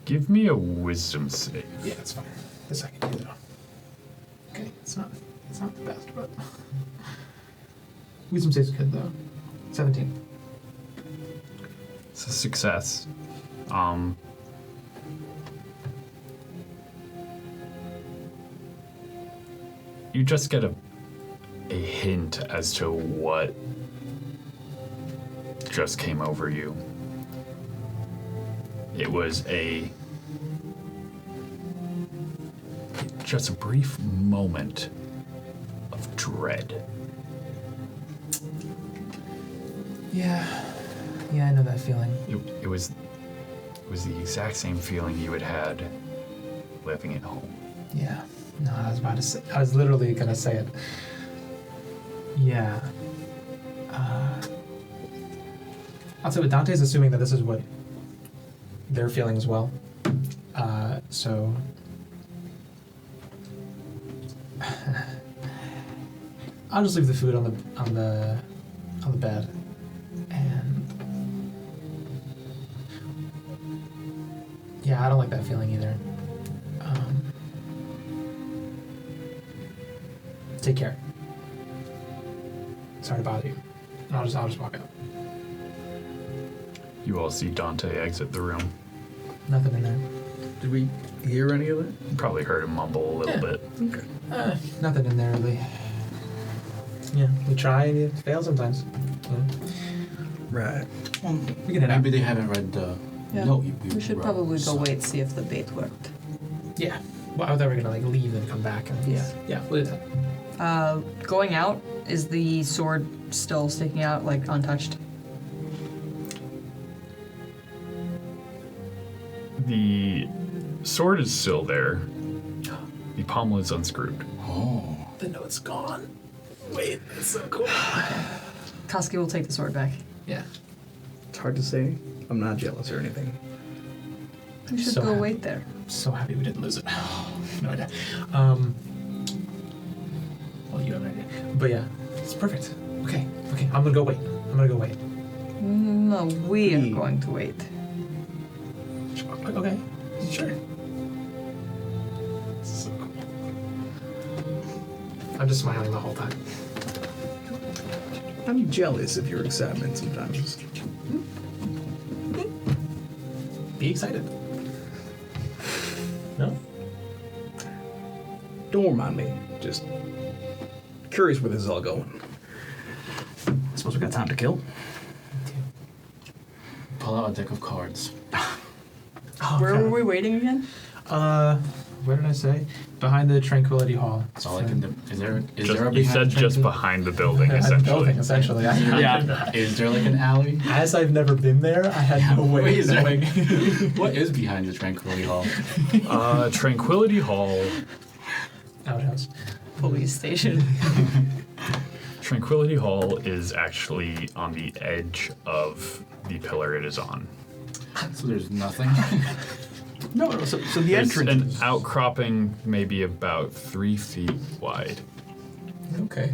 Give me a wisdom save. Yeah, that's fine. This I can do though. Okay, it's not the best, but wisdom saves good though. 17. It's a success. You just get a hint as to what just came over you. It was just a brief moment of dread. Yeah, I know that feeling. It was the exact same feeling you had living at home. Yeah. No, I was literally gonna say it. Yeah. I'll say what Dante's assuming that this is what they're feeling as well. So I'll just leave the food on the bed, and yeah, I don't like that feeling either. Take care. Sorry to bother you. I'll just walk out. You all see Dante exit the room. Nothing in there. Did we hear any of it? You probably heard him mumble a little bit. Okay. Nothing in there really. Yeah, we try and it fails sometimes. Yeah. Right. Well, We can head out. maybe they haven't read the Yeah. note We should wrote, probably go so- wait, see if the bait worked. Yeah. Well, I thought we were gonna leave and come back. And Yeah, we'll do that. Going out, is the sword still sticking out, untouched? The sword is still there. The pommel is unscrewed. Oh. The note's gone. Wait, that's so cool. Koski will take the sword back. Yeah. It's hard to say. I'm not jealous or anything. We should So go happy. wait there. So happy we didn't lose it. No idea. Well, you have an idea. But yeah, it's perfect. Okay, I'm gonna go wait. No, we are going to wait. Okay, sure. So cool. I'm just smiling the whole time. I'm jealous of your excitement sometimes. Be excited. No? Don't remind me. Just curious where this is all going. I suppose we got time to kill. Pull out a deck of cards. Oh, Where okay. were we waiting again? Where did I say? Behind the Tranquility Hall. That's all I can do. Is there a You behind said just Tranquility- behind the building, Behind the essentially. building, essentially. Yeah. Is there an alley? As I've never been there, I had no way Wait, of is there- knowing. What is behind the Tranquility Hall? Tranquility Hall. Outhouse. Police station. Tranquility Hall is actually on the edge of the pillar it is on. So there's nothing. No, so the There's entrance. an outcropping maybe about 3 feet wide. Okay.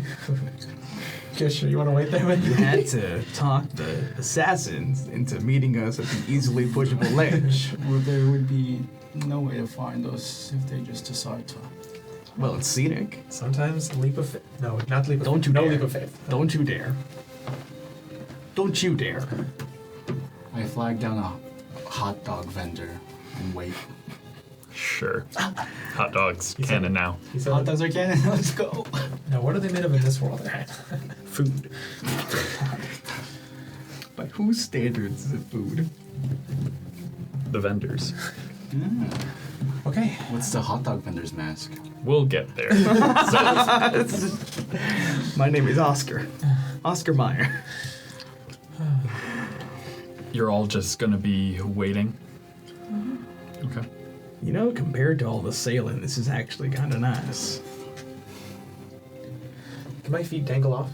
Okay, sure. You want to wait there with You me? had to talk the assassins into meeting us at the easily pushable ledge. Well, there would be no way to find us if they just decide to. Well, it's scenic. Sometimes leap of faith. No, not leap of Don't faith. you No dare. leap of faith. Don't you dare. Don't you dare. I flag down a hot dog vendor and wait. Sure. Hot dogs, cannon now. He said, Hot dogs are cannon. Let's go. now, what are they made of in this world? Right? Food. By whose standards is it food? The vendors. Okay. What's the hot dog vendor's mask? We'll get there. My name is Oscar. Oscar Meyer. You're all just gonna be waiting? Okay. You know, compared to all the sailing, this is actually kind of nice. Can my feet dangle off?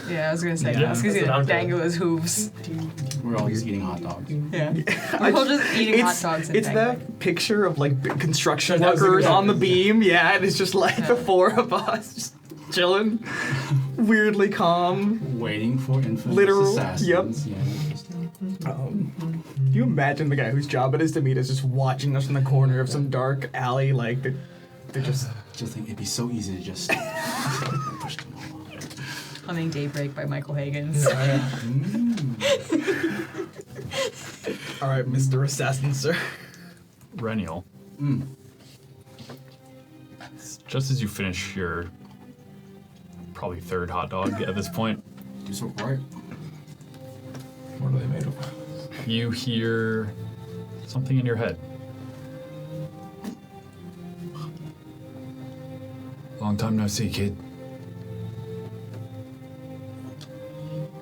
Yeah, I was gonna say, Yeah, he's that's what gonna I'm dangle his hooves. We're all just eating hot dogs. Yeah. We're all just eating hot dogs and It's dangling. that picture of like construction That was the workers good on the one. beam. Yeah, and it's just like the Yeah. four of us just chilling, weirdly calm. Waiting for infamous Literal, assassins. yep. Yeah. Do you imagine the guy whose job it is to meet us just watching us in the corner of some dark alley? Like they're just. Just think it'd be so easy to just push them all. Humming Daybreak by Michael Higgins. All right, Mr. Assassin, sir. Rennial. Just as you finish your probably third hot dog at this point, Do so right. What are they made of? you hear something in your head. Long time no see, kid.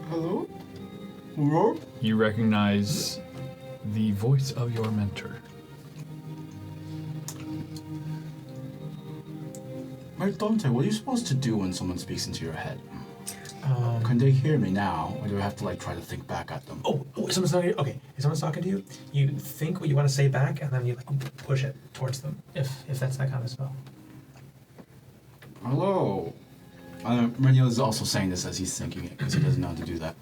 Hello? Hello? You recognize the voice of your mentor. Right, Dante, what are you supposed to do when someone speaks into your head? Can they hear me now, or do I have to like try to think back at them? Oh, someone's talking to you? Okay, if someone's talking to you, you think what you want to say back, and then you like push it towards them, if that's that kind of spell. Hello. Rennial is also saying this as he's thinking it, because he doesn't know how to do that.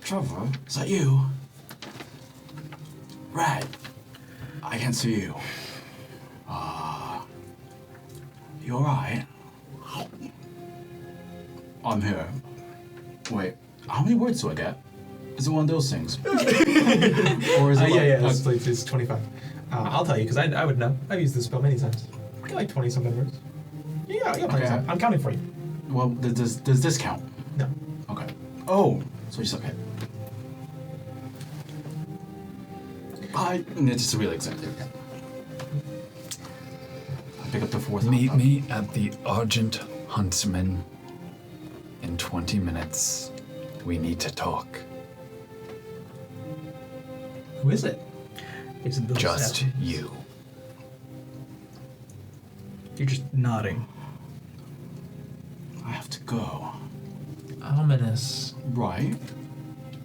Trevor, is that you? Right. I can't see you. You alright? I'm here. Wait, how many words do I get? Is it one of those things? Or is it Yeah, like, it's 25. I'll tell you, because I would know. I've used this spell many times. I get like 20-something words. Yeah, plenty Okay. of time. I'm counting for you. well, does this count? No. Okay. Oh, so you okay. It's just really excited. I pick up the fourth. Meet hot dog. me at the Argent Huntsman in 20 minutes. We need to talk. Who is it? It's the Just assassin. you. You're just nodding. I have to go. Ominous. Right.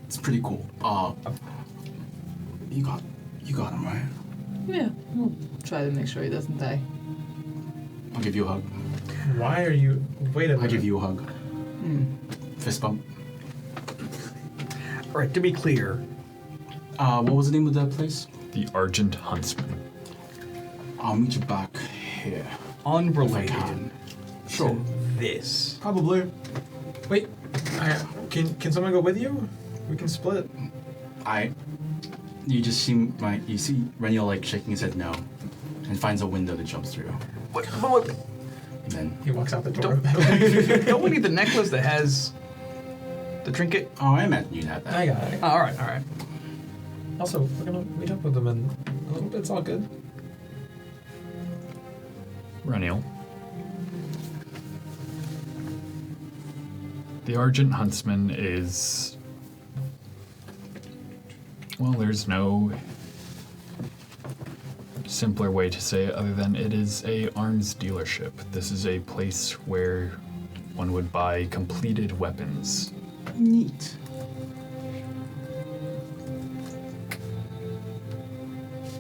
It's pretty cool. You got him, right? Yeah, we'll try to make sure he doesn't die. I'll give you a hug. Why are you... Wait a minute. I give you a hug. Fist bump. All right, to be clear, What was the name of that place? The Argent Huntsman. I'll meet you back here. unrelated can. to Sure. this. Probably. Wait, can someone go with you? We can split. You just see you see Rennial like shaking his head no, and finds a window to jump through. What? And then, He walks out the door. Don't we need the necklace that has the trinket? oh, I imagine you'd have that. I got it. Oh, all right, all right. Also, we're gonna meet up with them in a little bit. It's all good. Rennial. The Argent Huntsman is... Well, there's no simpler way to say it other than it is a arms dealership. This is a place where one would buy completed weapons. Neat.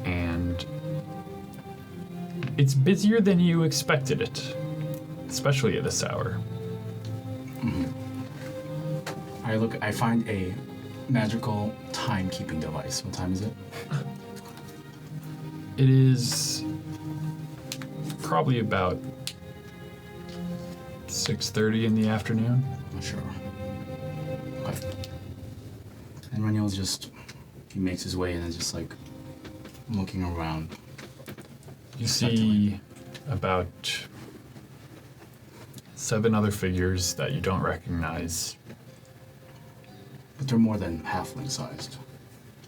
And it's busier than you expected it, especially at this hour. I find a magical timekeeping device. What time is it? It is probably about 6:30 in the afternoon. Not sure. Okay. And Rennial's he makes his way in and just like looking around. You see about 7 other figures that you don't recognize. But they're more than halfling sized.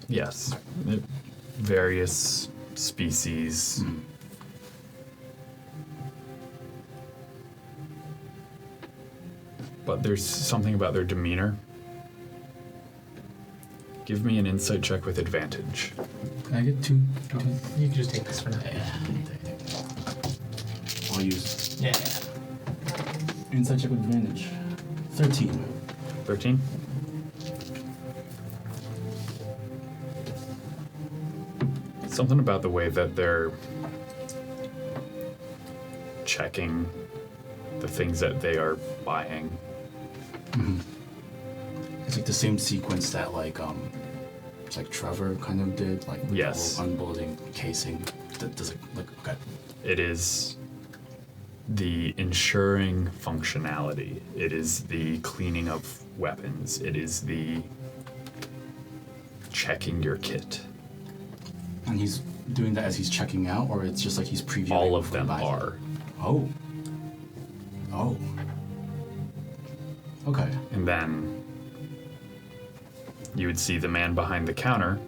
Yes, various species. But there's something about their demeanor. Give me an insight check with advantage. Can I get two? You can just take this for now. Yeah. I'll use Yeah. insight check with advantage. 13. 13? Something about the way that they're checking the things that they are buying. It's like the same sequence that it's like Trevor kind of did, like with Yes. the whole unbolting casing. Does it like okay? It is the ensuring functionality. It is the cleaning of weapons. It is the checking your kit. And he's doing that as he's checking out, or it's just like he's previewing. All of before them buying? are. Oh. Oh. Okay. And then you would see the man behind the counter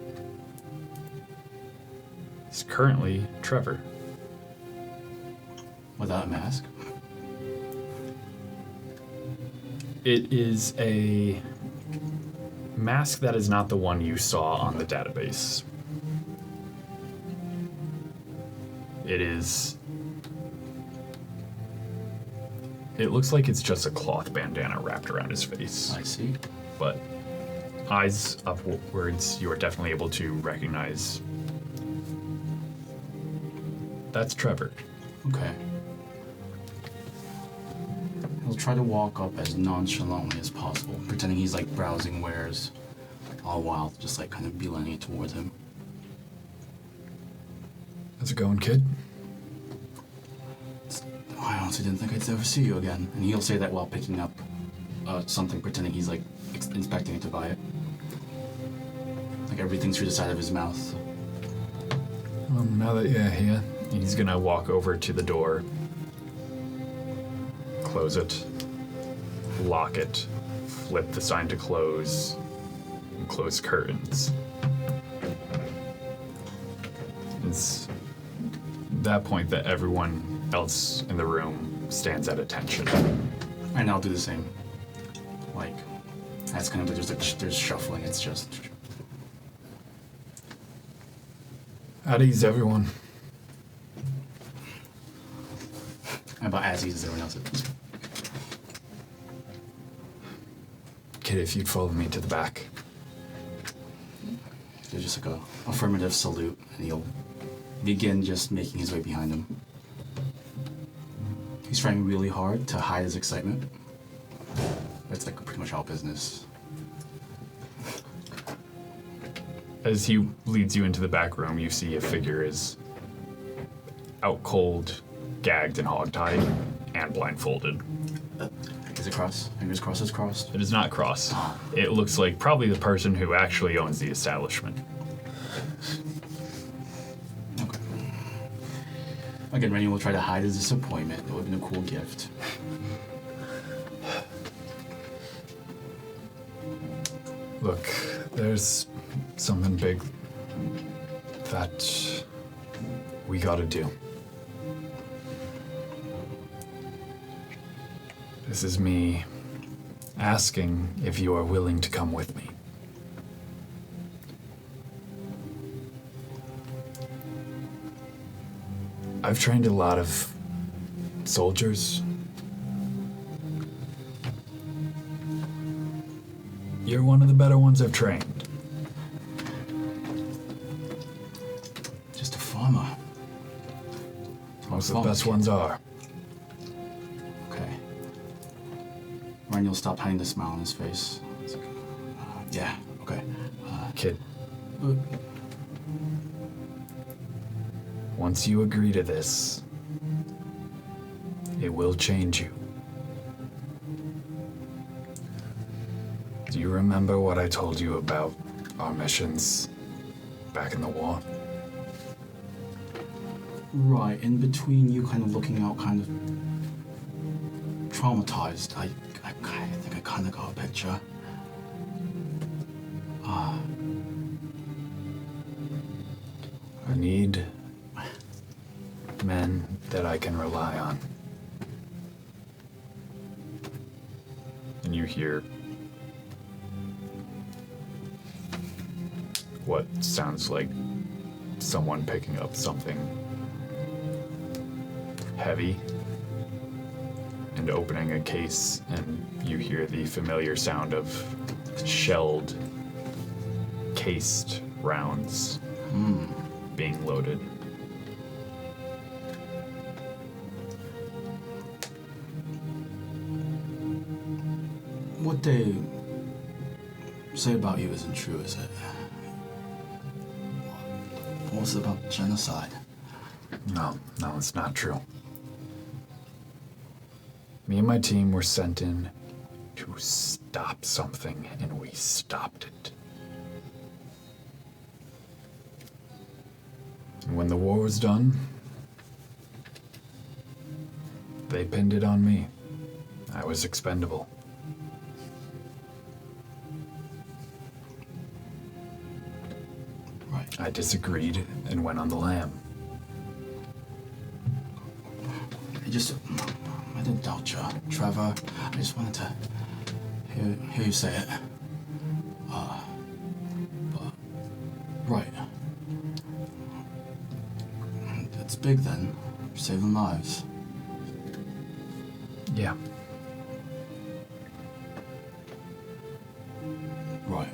is currently Trevor. Without a mask. It is a mask that is not the one you saw on the database. It looks like it's just a cloth bandana wrapped around his face. I see. But eyes upwards, you are definitely able to recognize that's Trevor. Okay. He'll try to walk up as nonchalantly as possible, pretending he's like browsing wares, all while just like kind of beelining towards him. How's it going, kid? I honestly didn't think I'd ever see you again. And he'll say that while picking up something, pretending he's like inspecting it to buy it. Like everything's through the side of his mouth. Now that you're here, he's gonna walk over to the door, close it, lock it, flip the sign to close, and close curtains. It's that point that everyone else in the room stands at attention. And I'll do the same. Like, that's kind of there's shuffling. It's just. At ease, everyone. About as easy as everyone else. Kid, if you'd follow me to the back. There's just like a affirmative salute, and he'll begin just making his way behind him. He's trying really hard to hide his excitement. It's like pretty much all business. As he leads you into the back room, you see a figure is out cold, gagged and hogtied, and blindfolded. Is it crossed? Fingers crossed, it's crossed. It is not crossed. It looks like probably the person who actually owns the establishment. Okay. Again, Rennial will try to hide his disappointment. It would have been a cool gift. Look, there's something big that we gotta do. This is me asking if you are willing to come with me. I've trained a lot of soldiers. You're one of the better ones I've trained. Just a farmer. Most of the best ones are. Okay. Rennial stopped hiding the smile on his face. It's like, yeah, okay. Kid, once you agree to this, it will change you. Do you remember what I told you about our missions back in the war? Right, in between you kind of looking out kind of traumatized, I think I kind of got a picture. I need men that I can rely on. And you hear what sounds like someone picking up something heavy and opening a case, and you hear the familiar sound of shelled, cased rounds being loaded. What they say about you isn't true, is it? What was it about genocide? No, it's not true. Me and my team were sent in to stop something, and we stopped it. And when the war was done, they pinned it on me. I was expendable. Right. I disagreed and went on the lam. I didn't doubt you, Trevor. I just wanted to hear you say it. But, right. It's big then. Saving lives. Yeah. Right.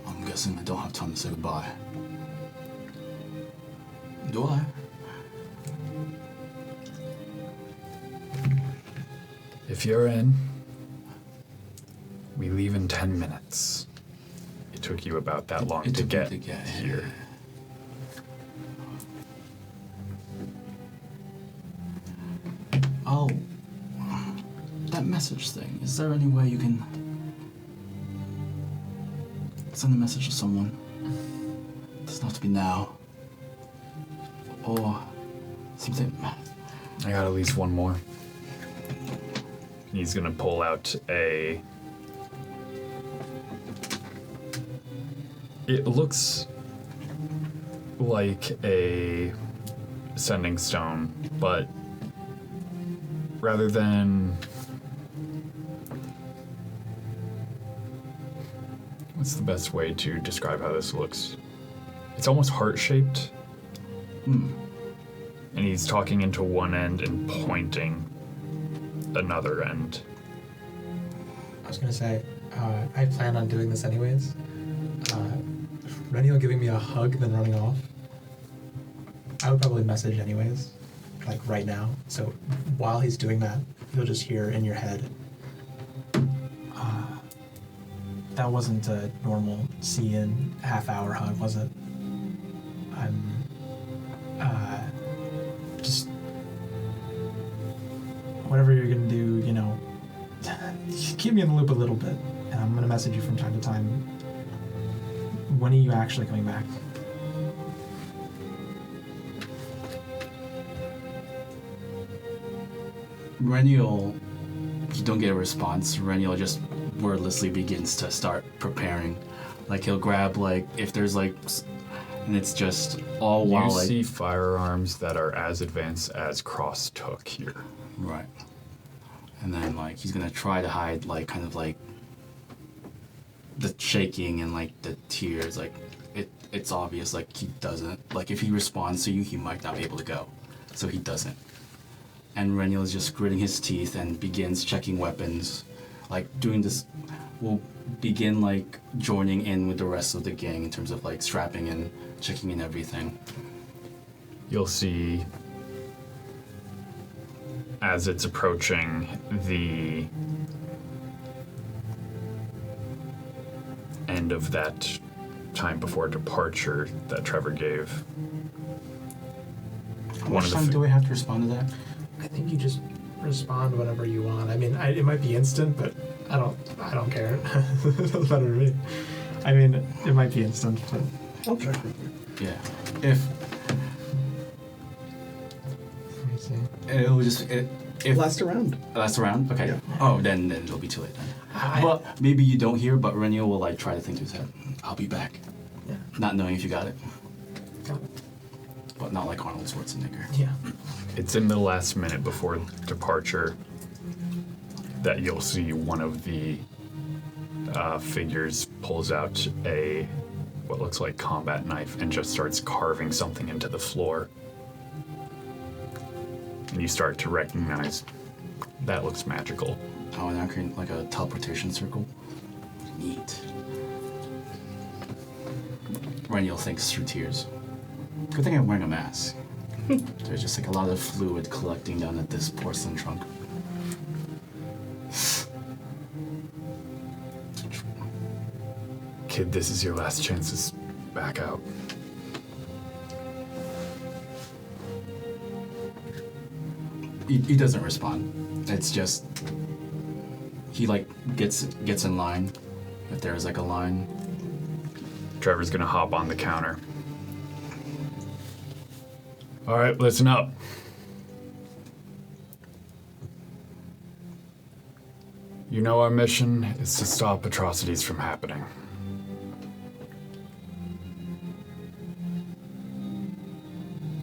I'm guessing I don't have time to say goodbye. Do I? If you're in, we leave in 10 minutes. It took you about that long to get here. Oh, that message thing. Is there any way you can send a message to someone? It doesn't have to be now. Or something. I got at least one more. He's gonna pull out a... It looks like a sending stone, but rather than... What's the best way to describe how this looks? It's almost heart-shaped. And he's talking into one end and pointing another end. I was gonna say, I plan on doing this anyways. Rennial giving me a hug, then running off. I would probably message anyways, like right now. So while he's doing that, you'll just hear in your head, that wasn't a normal see-in half-hour hug, was it? I'm, just whatever you're gonna do, you know, keep me in the loop a little bit, and I'm gonna message you from time to time. When are you actually coming back? Rennial, you don't get a response. Rennial just wordlessly begins to start preparing. Like he'll grab like, if there's like, and it's just all while You like... see firearms that are as advanced as Cross took here. Right. And then like he's gonna try to hide like kind of like the shaking and like the tears. Like it's obvious like he doesn't, like if he responds to you he might not be able to go. So he doesn't. And Rennial is just gritting his teeth and begins checking weapons. Like doing this will begin like joining in with the rest of the gang in terms of like strapping and checking in everything. You'll see as it's approaching the end of that time before departure that Trevor gave. How much time do I have to respond to that? I think you just respond whenever you want. I mean, it might be instant, but I don't care. It doesn't matter to me. I mean, it might be instant, but I'll check. Yeah. If let me see. it'll just if Last round. last round, okay. Yeah. Oh, then it'll be too late then. Well, maybe you don't hear, but Rennial will like try to think to his head. I'll be back. Yeah. Not knowing if you got it. Got it. but not like Arnold Schwarzenegger. Yeah. It's in the last minute before departure that you'll see one of the figures pulls out what looks like combat knife and just starts carving something into the floor. And you start to recognize that looks magical. Oh, and I'm creating like a teleportation circle. Neat. Rennial thinks through tears. Good thing I'm wearing a mask. There's just like a lot of fluid collecting down at this porcelain trunk. Kid, this is your last chance to back out. He doesn't respond. It's just he like gets in line. If there's like a line. Trevor's gonna hop on the counter. All right, listen up. You know our mission is to stop atrocities from happening.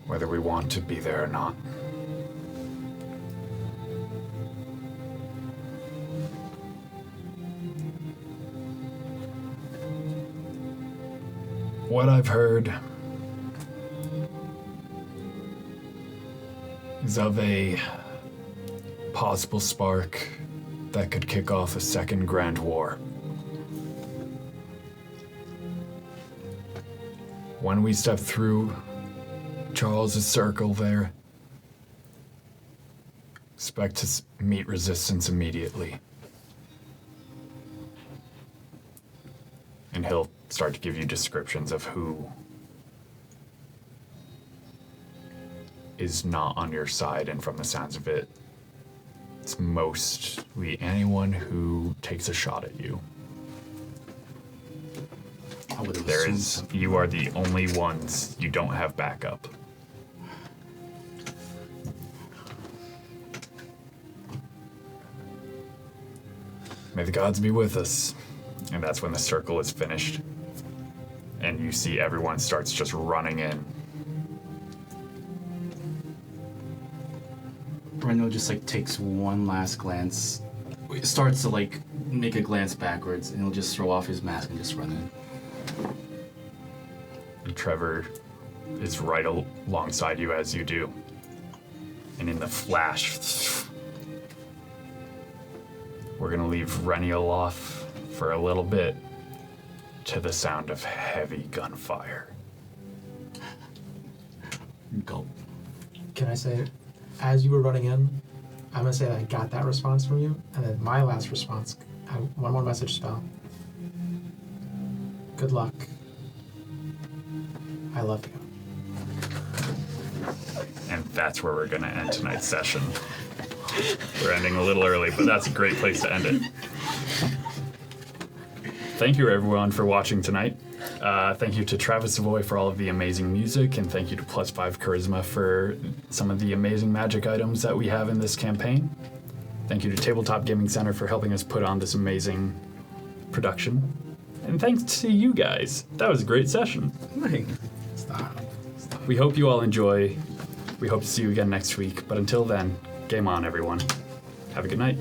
Whether we want to be there or not. What I've heard is of a possible spark that could kick off a second Grand War. When we step through Charles's circle there, expect to meet resistance immediately. And he'll start to give you descriptions of who is not on your side, and from the sounds of it, it's mostly anyone who takes a shot at you. I would have assumed something. You are the only ones you don't have backup. May the gods be with us. And that's when the circle is finished. And you see everyone starts just running in. Rennial just like takes one last glance. Starts to like make a glance backwards, and he'll just throw off his mask and just run in. And Trevor is right alongside you as you do. And in the flash, we're gonna leave Rennial off for a little bit to the sound of heavy gunfire. Gulp. Can I say, as you were running in, I'm gonna say that I got that response from you, and then my last response, I have one more message spell. Good luck. I love you. And that's where we're gonna end tonight's session. We're ending a little early, but that's a great place to end it. Thank you everyone for watching tonight. Thank you to Travis Savoy for all of the amazing music, and thank you to +5 Charisma for some of the amazing magic items that we have in this campaign. Thank you to Tabletop Gaming Center for helping us put on this amazing production. And thanks to you guys. That was a great session. Stop. We hope you all enjoy. We hope to see you again next week. But until then, game on everyone. Have a good night.